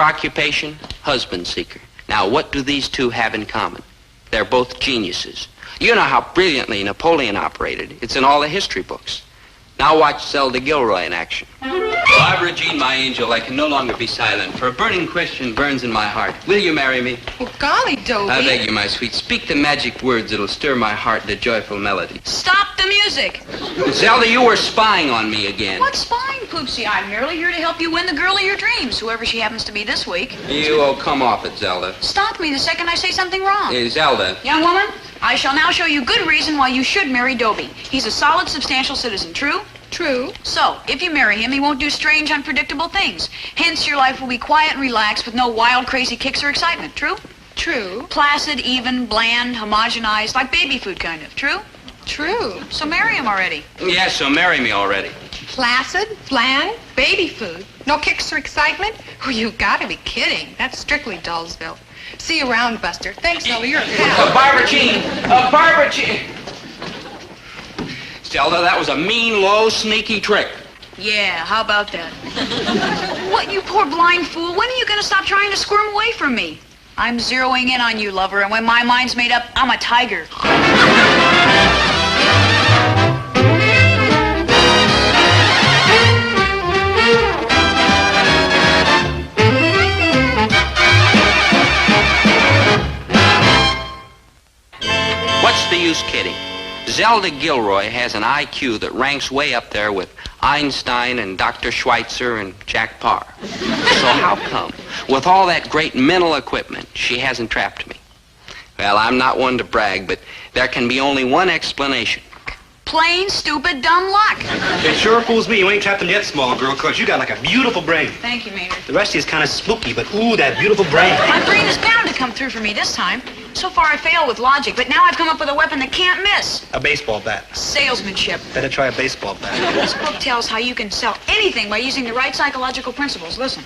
Occupation, husband seeker. Now, what do these two have in common? They're both geniuses. You know how brilliantly Napoleon operated. It's in all the history books. Now watch Zelda Gilroy in action. Barbara Jean, my angel, I can no longer be silent, for a burning question burns in my heart. Will you marry me? Well, golly, Dobie. I beg you, my sweet, speak the magic words that'll stir my heart to joyful melody. Stop the music. Zelda, you were spying on me again. What's spying, Poopsie? I'm merely here to help you win the girl of your dreams, whoever she happens to be this week. Come off it, Zelda. Stop me the second I say something wrong. Hey, Zelda. Young woman, I shall now show you good reason why you should marry Dobie. He's a solid, substantial citizen, true? True. So, if you marry him, he won't do strange, unpredictable things. Hence, your life will be quiet and relaxed with no wild, crazy kicks or excitement, true? True. Placid, even, bland, homogenized, like baby food kind of, true? True. So marry him already. Yes, so marry me already. Placid, bland, baby food. No kicks or excitement? Oh, you've got to be kidding. That's strictly Dullsville. See you around, Buster. Thanks, Zelda. You're a pal. Barbara Jean. Barbara Jean. Zelda, that was a mean, low, sneaky trick. Yeah, how about that? What, you poor blind fool? When are you going to stop trying to squirm away from me? I'm zeroing in on you, lover, and when my mind's made up, I'm a tiger. What's the use kidding? Zelda Gilroy has an IQ that ranks way up there with Einstein and Dr. Schweitzer and Jack Parr. So how come, with all that great mental equipment, she hasn't trapped me? Well, I'm not one to brag, but there can be only one explanation. Plain, stupid, dumb luck. It sure fools me you ain't trapped him yet, small girl, because you got like a beautiful brain. Thank you, Maynard. The rest of you is kind of spooky, but ooh, that beautiful brain. My brain is bound to come through for me this time. So far, I failed with logic, but now I've come up with a weapon that can't miss. A baseball bat. Salesmanship. Better try a baseball bat. This book tells how you can sell anything by using the right psychological principles. Listen.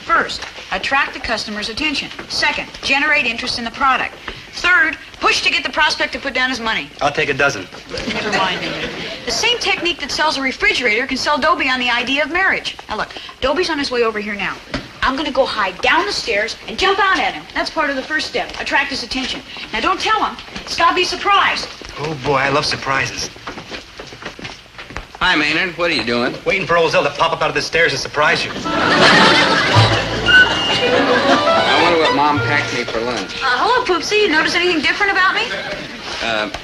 First, attract the customer's attention. Second, generate interest in the product. Third, push to get the prospect to put down his money. I'll take a dozen. Never mind, Maynard. The same technique that sells a refrigerator can sell Dobie on the idea of marriage. Now look, Dobie's on his way over here now. I'm going to go hide down the stairs and jump out at him. That's part of the first step. Attract his attention. Now don't tell him. It's got to be a surprise. Oh, boy, I love surprises. Hi, Maynard. What are you doing? Waiting for old Zelda to pop up out of the stairs and surprise you. I wonder what Mom packed me for lunch. Hello, Poopsie. You notice anything different about me?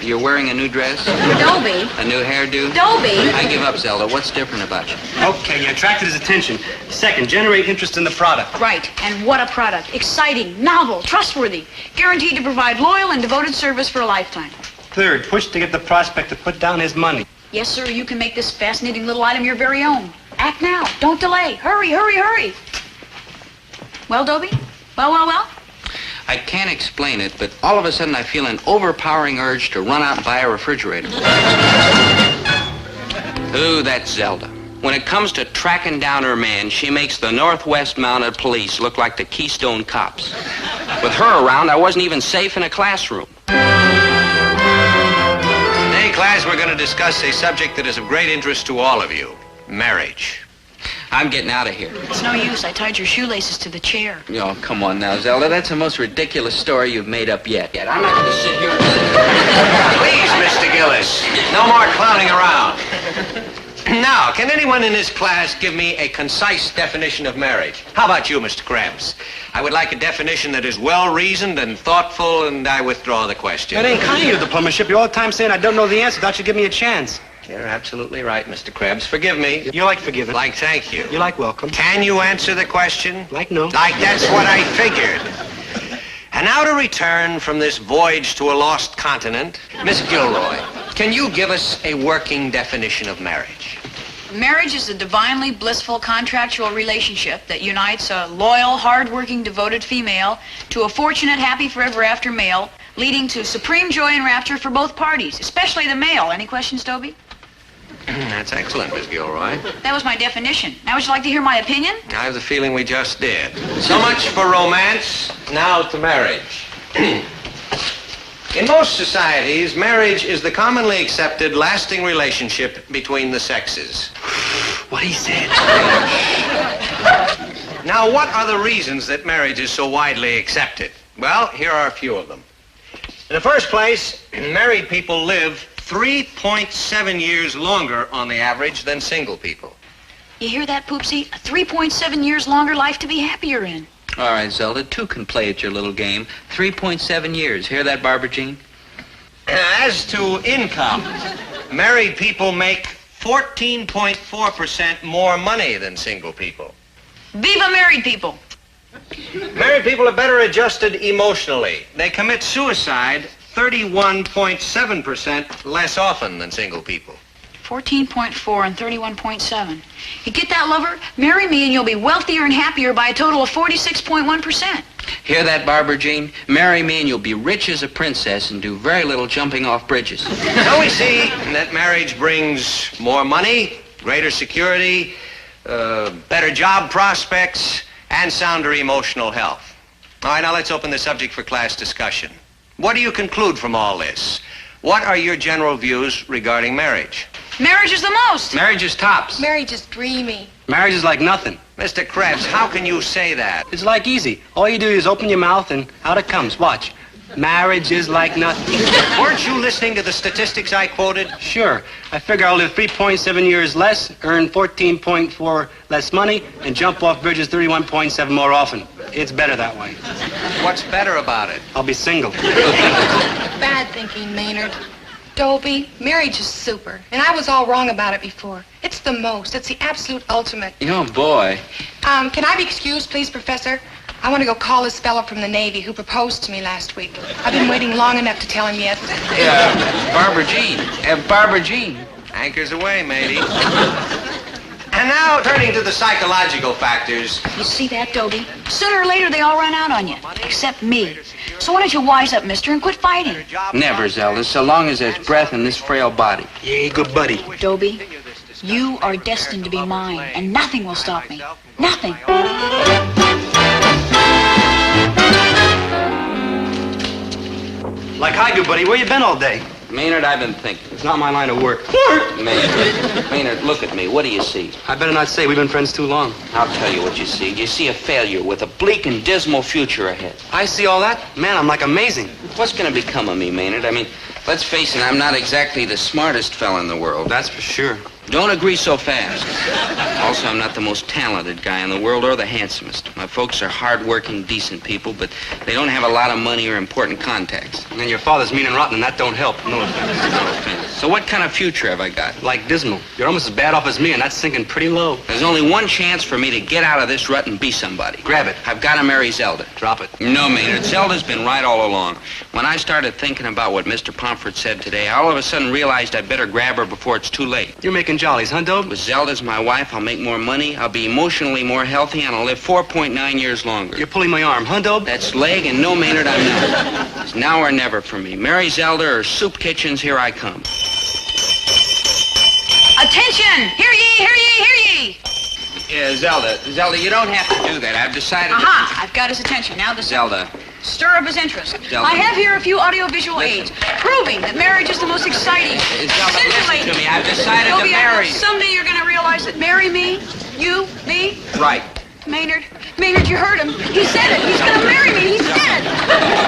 You're wearing a new dress? Dobie. A new hairdo? Dobie. I give up, Zelda. What's different about you? Okay, you attracted his attention. Second, generate interest in the product. Right. And what a product. Exciting, novel, trustworthy. Guaranteed to provide loyal and devoted service for a lifetime. Third, push to get the prospect to put down his money. Yes, sir. You can make this fascinating little item your very own. Act now. Don't delay. Hurry, hurry, hurry. Well, Dobie? Well? I can't explain it, but all of a sudden I feel an overpowering urge to run out and buy a refrigerator. Ooh, that's Zelda. When it comes to tracking down her man, she makes the Northwest Mounted Police look like the Keystone Cops. With her around, I wasn't even safe in a classroom. Today, class, we're going to discuss a subject that is of great interest to all of you. Marriage. I'm getting out of here. It's no use. I tied your shoelaces to the chair. Oh, come on now, Zelda. That's the most ridiculous story you've made up yet. I'm not going to sit here and... Please, Mr. Gillis, no more clowning around. Now, can anyone in this class give me a concise definition of marriage? How about you, Mr. Krebs? I would like a definition that is well-reasoned and thoughtful, and I withdraw the question. That ain't kind of your diplomatship. You're all the time saying I don't know the answer. Thought you'd give me a chance. You're absolutely right, Mr. Krebs. Forgive me. You like forgiven. Like thank you. You like welcome. Can you answer the question? Like no. Like that's what I figured. And now to return from this voyage to a lost continent, Miss Gilroy, can you give us a working definition of marriage? Marriage is a divinely blissful contractual relationship that unites a loyal, hard-working, devoted female to a fortunate, happy forever after male, leading to supreme joy and rapture for both parties, especially the male. Any questions, Dobie? That's excellent, Miss Gilroy. That was my definition. Now would you like to hear my opinion? I have the feeling we just did. So much for romance. Now to marriage. In most societies, marriage is the commonly accepted, lasting relationship between the sexes. What he said. Now, what are the reasons that marriage is so widely accepted? Well, here are a few of them. In the first place, married people live 3.7 years longer on the average than single people. You hear that, Poopsie? A 3.7 years longer life to be happier in. All right, Zelda, two can play at your little game. 3.7 years. Hear that, Barbara Jean? As to income, married people make 14.4% more money than single people. Viva married people! Married people are better adjusted emotionally. They commit suicide 31.7% less often than single people. 14.4 and 31.7. You get that, lover? Marry me and you'll be wealthier and happier by a total of 46.1%. Hear that, Barbara Jean? Marry me and you'll be rich as a princess and do very little jumping off bridges. So we see that marriage brings more money, greater security, better job prospects, and sounder emotional health. All right, now let's open the subject for class discussion. What do you conclude from all this? What are your general views regarding marriage? Marriage is the most. Marriage is tops. Marriage is dreamy. Marriage is like nothing. Mr. Krebs, how can you say that? It's like easy. All you do is open your mouth and out it comes. Watch. Marriage is like nothing. Weren't you listening to the statistics I quoted? Sure. I figure I'll live 3.7 years less, earn 14.4 less money, and jump off bridges 31.7 more often. It's better that way. What's better about it? I'll be single. Bad thinking, Maynard. Dobie, marriage is super, and I was all wrong about it before. It's the most. It's the absolute ultimate. Oh, boy. Can I be excused, please, Professor? I want to go call this fellow from the Navy who proposed to me last week. I've been waiting long enough to tell him yes. Barbara Jean. Barbara Jean. Anchors away, matey. And now, turning to the psychological factors. You see that, Dobie? Sooner or later, they all run out on you, except me. So why don't you wise up, mister, and quit fighting? Never, Zelda, so long as there's breath in this frail body. Yeah, good buddy. Dobie, you are destined to be mine, and nothing will stop me. Nothing. Like I do, buddy. Where you been all day? Maynard, I've been thinking. It's not my line of work. Maynard, look at me. What do you see? I better not say. We've been friends too long. I'll tell you what you see. You see a failure with a bleak and dismal future ahead. I see all that? Man, I'm like amazing. What's going to become of me, Maynard? I mean, let's face it, I'm not exactly the smartest fella in the world. That's for sure. Don't agree so fast. Also, I'm not the most talented guy in the world or the handsomest. My folks are hard-working, decent people, but they don't have a lot of money or important contacts. And your father's mean and rotten, and that don't help. No offense. No offense. So what kind of future have I got? Like dismal. You're almost as bad off as me, and that's sinking pretty low. There's only one chance for me to get out of this rut and be somebody. Grab it. I've got to marry Zelda. Drop it. No, Maynard. Zelda's been right all along. When I started thinking about what Mr. Pomfret said today, I all of a sudden realized I'd better grab her before it's too late. You're making jollies, huh, Dobe? With Zelda's my wife, I'll make more money, I'll be emotionally more healthy, and I'll live 4.9 years longer. You're pulling my arm, huh, Dobe? That's leg, and no, Maynard, I'm not. It's now or never for me. Marry Zelda or soup kitchens, here I come. Attention! Hear ye, hear ye, hear ye! Yeah, Zelda, you don't have to do that. I've decided Aha! I've got his attention. Now the Zelda. Stir up his interest. Zelda. I have here a few audiovisual aids proving that marriage is the most exciting, Zelda, listen to me. I've decided to Dobie, marry you. Someday you're going to realize that marry me, you, me. Right. Maynard, you heard him. He said it. He's going to marry me. He said.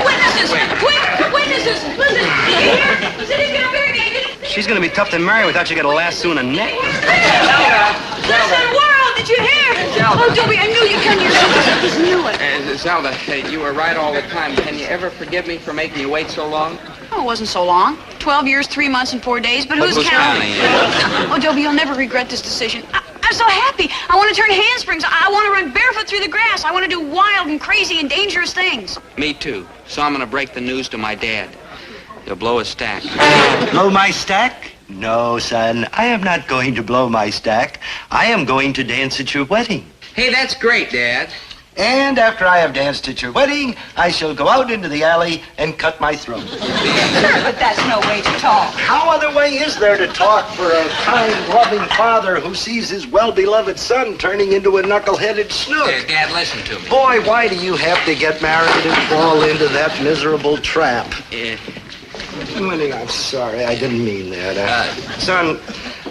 Witnesses, quick, witnesses. Listen, did you hear? He said he's going to marry me. She's gonna be tough to marry without you get a lasso and a neck. Listen, world, did you hear? Oh, Dobie, I knew you couldn't. You're so just knew it. Zelda, you were right all the time. Can you ever forgive me for making you wait so long? Oh, it wasn't so long. 12 years, 3 months, and 4 days, but who's counting? Oh, Dobie, you'll never regret this decision. I'm so happy. I want to turn handsprings. I want to run barefoot through the grass. I want to do wild and crazy and dangerous things. Me too. So I'm going to break the news to my dad. He'll blow a stack. Blow my stack? No, son. I am not going to blow my stack. I am going to dance at your wedding. Hey, that's great, Dad. And after I have danced at your wedding, I shall go out into the alley and cut my throat. Sure, but that's no way to talk. How other way is there to talk for a kind, loving father who sees his well-beloved son turning into a knuckle-headed snook? Dad, listen to me. Boy, why do you have to get married and fall into that miserable trap? Yeah. Winnie, I'm sorry. I didn't mean that. Son,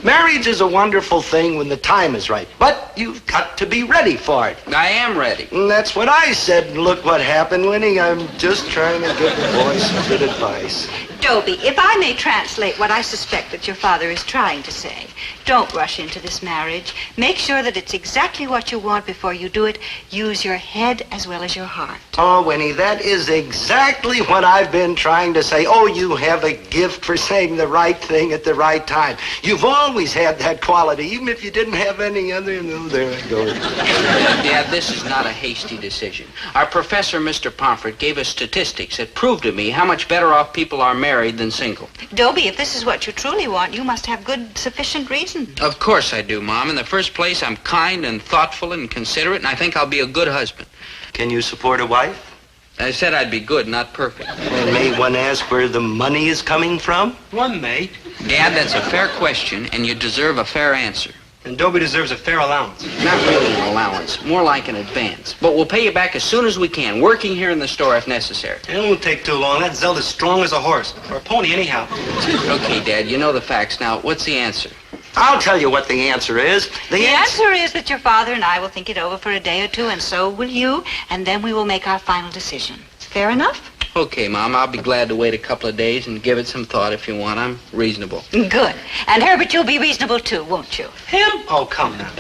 Marriage is a wonderful thing when the time is right, but you've got to be ready for it. I am ready. And that's what I said, and look what happened, Winnie. I'm just trying to give the boy some good advice. Dobie, if I may translate what I suspect that your father is trying to say, don't rush into this marriage. Make sure that it's exactly what you want before you do it. Use your head as well as your heart. Oh, Winnie, that is exactly what I've been trying to say. Oh, you have a gift for saying the right thing at the right time. You've always had that quality, even if you didn't have any other. No, there I go. Dad, this is not a hasty decision. Our professor, Mr. Pomfret, gave us statistics that prove to me how much better off people are married than single. Dobie, if this is what you truly want, you must have good, sufficient reason. Of course I do, Mom. In the first place, I'm kind and thoughtful and considerate, and I think I'll be a good husband. Can you support a wife? I said I'd be good, not perfect. And may one ask where the money is coming from? One may. Dad, that's a fair question, and you deserve a fair answer. And Dobie deserves a fair allowance. Not really an allowance, more like an advance. But we'll pay you back as soon as we can, working here in the store if necessary. It won't take too long. That Zelda's strong as a horse. Or a pony, anyhow. Okay, Dad, you know the facts. Now, what's the answer? I'll tell you what the answer is. The answer is that your father and I will think it over for a day or two, and so will you, and then we will make our final decision. Fair enough? Okay, Mom, I'll be glad to wait a couple of days and give it some thought if you want. I'm reasonable. Good. And Herbert, you'll be reasonable too, won't you? Him? Oh, come now.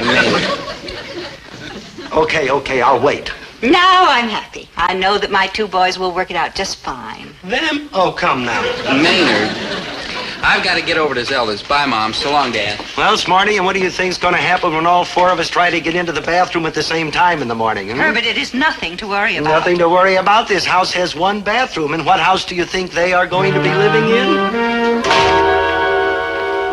Okay, I'll wait. Now I'm happy. I know that my two boys will work it out just fine. Them? Oh, come now. Maynard, I've got to get over to Zelda's. Bye, Mom. So long, Dad. Well, Smarty, and what do you think's going to happen when all four of us try to get into the bathroom at the same time in the morning? Herbert, it is nothing to worry about. Nothing to worry about. This house has one bathroom. And what house do you think they are going to be living in?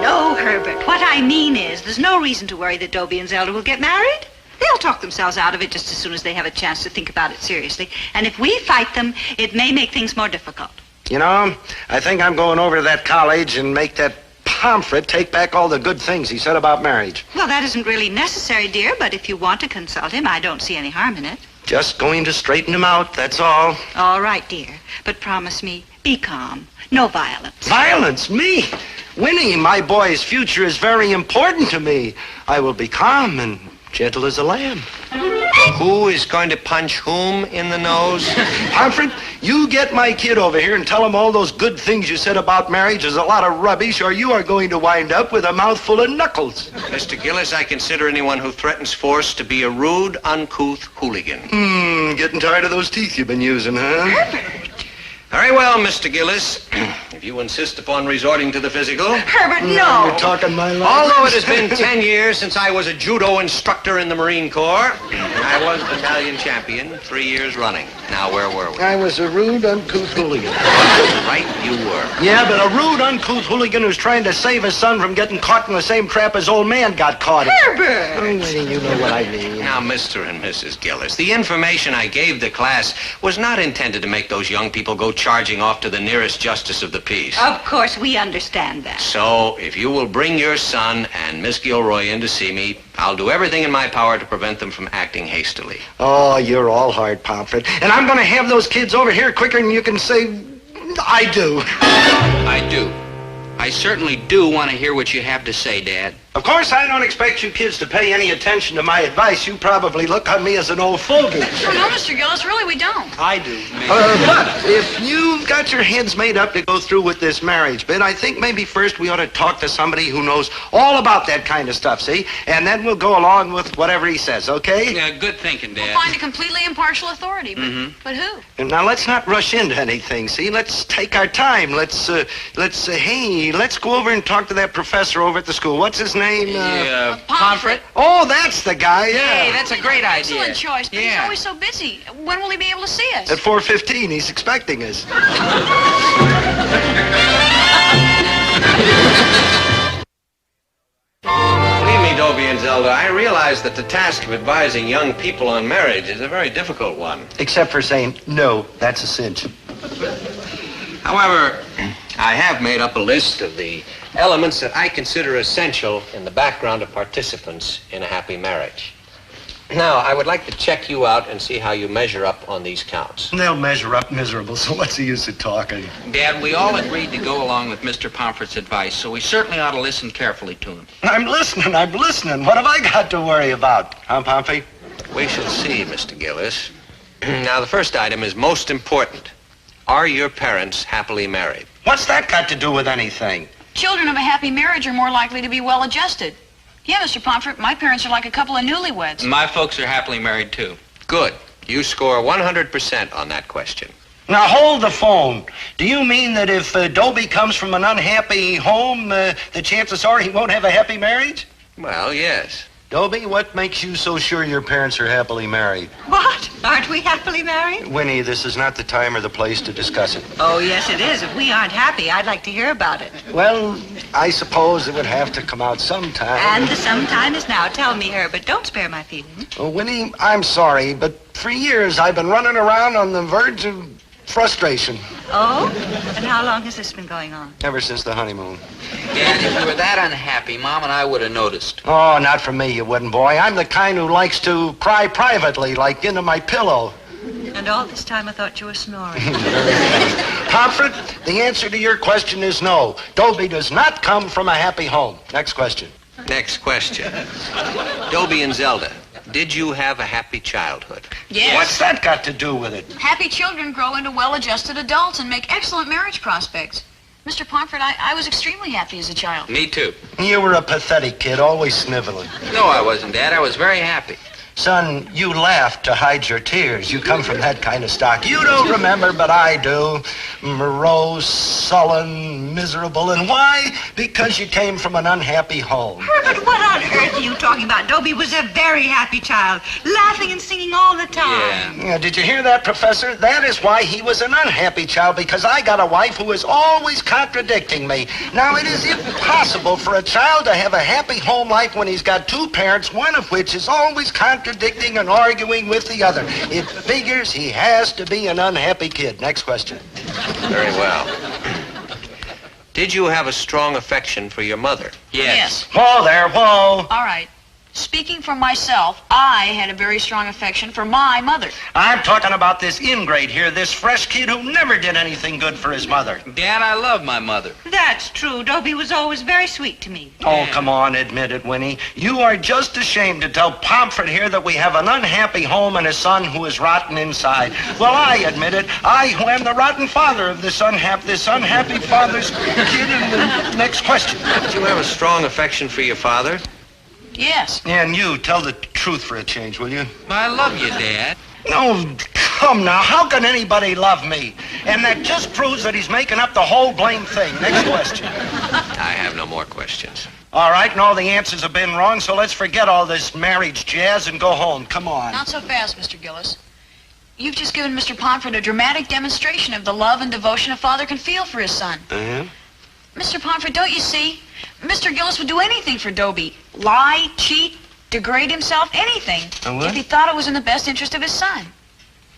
No, Herbert. What I mean is, there's no reason to worry that Dobie and Zelda will get married. They'll talk themselves out of it just as soon as they have a chance to think about it seriously. And if we fight them, it may make things more difficult. You know, I think I'm going over to that college and make that Pomfret take back all the good things he said about marriage. Well, that isn't really necessary, dear, but if you want to consult him, I don't see any harm in it. Just going to straighten him out, that's all. All right, dear. But promise me, be calm. No violence. Violence? Me? Winnie, my boy's future is very important to me. I will be calm and gentle as a lamb. Who is going to punch whom in the nose? Pomfret, you get my kid over here and tell him all those good things you said about marriage is a lot of rubbish, or you are going to wind up with a mouthful of knuckles. Mr. Gillis, I consider anyone who threatens force to be a rude, uncouth hooligan. Getting tired of those teeth you've been using, huh? Very well, Mr. Gillis. If you insist upon resorting to the physical. Herbert, no! You're talking my language. Although it has been 10 years since I was a judo instructor in the Marine Corps, I was battalion champion 3 years running. Now, where were we? I was a rude, uncouth hooligan. Right, you were. Yeah, but a rude, uncouth hooligan who's trying to save his son from getting caught in the same trap his old man got caught in. Herbert! Oh, Winnie, you know what I mean. Now, Mr. and Mrs. Gillis, the information I gave the class was not intended to make those young people go charging off to the nearest justice of the peace. Of course, we understand that. So, if you will bring your son and Miss Gilroy in to see me, I'll do everything in my power to prevent them from acting hastily. Oh, you're all hard, Pomfret. And I'm going to have those kids over here quicker than you can say, I do. I do. I certainly do want to hear what you have to say, Dad. Of course, I don't expect you kids to pay any attention to my advice. You probably look on me as an old fogey. Oh, no, Mr. Gillis, really, we don't. I do. But if you've got your heads made up to go through with this marriage bit, I think maybe first we ought to talk to somebody who knows all about that kind of stuff, see? And then we'll go along with whatever he says, okay? Yeah, good thinking, Dad. We'll find a completely impartial authority, but who? And now let's not rush into anything, see? Let's take our time. Let's go over and talk to that professor over at the school. What's his name? Pomfret. Oh, that's the guy, yeah. Hey, that's a great idea. Excellent choice, but he's always so busy. When will he be able to see us? At 4:15, he's expecting us. Believe me, Dobie and Zelda, I realize that the task of advising young people on marriage is a very difficult one. Except for saying, no, that's a cinch. However, I have made up a list of the elements that I consider essential in the background of participants in a happy marriage. Now, I would like to check you out and see how you measure up on these counts. They'll measure up miserable, so what's the use of talking? Dad, we all agreed to go along with Mr. Pomfret's advice, so we certainly ought to listen carefully to him. I'm listening. What have I got to worry about? Huh, Pompey? We shall see, Mr. Gillis. Now, the first item is most important. Are your parents happily married? What's that got to do with anything? Children of a happy marriage are more likely to be well-adjusted. Yeah, Mr. Pomfret, my parents are like a couple of newlyweds. My folks are happily married, too. Good. You score 100% on that question. Now, hold the phone. Do you mean that if Dobie comes from an unhappy home, the chances are he won't have a happy marriage? Well, yes. Dobie, what makes you so sure your parents are happily married? What? Aren't we happily married? Winnie, this is not the time or the place to discuss it. Oh, yes, it is. If we aren't happy, I'd like to hear about it. Well, I suppose it would have to come out sometime. And the sometime is now. Tell me, Herbert. Don't spare my feelings. Oh, Winnie, I'm sorry, but for years I've been running around on the verge of frustration. Oh? And how long has this been going on? Ever since the honeymoon. Dad, if you were that unhappy, Mom and I would have noticed. Oh, not for me, you wouldn't, boy. I'm the kind who likes to cry privately, like into my pillow. And all this time I thought you were snoring. Pomfret, the answer to your question is no. Dobie does not come from a happy home. Next question. Next question. Dobie and Zelda, did you have a happy childhood? Yes. What's that got to do with it? Happy children grow into well-adjusted adults and make excellent marriage prospects. Mr. Pomfret, I was extremely happy as a child. Me, too. You were a pathetic kid, always sniveling. No, I wasn't, Dad. I was very happy. Son, you laughed to hide your tears. You come from that kind of stock. You don't remember, but I do. Morose, sullen, miserable. And why? Because you came from an unhappy home. Herbert, what on earth are you talking about? Dobie was a very happy child, laughing and singing all the time. Yeah, did you hear that, Professor? That is why he was an unhappy child, because I got a wife who is always contradicting me. Now, it is impossible for a child to have a happy home life when he's got two parents, one of which is always contradicting and arguing with the other. It figures he has to be an unhappy kid. Next question. Very well. Did you have a strong affection for your mother? Yes. Whoa there, whoa. All right. Speaking for myself, I had a very strong affection for my mother. I'm talking about this ingrate here, this fresh kid who never did anything good for his mother. Dad, I love my mother. That's true. Dobie was always very sweet to me. Oh, come on, admit it, Winnie. You are just ashamed to tell Pomfret here that we have an unhappy home and a son who is rotten inside. Well, I admit it. I, who am the rotten father of this unhappy father's kid. And the next question. Did you have a strong affection for your father? Yes. And you, tell the truth for a change, will you? I love you, Dad. Oh, come now. How can anybody love me? And that just proves that he's making up the whole blame thing. Next question. I have no more questions. All right, and all the answers have been wrong, so let's forget all this marriage jazz and go home. Come on. Not so fast, Mr. Gillis. You've just given Mr. Pomfret a dramatic demonstration of the love and devotion a father can feel for his son. Mr. Pomfret, don't you see? Mr. Gillis would do anything for Dobie. Lie, cheat, degrade himself, anything. If he thought it was in the best interest of his son.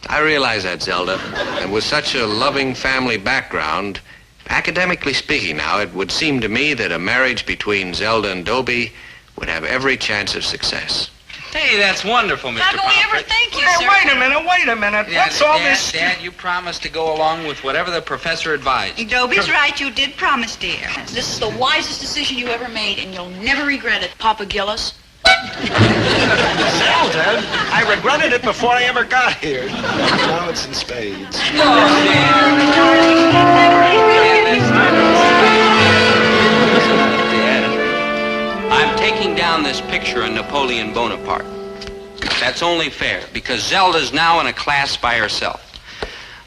I realize that, Zelda. And with such a loving family background, academically speaking now, it would seem to me that a marriage between Zelda and Dobie would have every chance of success. Hey, that's wonderful, Mr. How can we ever Pomfret. thank you, Hey, sir? wait a minute. Yeah, What's all Dad, this? Dad, you promised to go along with whatever the professor advised. Dobie's right. You did promise, dear. This is the wisest decision you ever made, and you'll never regret it, Papa Gillis. Zelda, I regretted it before I ever got here. Now it's in spades. I'm taking down this picture of Napoleon Bonaparte. That's only fair, because Zelda's now in a class by herself.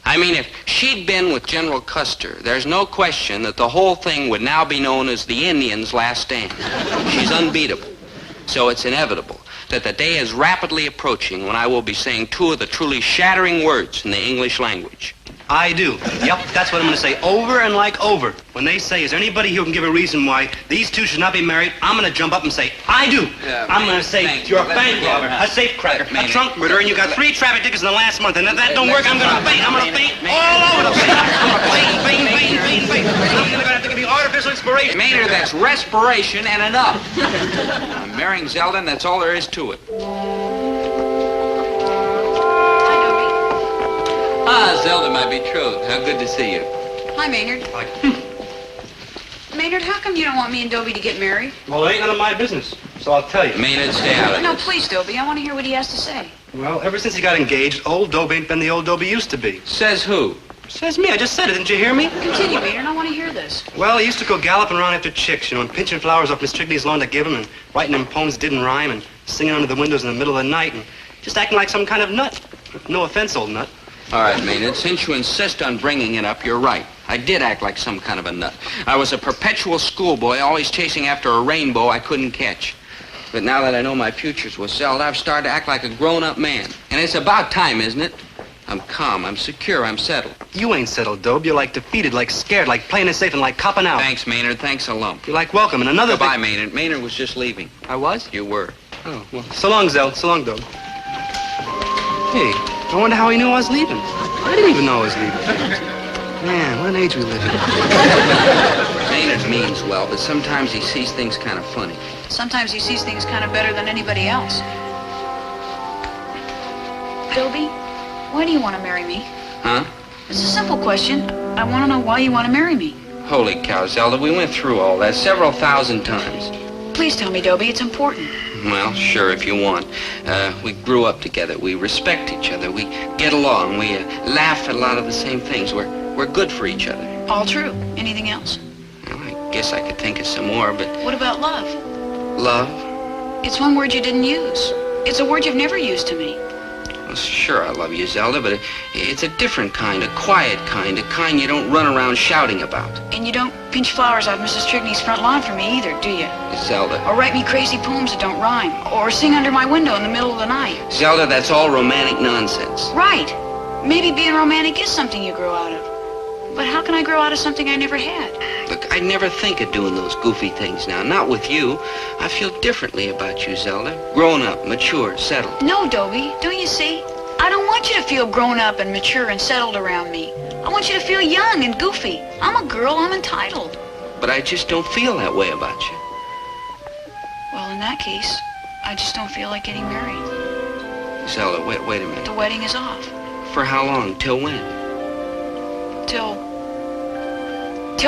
I mean, if she'd been with General Custer, there's no question that the whole thing would now be known as the Indians' last stand. She's unbeatable. So it's inevitable that the day is rapidly approaching when I will be saying two of the truly shattering words in the English language. I do. Yep, that's what I'm going to say over and like over. When they say, is there anybody here who can give a reason why these two should not be married, I'm going to jump up and say, I do. I'm going to say, you're a bank robber, a safe cracker, a trunk murderer, and you got 3 traffic tickets in the last month, and if that don't work, I'm going to faint. I'm going to faint all over the place. I'm going to faint. I'm going to have to give you artificial inspiration. Maynard, that's respiration and enough. I'm marrying Zelda, and that's all there is to it. Ah, Zelda, my betrothed. How good to see you. Hi, Maynard. Maynard, how come you don't want me and Dobie to get married? Well, it ain't none of my business, so I'll tell you. Maynard, stay out of No, this. please, Dobie. I want to hear what he has to say. Well, ever since he got engaged, old Dobie ain't been the old Dobie used to be. Says who? Says me. I just said it. Didn't you hear me? Continue, Maynard. I want to hear this. Well, he used to go galloping around after chicks, and pinching flowers off Miss Trigney's lawn to give him, and writing them poems that didn't rhyme, and singing under the windows in the middle of the night, and just acting like some kind of nut. No offense, old nut. All right, Maynard, since you insist on bringing it up, you're right. I did act like some kind of a nut. I was a perpetual schoolboy, always chasing after a rainbow I couldn't catch. But now that I know my future's with Zelda, I've started to act like a grown-up man. And it's about time, isn't it? I'm calm, I'm secure, I'm settled. You ain't settled, Dobe. You're like defeated, like scared, like playing it safe, and like copping out. Thanks, Maynard. Thanks a lump. You're like welcome, and another Goodbye, Maynard. Maynard was just leaving. I was? You were. Oh, well, so long, Zell. So long, Dobe. Hey, I wonder how he knew I was leaving. I didn't even know I was leaving. Man, what an age we live in. Maynard means well, but sometimes he sees things kind of funny. Sometimes he sees things kind of better than anybody else. Dobie, why do you want to marry me? Huh? It's a simple question. I want to know why you want to marry me. Holy cow, Zelda, we went through all that several thousand times. Please tell me, Dobie. It's important. Well, sure, if you want. We grew up together. We respect each other. We get along. We laugh at a lot of the same things. We're good for each other. All true. Anything else? Well, I guess I could think of some more, but... What about love? Love? It's one word you didn't use. It's a word you've never used to me. Well, sure, I love you, Zelda, but it's a different kind, a quiet kind, a kind you don't run around shouting about. And you don't pinch flowers off Mrs. Trigney's front lawn for me either, do you? Zelda. Or write me crazy poems that don't rhyme. Or sing under my window in the middle of the night. Zelda, that's all romantic nonsense. Right. Maybe being romantic is something you grow out of. But how can I grow out of something I never had? Look, I never think of doing those goofy things now. Not with you. I feel differently about you, Zelda. Grown up, mature, settled. No, Dobie. Don't you see? I don't want you to feel grown up and mature and settled around me. I want you to feel young and goofy. I'm a girl. I'm entitled. But I just don't feel that way about you. Well, in that case, I just don't feel like getting married. Zelda, wait a minute. The wedding is off. For how long? Till when? Till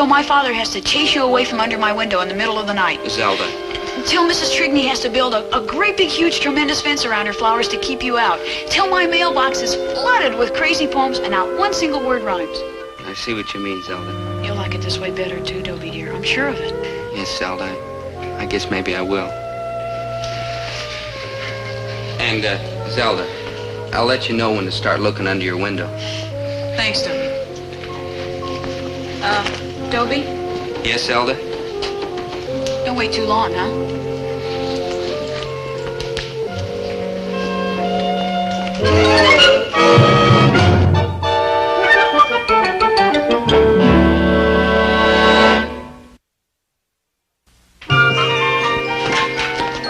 my father has to chase you away from under my window in the middle of the night. Zelda. Till Mrs. Trigney has to build a great big huge tremendous fence around her flowers to keep you out. Till my mailbox is flooded with crazy poems and not one single word rhymes. I see what you mean, Zelda. You'll like it this way better too, Dobie dear. I'm sure of it. Yes, Zelda. I guess maybe I will. And, Zelda, I'll let you know when to start looking under your window. Thanks, Dobie. Dobie? Yes, Zelda? Don't wait too long, huh?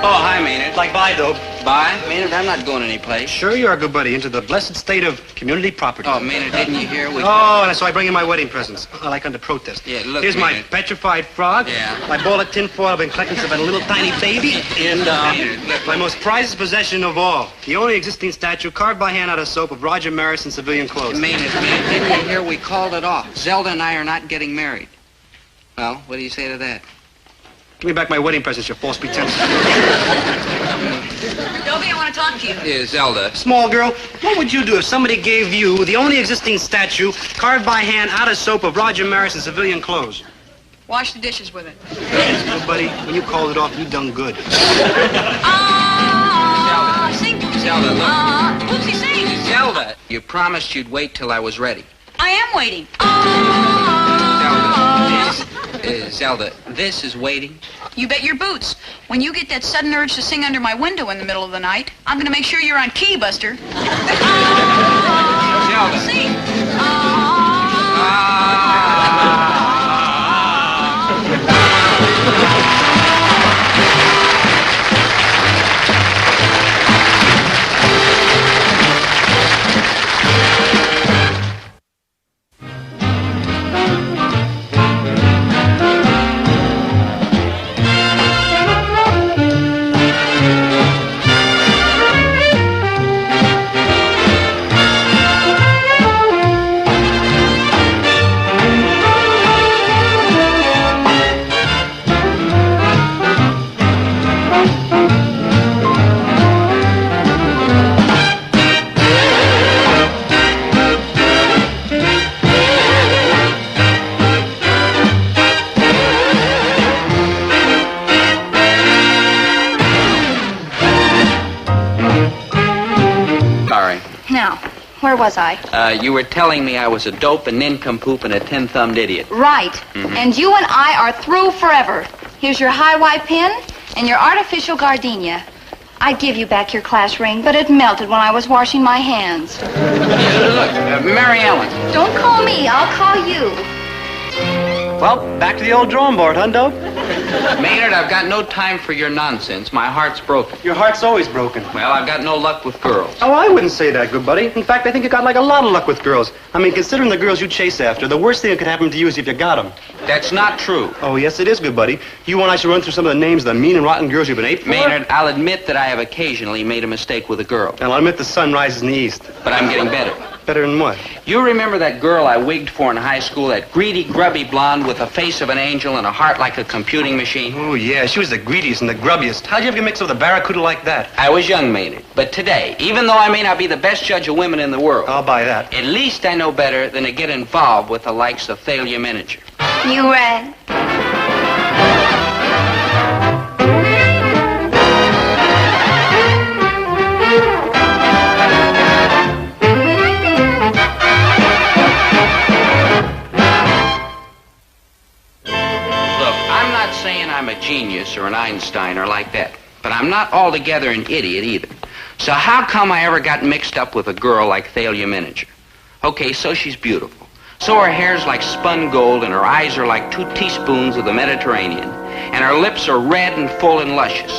Oh, hi, Maynard. Like, bye, Dobe. Bye? Maynard, I'm not going anyplace. Sure you are, good buddy. Into the blessed state of community property. Oh, Maynard, didn't you hear? Oh, so I bring in my wedding presents. I like under protest. Yeah, look, Here's Maynard. my petrified frog. Yeah. My ball of tinfoil I've been collecting since I've been a little tiny baby. And, Maynard, look. my most prized possession of all. The only existing statue carved by hand out of soap of Roger Maris in civilian clothes. Maynard, didn't you hear? We called it off. Zelda and I are not getting married. Well, what do you say to that? Give me back my wedding presents, you false pretense. Dobie, I want to talk to you. Yeah, Zelda. Small girl, what would you do if somebody gave you the only existing statue carved by hand out of soap of Roger Maris in civilian clothes? Wash the dishes with it. Well, buddy, when you called it off, you done good. Sing. Zelda, look. Oopsie, sing. Zelda, you promised you'd wait till I was ready. I am waiting. Zelda, this is waiting. You bet your boots. When you get that sudden urge to sing under my window in the middle of the night, I'm going to make sure you're on key, Buster. Zelda. Sing. Where was I? You were telling me I was a dope, a nincompoop, and a tin-thumbed idiot. Right. Mhm. And you and I are through forever. Here's your high-Y pin and your artificial gardenia. I'd give you back your class ring, but it melted when I was washing my hands. Look, Mary Ellen. Don't call me. I'll call you. Well, back to the old drawing board, huh, Dope? Maynard, I've got no time for your nonsense. My heart's broken. Your heart's always broken. Well, I've got no luck with girls. Oh, I wouldn't say that, good buddy. In fact, I think you got like a lot of luck with girls. I mean, considering the girls you chase after, the worst thing that could happen to you is if you got them. That's not true. Oh, yes, it is, good buddy. You want I should run through some of the names of the mean and rotten girls you've been aped for? Maynard, I'll admit that I have occasionally made a mistake with a girl. And I'll admit the sun rises in the east. But I'm getting better. Better than what? You remember that girl I wigged for in high school, that greedy, grubby blonde with the face of an angel and a heart like a computing machine? Oh, yeah, she was the greediest and the grubbiest. How'd you ever get mixed with a barracuda like that? I was young, Maynard. But today, even though I may not be the best judge of women in the world, I'll buy that. At least I know better than to get involved with the likes of Thalia Miniger. You ran. I'm a genius or an Einstein or like that, but I'm not altogether an idiot either. So how come I ever got mixed up with a girl like Thalia Miniger? Okay, so she's beautiful. So her hair's like spun gold and her eyes are like 2 teaspoons of the Mediterranean. And her lips are red and full and luscious.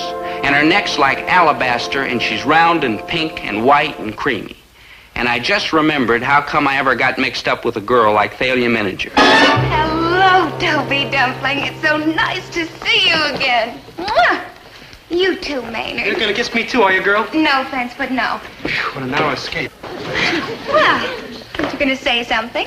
And her neck's like alabaster and she's round and pink and white and creamy. And I just remembered how come I ever got mixed up with a girl like Thalia Miniger. Hello, Dobie Dumpling. It's so nice to see you again. Mwah! You too, Maynard. You're gonna kiss me too, are you, girl? No offense, but no. What a narrow escape. Well, you're gonna say something?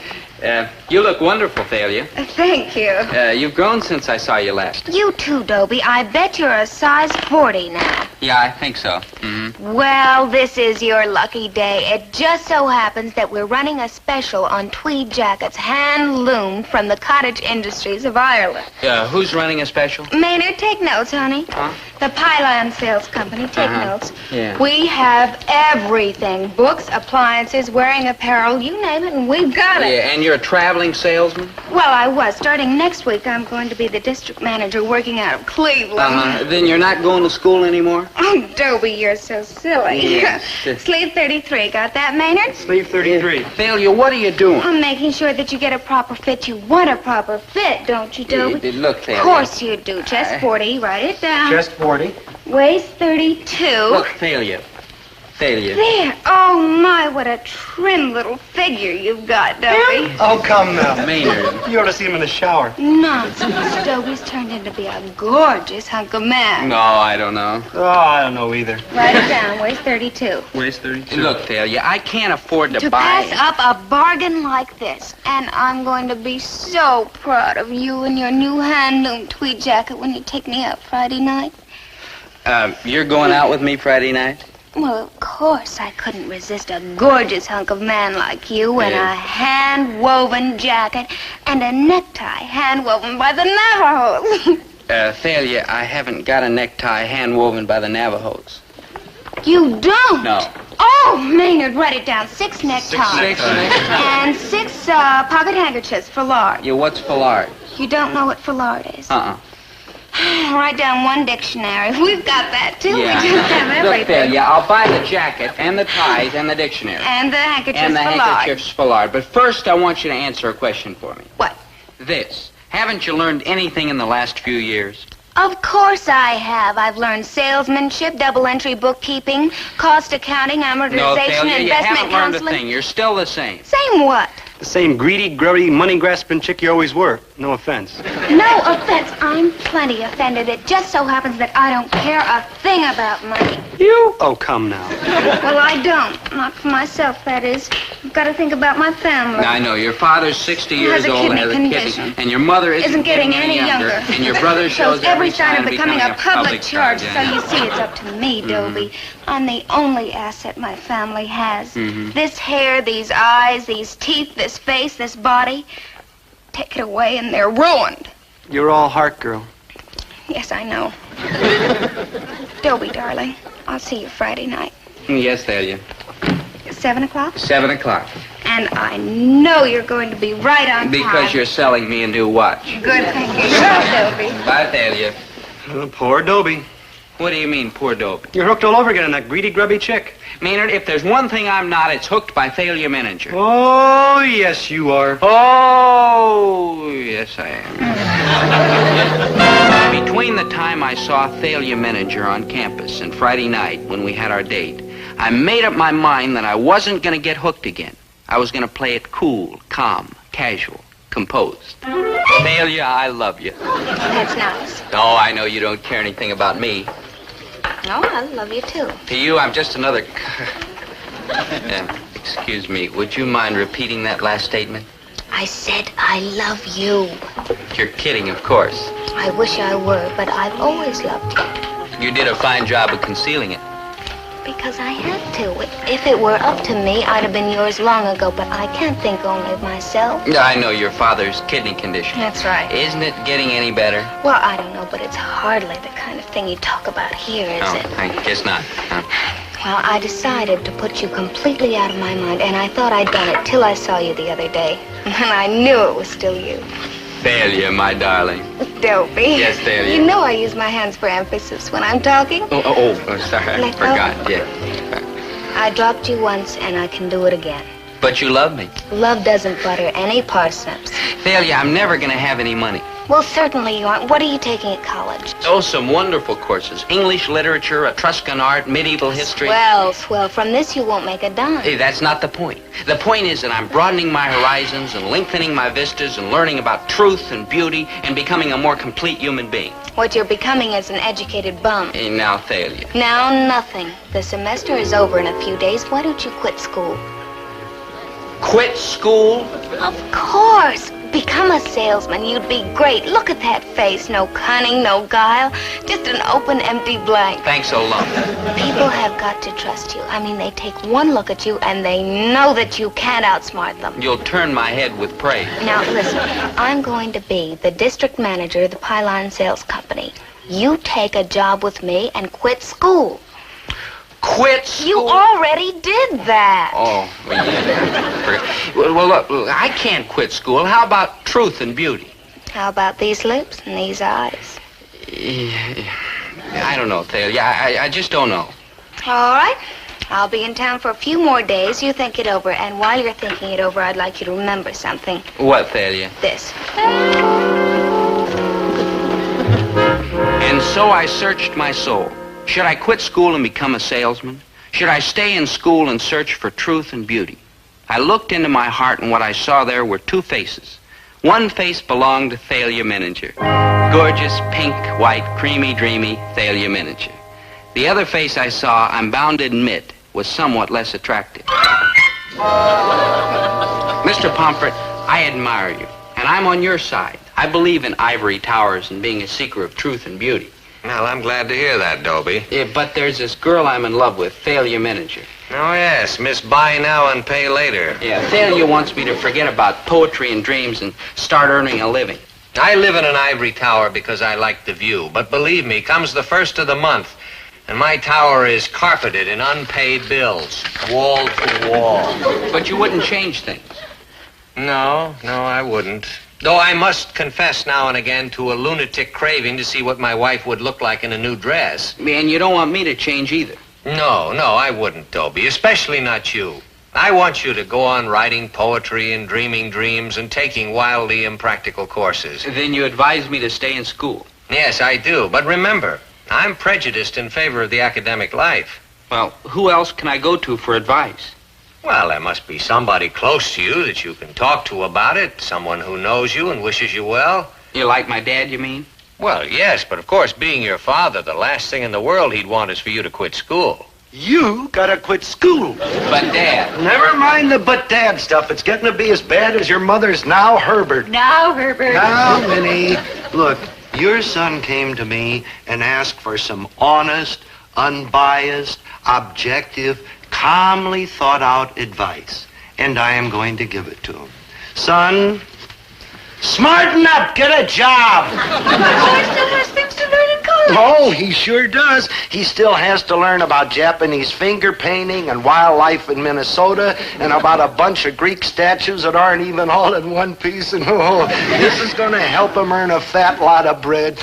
You look wonderful, Thalia. Thank you. You've grown since I saw you last. You too, Dobie. I bet you're a size 40 now. Yeah, I think so. Mm-hmm. Well, this is your lucky day. It just so happens that we're running a special on tweed jackets, hand-loomed from the cottage industries of Ireland. Who's running a special? Maynard, take notes, honey. Huh? The Pylon Sales Company, take notes. Yeah. We have everything. Books, appliances, wearing apparel, you name it, and we've got it. Yeah, and you're a traveling salesman? Well, I was. Starting next week, I'm going to be the district manager working out of Cleveland. Then you're not going to school anymore? Oh, Dobie, you're so silly. Yeah. Sleeve 33, got that, Maynard? Sleeve 33. Thalia, what are you doing? I'm making sure that you get a proper fit. You want a proper fit, don't you, Dobie? Look, Thalia. Of course you do. Chest 40, write it down. Chest 40. Waist 32. Look, Thalia. Thalia. There. Oh, my, what a trim little figure you've got, Dobie. Oh, come now. Maynard. You ought to see him in the shower. Nonsense. Dobie's turned into be a gorgeous hunk of man. No, I don't know. Oh, I don't know either. Write it down. Waist 32. Waist 32. Look, Thalia, I can't afford to To buy... pass up a bargain like this. And I'm going to be so proud of you and your new hand-loomed tweed jacket when you take me out Friday night. You're going out with me Friday night? Well, of course I couldn't resist a gorgeous hunk of man like you in a hand-woven jacket and a necktie hand-woven by the Navajos. Thalia, I haven't got a necktie hand-woven by the Navajos. You don't? No. Oh, Maynard, write it down. 6 neckties. 6 neckties. And 6 pocket handkerchiefs for lard. Yeah, what's foulard? You don't know what foulard is? Uh-uh. Write down 1 dictionary. We've got that, too. Yeah. We just have Look, everything. Thalia, I'll buy the jacket and the ties and the dictionary. And the handkerchiefs And the for lard. handkerchiefs for lard. But first, I want you to answer a question for me. What? This. Haven't you learned anything in the last few years? Of course I have. I've learned salesmanship, double-entry bookkeeping, cost accounting, amortization, No, Thalia, you investment haven't learned a counseling. thing. You're still the same. Same what? The same greedy, grubby, money-grasping chick you always were. No offense. No offense. I'm plenty offended. It just so happens that I don't care a thing about money. You? Oh, come now. Well, I don't. Not for myself, that is. I've got to think about my family. Now, I know. Your father's 60 Has years a old and kidney has a condition. kidney. And your mother isn't getting any younger. And your brother shows every sign of becoming a public public charge. charge, So yeah. you see, it's up to me, Dobie. I'm the only asset my family has. Mhm. This hair, these eyes, these teeth, this face, this body. Take it away and they're ruined. You're all heart, girl. Yes, I know. Dobie, darling, I'll see you Friday night. Yes, Thalia. 7 o'clock? 7 o'clock. And I know you're going to be right on time. Because you're selling me a new watch. Good thinking. Bye, Dobie. Bye, Thalia. Poor Dobie. What do you mean, poor Dobie? You're hooked all over again on that greedy, grubby chick. Maynard, if there's one thing I'm not, it's hooked by Thalia Manager. Oh, yes, you are. Oh, yes, I am. Between the time I saw Thalia Manager on campus and Friday night when we had our date, I made up my mind that I wasn't going to get hooked again. I was going to play it cool, calm, casual, composed. Thalia, I love you. That's nice. Oh, I know you don't care anything about me. No, I love you, too. To you, I'm just another... excuse me, would you mind repeating that last statement? I said I love you. You're kidding, of course. I wish I were, but I've always loved you. You did a fine job of concealing it. Because I had to. If it were up to me, I'd have been yours long ago, but I can't think only of myself. I know your father's kidney condition. That's right. Isn't it getting any better? Well, I don't know, but it's hardly the kind of thing you talk about here, is it? I guess not. Well, I decided to put you completely out of my mind, and I thought I'd done it till I saw you the other day. And I knew it was still you. Thalia, my darling. Dobie. Yes, Thalia. You know I use my hands for emphasis when I'm talking. Oh, sorry, I Let go. forgot. Yeah. I dropped you once, and I can do it again. But you love me. Love doesn't butter any parsnips. Thalia, I'm never going to have any money. Well, certainly you aren't. What are you taking at college? Oh, some wonderful courses. English literature, Etruscan art, medieval history. Swell. From this you won't make a dime. Hey, that's not the point. The point is that I'm broadening my horizons and lengthening my vistas and learning about truth and beauty and becoming a more complete human being. What you're becoming is an educated bum. Hey, now, Thalia. Now, nothing. The semester is over in a few days. Why don't you quit school? Quit school? Of course. Become a salesman. You'd be great. Look at that face. No cunning, no guile. Just an open, empty blank. Thanks a lot. People have got to trust you. I mean, they take one look at you and they know that you can't outsmart them. You'll turn my head with praise. Now, listen. I'm going to be the district manager of the Pylon Sales Company. You take a job with me and quit school. Quit school? You already did that. Oh, well, yeah. Well, look, I can't quit school. How about truth and beauty? How about these lips and these eyes? I don't know, Thalia. I just don't know. All right. I'll be in town for a few more days. You think it over. And while you're thinking it over, I'd like you to remember something. What, Thalia? This. And so I searched my soul. Should I quit school and become a salesman? Should I stay in school and search for truth and beauty? I looked into my heart, and what I saw there were two faces. One face belonged to Thalia Manager. Gorgeous, pink, white, creamy, dreamy Thalia Manager. The other face I saw, I'm bound to admit, was somewhat less attractive. Mr. Pomfret, I admire you, and I'm on your side. I believe in ivory towers and being a seeker of truth and beauty. Well, I'm glad to hear that, Dobie. Yeah, but there's this girl I'm in love with, Thalia Manager. Oh, yes, Miss Buy Now and Pay Later. Yeah, Thalia wants me to forget about poetry and dreams and start earning a living. I live in an ivory tower because I like the view. But believe me, comes the first of the month, and my tower is carpeted in unpaid bills, wall to wall. But you wouldn't change things. No, I wouldn't. Though I must confess now and again to a lunatic craving to see what my wife would look like in a new dress. And you don't want me to change either. No, I wouldn't, Dobie, especially not you. I want you to go on writing poetry and dreaming dreams and taking wildly impractical courses. Then you advise me to stay in school. Yes, I do. But remember, I'm prejudiced in favor of the academic life. Well, who else can I go to for advice? Well, there must be somebody close to you that you can talk to about it, someone who knows you and wishes you well. You like my dad, you mean? Well, yes, but of course, being your father, the last thing in the world he'd want is for you to quit school. You gotta quit school. But Dad. Never mind the but Dad stuff. It's getting to be as bad as your mother's now, Herbert. Now, Herbert. Now, Minnie. Look, your son came to me and asked for some honest, unbiased, objective, calmly thought out advice. And I am going to give it to him. Son, smarten up, get a job. Oh, I still have things to learn in college. Oh, he sure does. He still has to learn about Japanese finger painting and wildlife in Minnesota and about a bunch of Greek statues that aren't even all in one piece. And this is going to help him earn a fat lot of bread.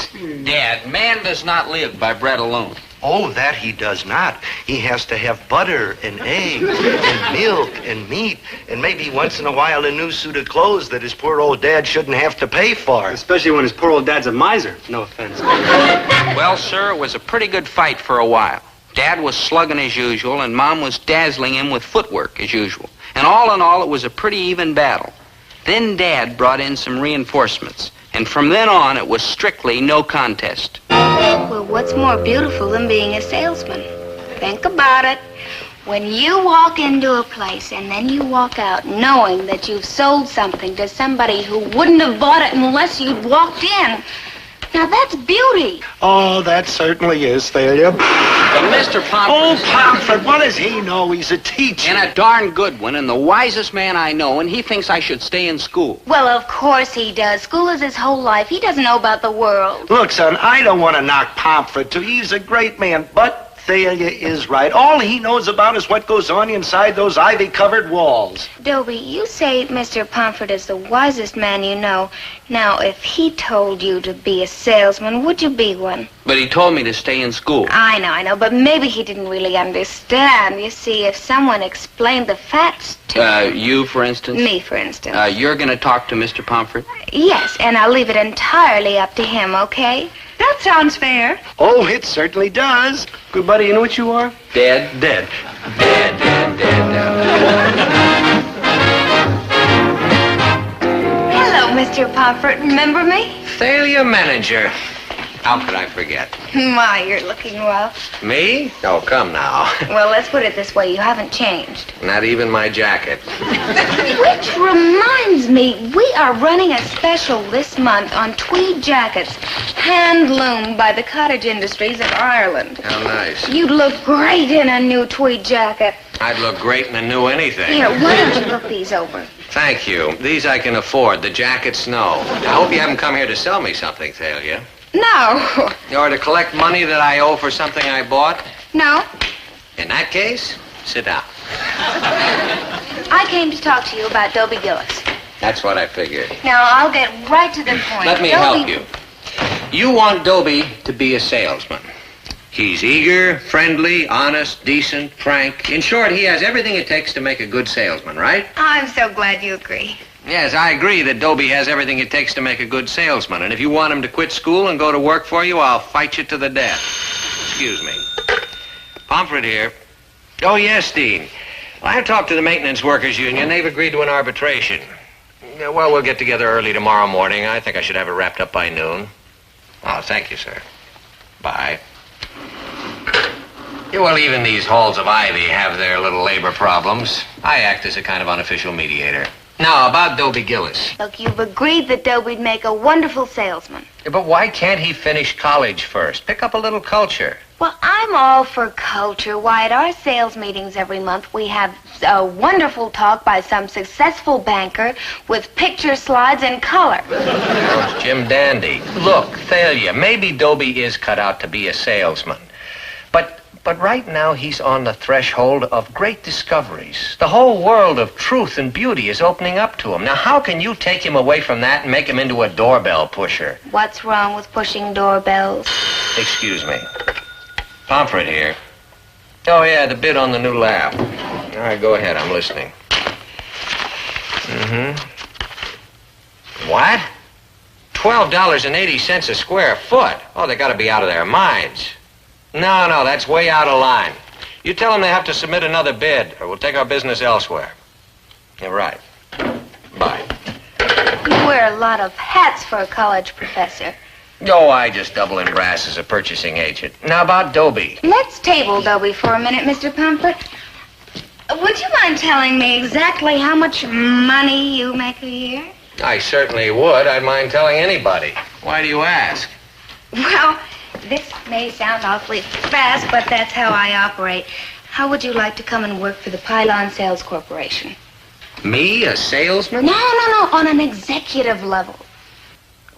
Dad, man does not live by bread alone. Oh, that he does not. He has to have butter and eggs and milk and meat and maybe once in a while a new suit of clothes that his poor old dad shouldn't have to pay for. Especially when his poor old dad's a miser. No offense. Well, sir, it was a pretty good fight for a while. Dad was slugging as usual, and Mom was dazzling him with footwork as usual. And all in all, it was a pretty even battle. Then Dad brought in some reinforcements, and from then on, it was strictly no contest. Well, what's more beautiful than being a salesman? Think about it. When you walk into a place and then you walk out knowing that you've sold something to somebody who wouldn't have bought it unless you'd walked in. Now, that's beauty. Oh, that certainly is, Thalia. But Mr. Pomfret... Oh, Pomfret, what does he know? He's a teacher. And a darn good one, and the wisest man I know, and he thinks I should stay in school. Well, of course he does. School is his whole life. He doesn't know about the world. Look, son, I don't want to knock Pomfret too. He's a great man, but Thalia is right. All he knows about is what goes on inside those ivy-covered walls. Dobie, you say Mr. Pomfret is the wisest man you know. Now, if he told you to be a salesman, would you be one? But he told me to stay in school. I know, but maybe he didn't really understand. You see, if someone explained the facts to You, for instance? me, for instance. You're going to talk to Mr. Pomfret? Yes, and I'll leave it entirely up to him, okay? That sounds fair. Oh, it certainly does. Good buddy, you know what you are? Dead? Dead. Hello, Mr. Pomfret. Remember me? Thalia Manager. How could I forget? My, you're looking well. Me? Oh, come now. Well, let's put it this way. You haven't changed. Not even my jacket. Which reminds me, we are running a special this month on tweed jackets, hand-loomed by the cottage industries of Ireland. How nice. You'd look great in a new tweed jacket. I'd look great in a new anything. Here, why don't you look these over? Thank you. These I can afford. The jackets, no. I hope you haven't come here to sell me something, Thalia. No. Or to collect money that I owe for something I bought? No. In that case, sit down. I came to talk to you about Dobie Gillis. That's what I figured. Now, I'll get right to the point. Let me help you. You want Dobie to be a salesman. He's eager, friendly, honest, decent, frank. In short, he has everything it takes to make a good salesman, right? I'm so glad you agree. Yes, I agree that Dobie has everything it takes to make a good salesman. And if you want him to quit school and go to work for you, I'll fight you to the death. Excuse me. Pomfret here. Oh, yes, Dean. Well, I talked to the Maintenance Workers Union. They've agreed to an arbitration. Yeah, well, we'll get together early tomorrow morning. I think I should have it wrapped up by noon. Oh, thank you, sir. Bye. Yeah, well, even these halls of ivy have their little labor problems. I act as a kind of unofficial mediator. Now, about Dobie Gillis. Look, you've agreed that Dobie'd make a wonderful salesman. Yeah, but why can't he finish college first? Pick up a little culture. Well, I'm all for culture. Why, at our sales meetings every month, we have a wonderful talk by some successful banker with picture slides in color. Oh, it's Jim Dandy. Look, Thalia, maybe Dobie is cut out to be a salesman. But right now he's on the threshold of great discoveries. The whole world of truth and beauty is opening up to him. Now, how can you take him away from that and make him into a doorbell pusher? What's wrong with pushing doorbells? Excuse me. Pomfret here. Oh, yeah, the bid on the new lab. All right, go ahead. I'm listening. What? $12.80 a square foot. Oh, they got to be out of their minds. No, that's way out of line. You tell them they have to submit another bid, or we'll take our business elsewhere. You're right. Bye. You wear a lot of hats for a college professor. Oh, I just double in brass as a purchasing agent. Now about Dobie. Let's table Dobie for a minute, Mr. Pomfret. Would you mind telling me exactly how much money you make a year? I certainly would. I'd mind telling anybody. Why do you ask? Well, this may sound awfully fast, but that's how I operate. How would you like to come and work for the Pylon Sales Corporation? Me, a salesman? No, on an executive level.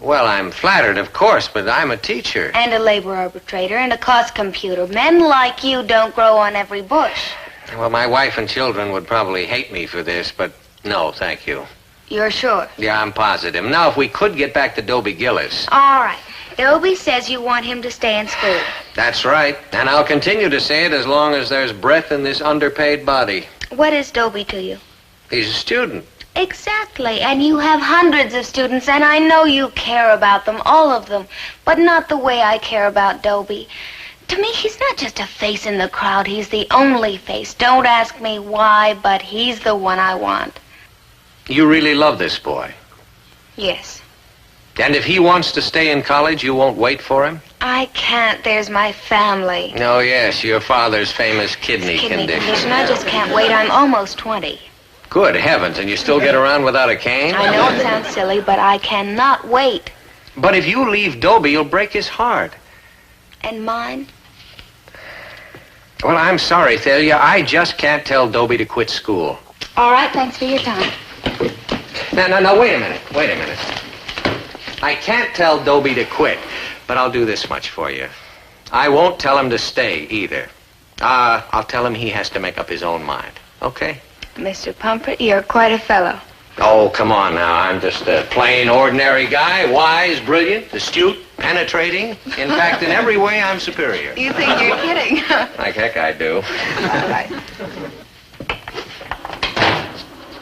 Well, I'm flattered, of course, but I'm a teacher. And a labor arbitrator and a cost computer. Men like you don't grow on every bush. Well, my wife and children would probably hate me for this, but no, thank you. You're sure? Yeah, I'm positive. Now, if we could get back to Dobie Gillis. All right. Dobie says you want him to stay in school. That's right. And I'll continue to say it as long as there's breath in this underpaid body. What is Dobie to you? He's a student. Exactly. And you have hundreds of students, and I know you care about them, all of them, but not the way I care about Dobie. To me, he's not just a face in the crowd. He's the only face. Don't ask me why, but he's the one I want. You really love this boy. Yes. And if he wants to stay in college, you won't wait for him? I can't. There's my family. Oh, yes, your father's famous kidney condition. I just can't wait. I'm almost 20. Good heavens, and you still get around without a cane? I know it sounds silly, but I cannot wait. But if you leave Dobie, you'll break his heart. And mine? Well, I'm sorry, Thalia. I just can't tell Dobie to quit school. All right, thanks for your time. Now, wait a minute. I can't tell Dobie to quit, but I'll do this much for you. I won't tell him to stay, either. I'll tell him he has to make up his own mind, okay? Mr. Pumpert, you're quite a fellow. Oh, come on now. I'm just a plain, ordinary guy, wise, brilliant, astute, penetrating. In fact, in every way, I'm superior. You think you're kidding? Like heck I do. All right.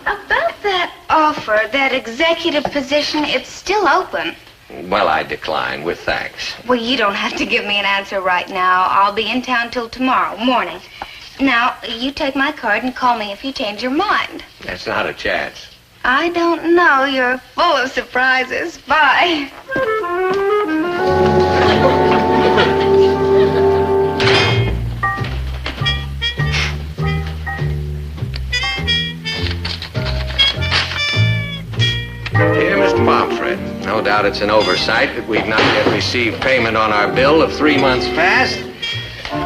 About that offer, that executive position, it's still open. Well, I decline, with thanks. Well, you don't have to give me an answer right now. I'll be in town till tomorrow morning. Now, you take my card and call me if you change your mind. That's not a chance. I don't know. You're full of surprises. Bye. Dear Mr. Pomfret, no doubt it's an oversight that we've not yet received payment on our bill of 3 months past.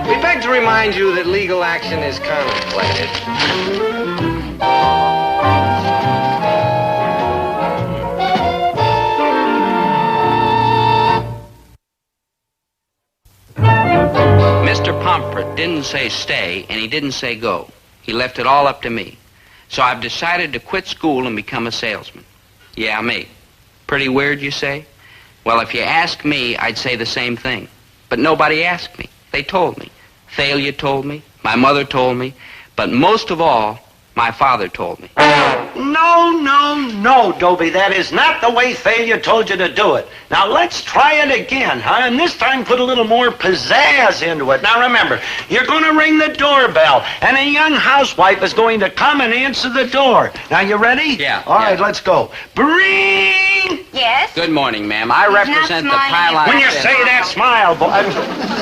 We beg to remind you that legal action is contemplated. Mr. Pomfret didn't say stay, and he didn't say go. He left it all up to me. So I've decided to quit school and become a salesman. Yeah, me. Pretty weird, you say? Well, if you ask me, I'd say the same thing. But nobody asked me. They told me. Thalia told me. My mother told me. But most of all, my father told me. No, Dobie. That is not the way Thalia told you to do it. Now, let's try it again, huh? And this time put a little more pizzazz into it. Now, remember, you're going to ring the doorbell, and a young housewife is going to come and answer the door. Now, you ready? Yeah. All right, let's go. Bring! Yes? Good morning, ma'am. I represent the pylon... When you say that, smile, boy.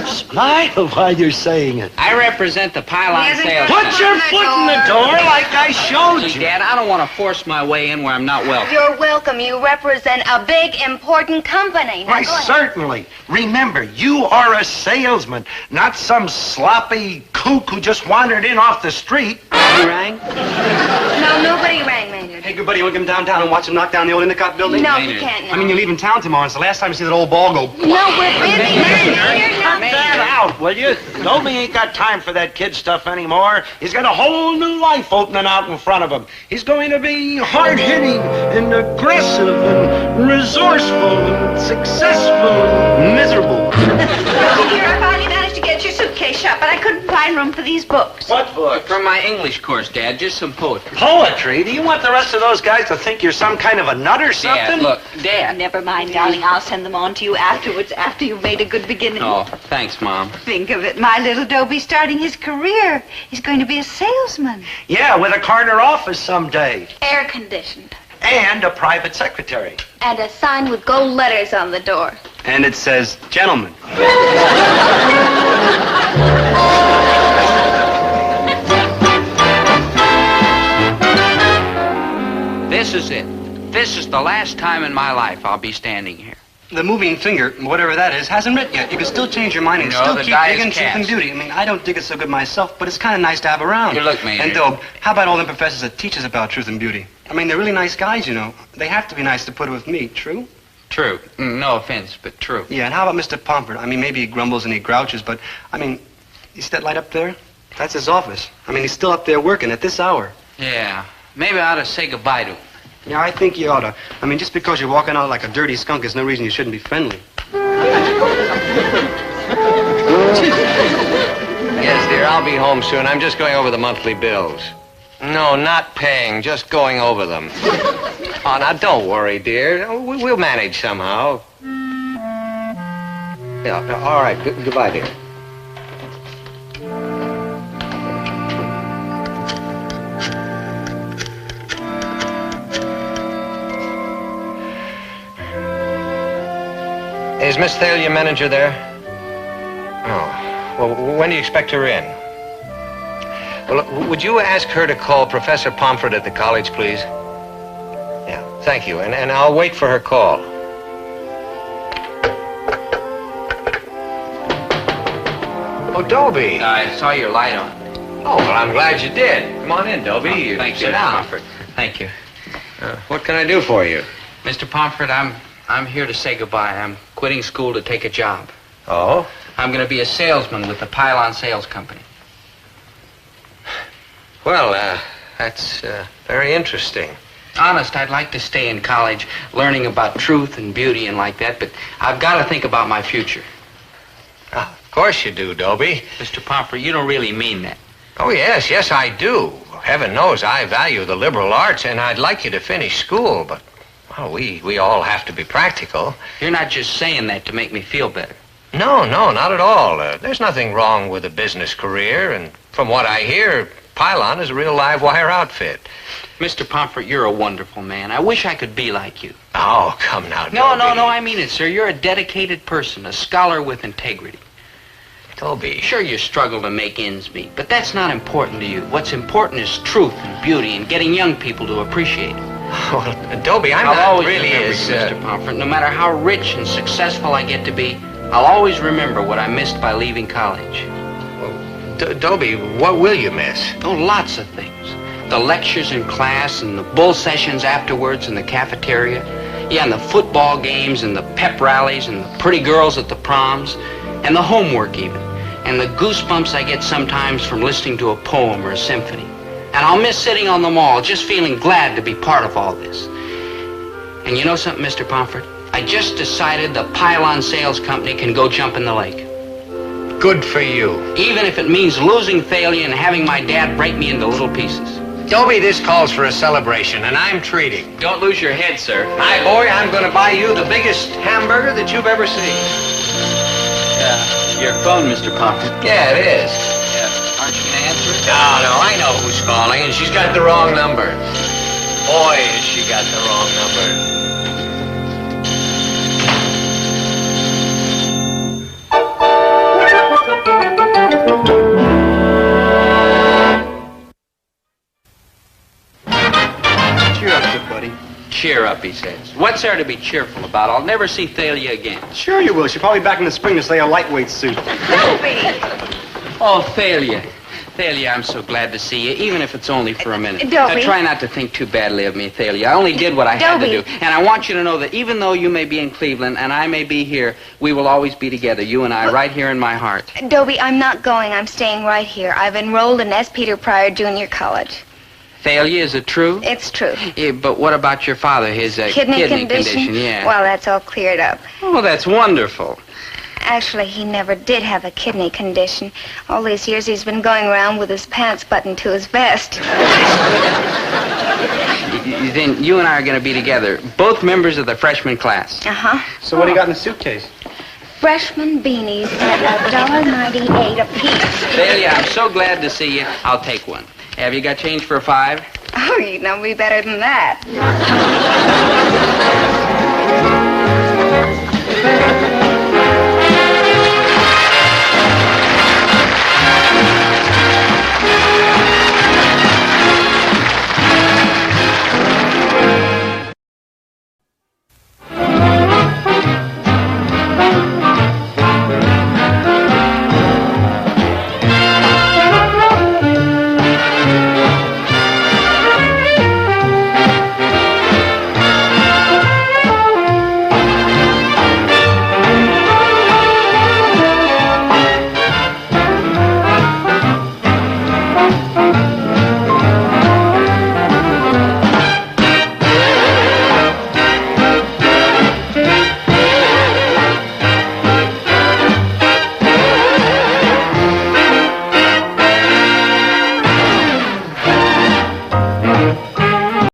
Smile while you're saying it. I represent the pylon sales... Put your foot in the door like I showed See, you. Dad, I don't want to force my way in where I'm not welcome. You're welcome. You represent a big, important company. Now, Why, go ahead. certainly. Remember, you are a salesman, not some sloppy kook who just wandered in off the street. You rang? No, nobody rang, Maynard. Hey, good buddy, you want to come downtown and watch him knock down the old Endicott building? No, he can't now. I mean, you're leaving town tomorrow. It's the last time you see that old ball go... No, we're busy. Maynard, Cut that out, will you? Dobie ain't got time for that kid stuff anymore. He's got a whole new life opening out in front of him. He's going to be hard-hitting and aggressive and resourceful and successful and miserable. Here, I finally managed to get your suitcase shut, but I couldn't find room for these books. What book? From my English course, Dad. Just some poetry. Poetry? Do you want the rest of those guys to think you're some kind of a nut or something? Dad, look, Dad. Never mind, darling. I'll send them on to you afterwards, after you've made a good beginning. Oh, thanks, Mom. Think of it, my little Dobie starting his career. He's going to be a salesman. Yeah, with a corner office someday. Air conditioned. And a private secretary. And a sign with gold letters on the door. And it says, gentlemen. This is it. This is the last time in my life I'll be standing here. The moving finger, whatever that is, hasn't written yet. You can still change your mind and No, still the keep die is digging truth and cast. beauty. I mean, I don't dig it so good myself, but it's kind of nice to have around. Here, look, Maynard. And, Dobe, how about all them professors that teach us about truth and beauty? I mean, they're really nice guys, you know. They have to be nice to put it with me, true? True. No offense, but true. Yeah, and how about Mr. Pomfret? I mean, maybe he grumbles and he grouches, but, I mean, you see that light up there? That's his office. I mean, he's still up there working at this hour. Yeah. Maybe I ought to say goodbye to him. Yeah, I think you ought to. I mean, just because you're walking out like a dirty skunk is no reason you shouldn't be friendly. Yes, dear, I'll be home soon. I'm just going over the monthly bills. No, not paying, just going over them. Oh, now, don't worry, dear. We'll manage somehow. Yeah, all right. Goodbye, dear. Is Miss Thalia, manager, there? Oh, well, when do you expect her in? Well, would you ask her to call Professor Pomfret at the college, please? Yeah, thank you, and I'll wait for her call. Oh, Dobie. I saw your light on. Oh, well, I'm glad you did. Come on in, Dobie. Oh, thanks, Sit Mr. down. Pomfret. Thank you. What can I do for you? Mr. Pomfret, I'm here to say goodbye. I'm quitting school to take a job. Oh? I'm going to be a salesman with the Pylon Sales Company. Well, that's very interesting. Honest, I'd like to stay in college learning about truth and beauty and like that, but I've got to think about my future. Of course you do, Dobie. Mr. Pomfret, you don't really mean that. Oh, yes, I do. Heaven knows I value the liberal arts, and I'd like you to finish school, but, well, we all have to be practical. You're not just saying that to make me feel better. No, not at all. There's nothing wrong with a business career, and from what I hear, Pylon is a real live wire outfit. Mr. Pomfret, you're a wonderful man. I wish I could be like you. Oh, come now, Dobie. No, I mean it, sir. You're a dedicated person, a scholar with integrity. Dobie. Sure, you struggle to make ends meet, but that's not important to you. What's important is truth and beauty and getting young people to appreciate it. Well, Dobie, I'm I'll not always really remember as... you, Mr. Pomfret. No matter how rich and successful I get to be, I'll always remember what I missed by leaving college. Dobie, what will you miss? Oh, lots of things. The lectures in class and the bull sessions afterwards in the cafeteria. Yeah, and the football games and the pep rallies and the pretty girls at the proms. And the homework even. And the goosebumps I get sometimes from listening to a poem or a symphony. And I'll miss sitting on the mall just feeling glad to be part of all this. And you know something, Mr. Pomfret? I just decided the Pylon Sales Company can go jump in the lake. Good for you. Even if it means losing Thalia and having my dad break me into little pieces. Dobie, this calls for a celebration, and I'm treating. Don't lose your head, sir. My boy, I'm going to buy you the biggest hamburger that you've ever seen. Your phone, Mr. Pomfret. Yeah, it is. Yeah. Aren't you going to answer it? No, I know who's calling, and she's got the wrong number. Boy, has she got the wrong number. Cheer up, good buddy. Cheer up, he says. What's there to be cheerful about? I'll never see Thalia again. Sure you will. She'll probably be back in the spring to slay a lightweight suit. Oh, Thalia. Thalia, I'm so glad to see you, even if it's only for a minute. Dobie. Try not to think too badly of me, Thalia. I only did what I had to Dobie. do. And I want you to know that even though you may be in Cleveland and I may be here, we will always be together, you and I, right here in my heart. Dobie, I'm not going. I'm staying right here. I've enrolled in S. Peter Pryor Junior College. Thalia, is it true? It's true. Yeah, but what about your father, his Kidney condition? Yeah. Well, that's all cleared up. Oh, that's wonderful. Actually, he never did have a kidney condition. All these years he's been going around with his pants buttoned to his vest. Then you and I are going to be together, both members of the freshman class. Uh-huh. So what do you got in the suitcase? Freshman beanies at $1.98 a piece. Thalia, I'm so glad to see you. I'll take one. Have you got change for a $5? Oh, you know me better than that.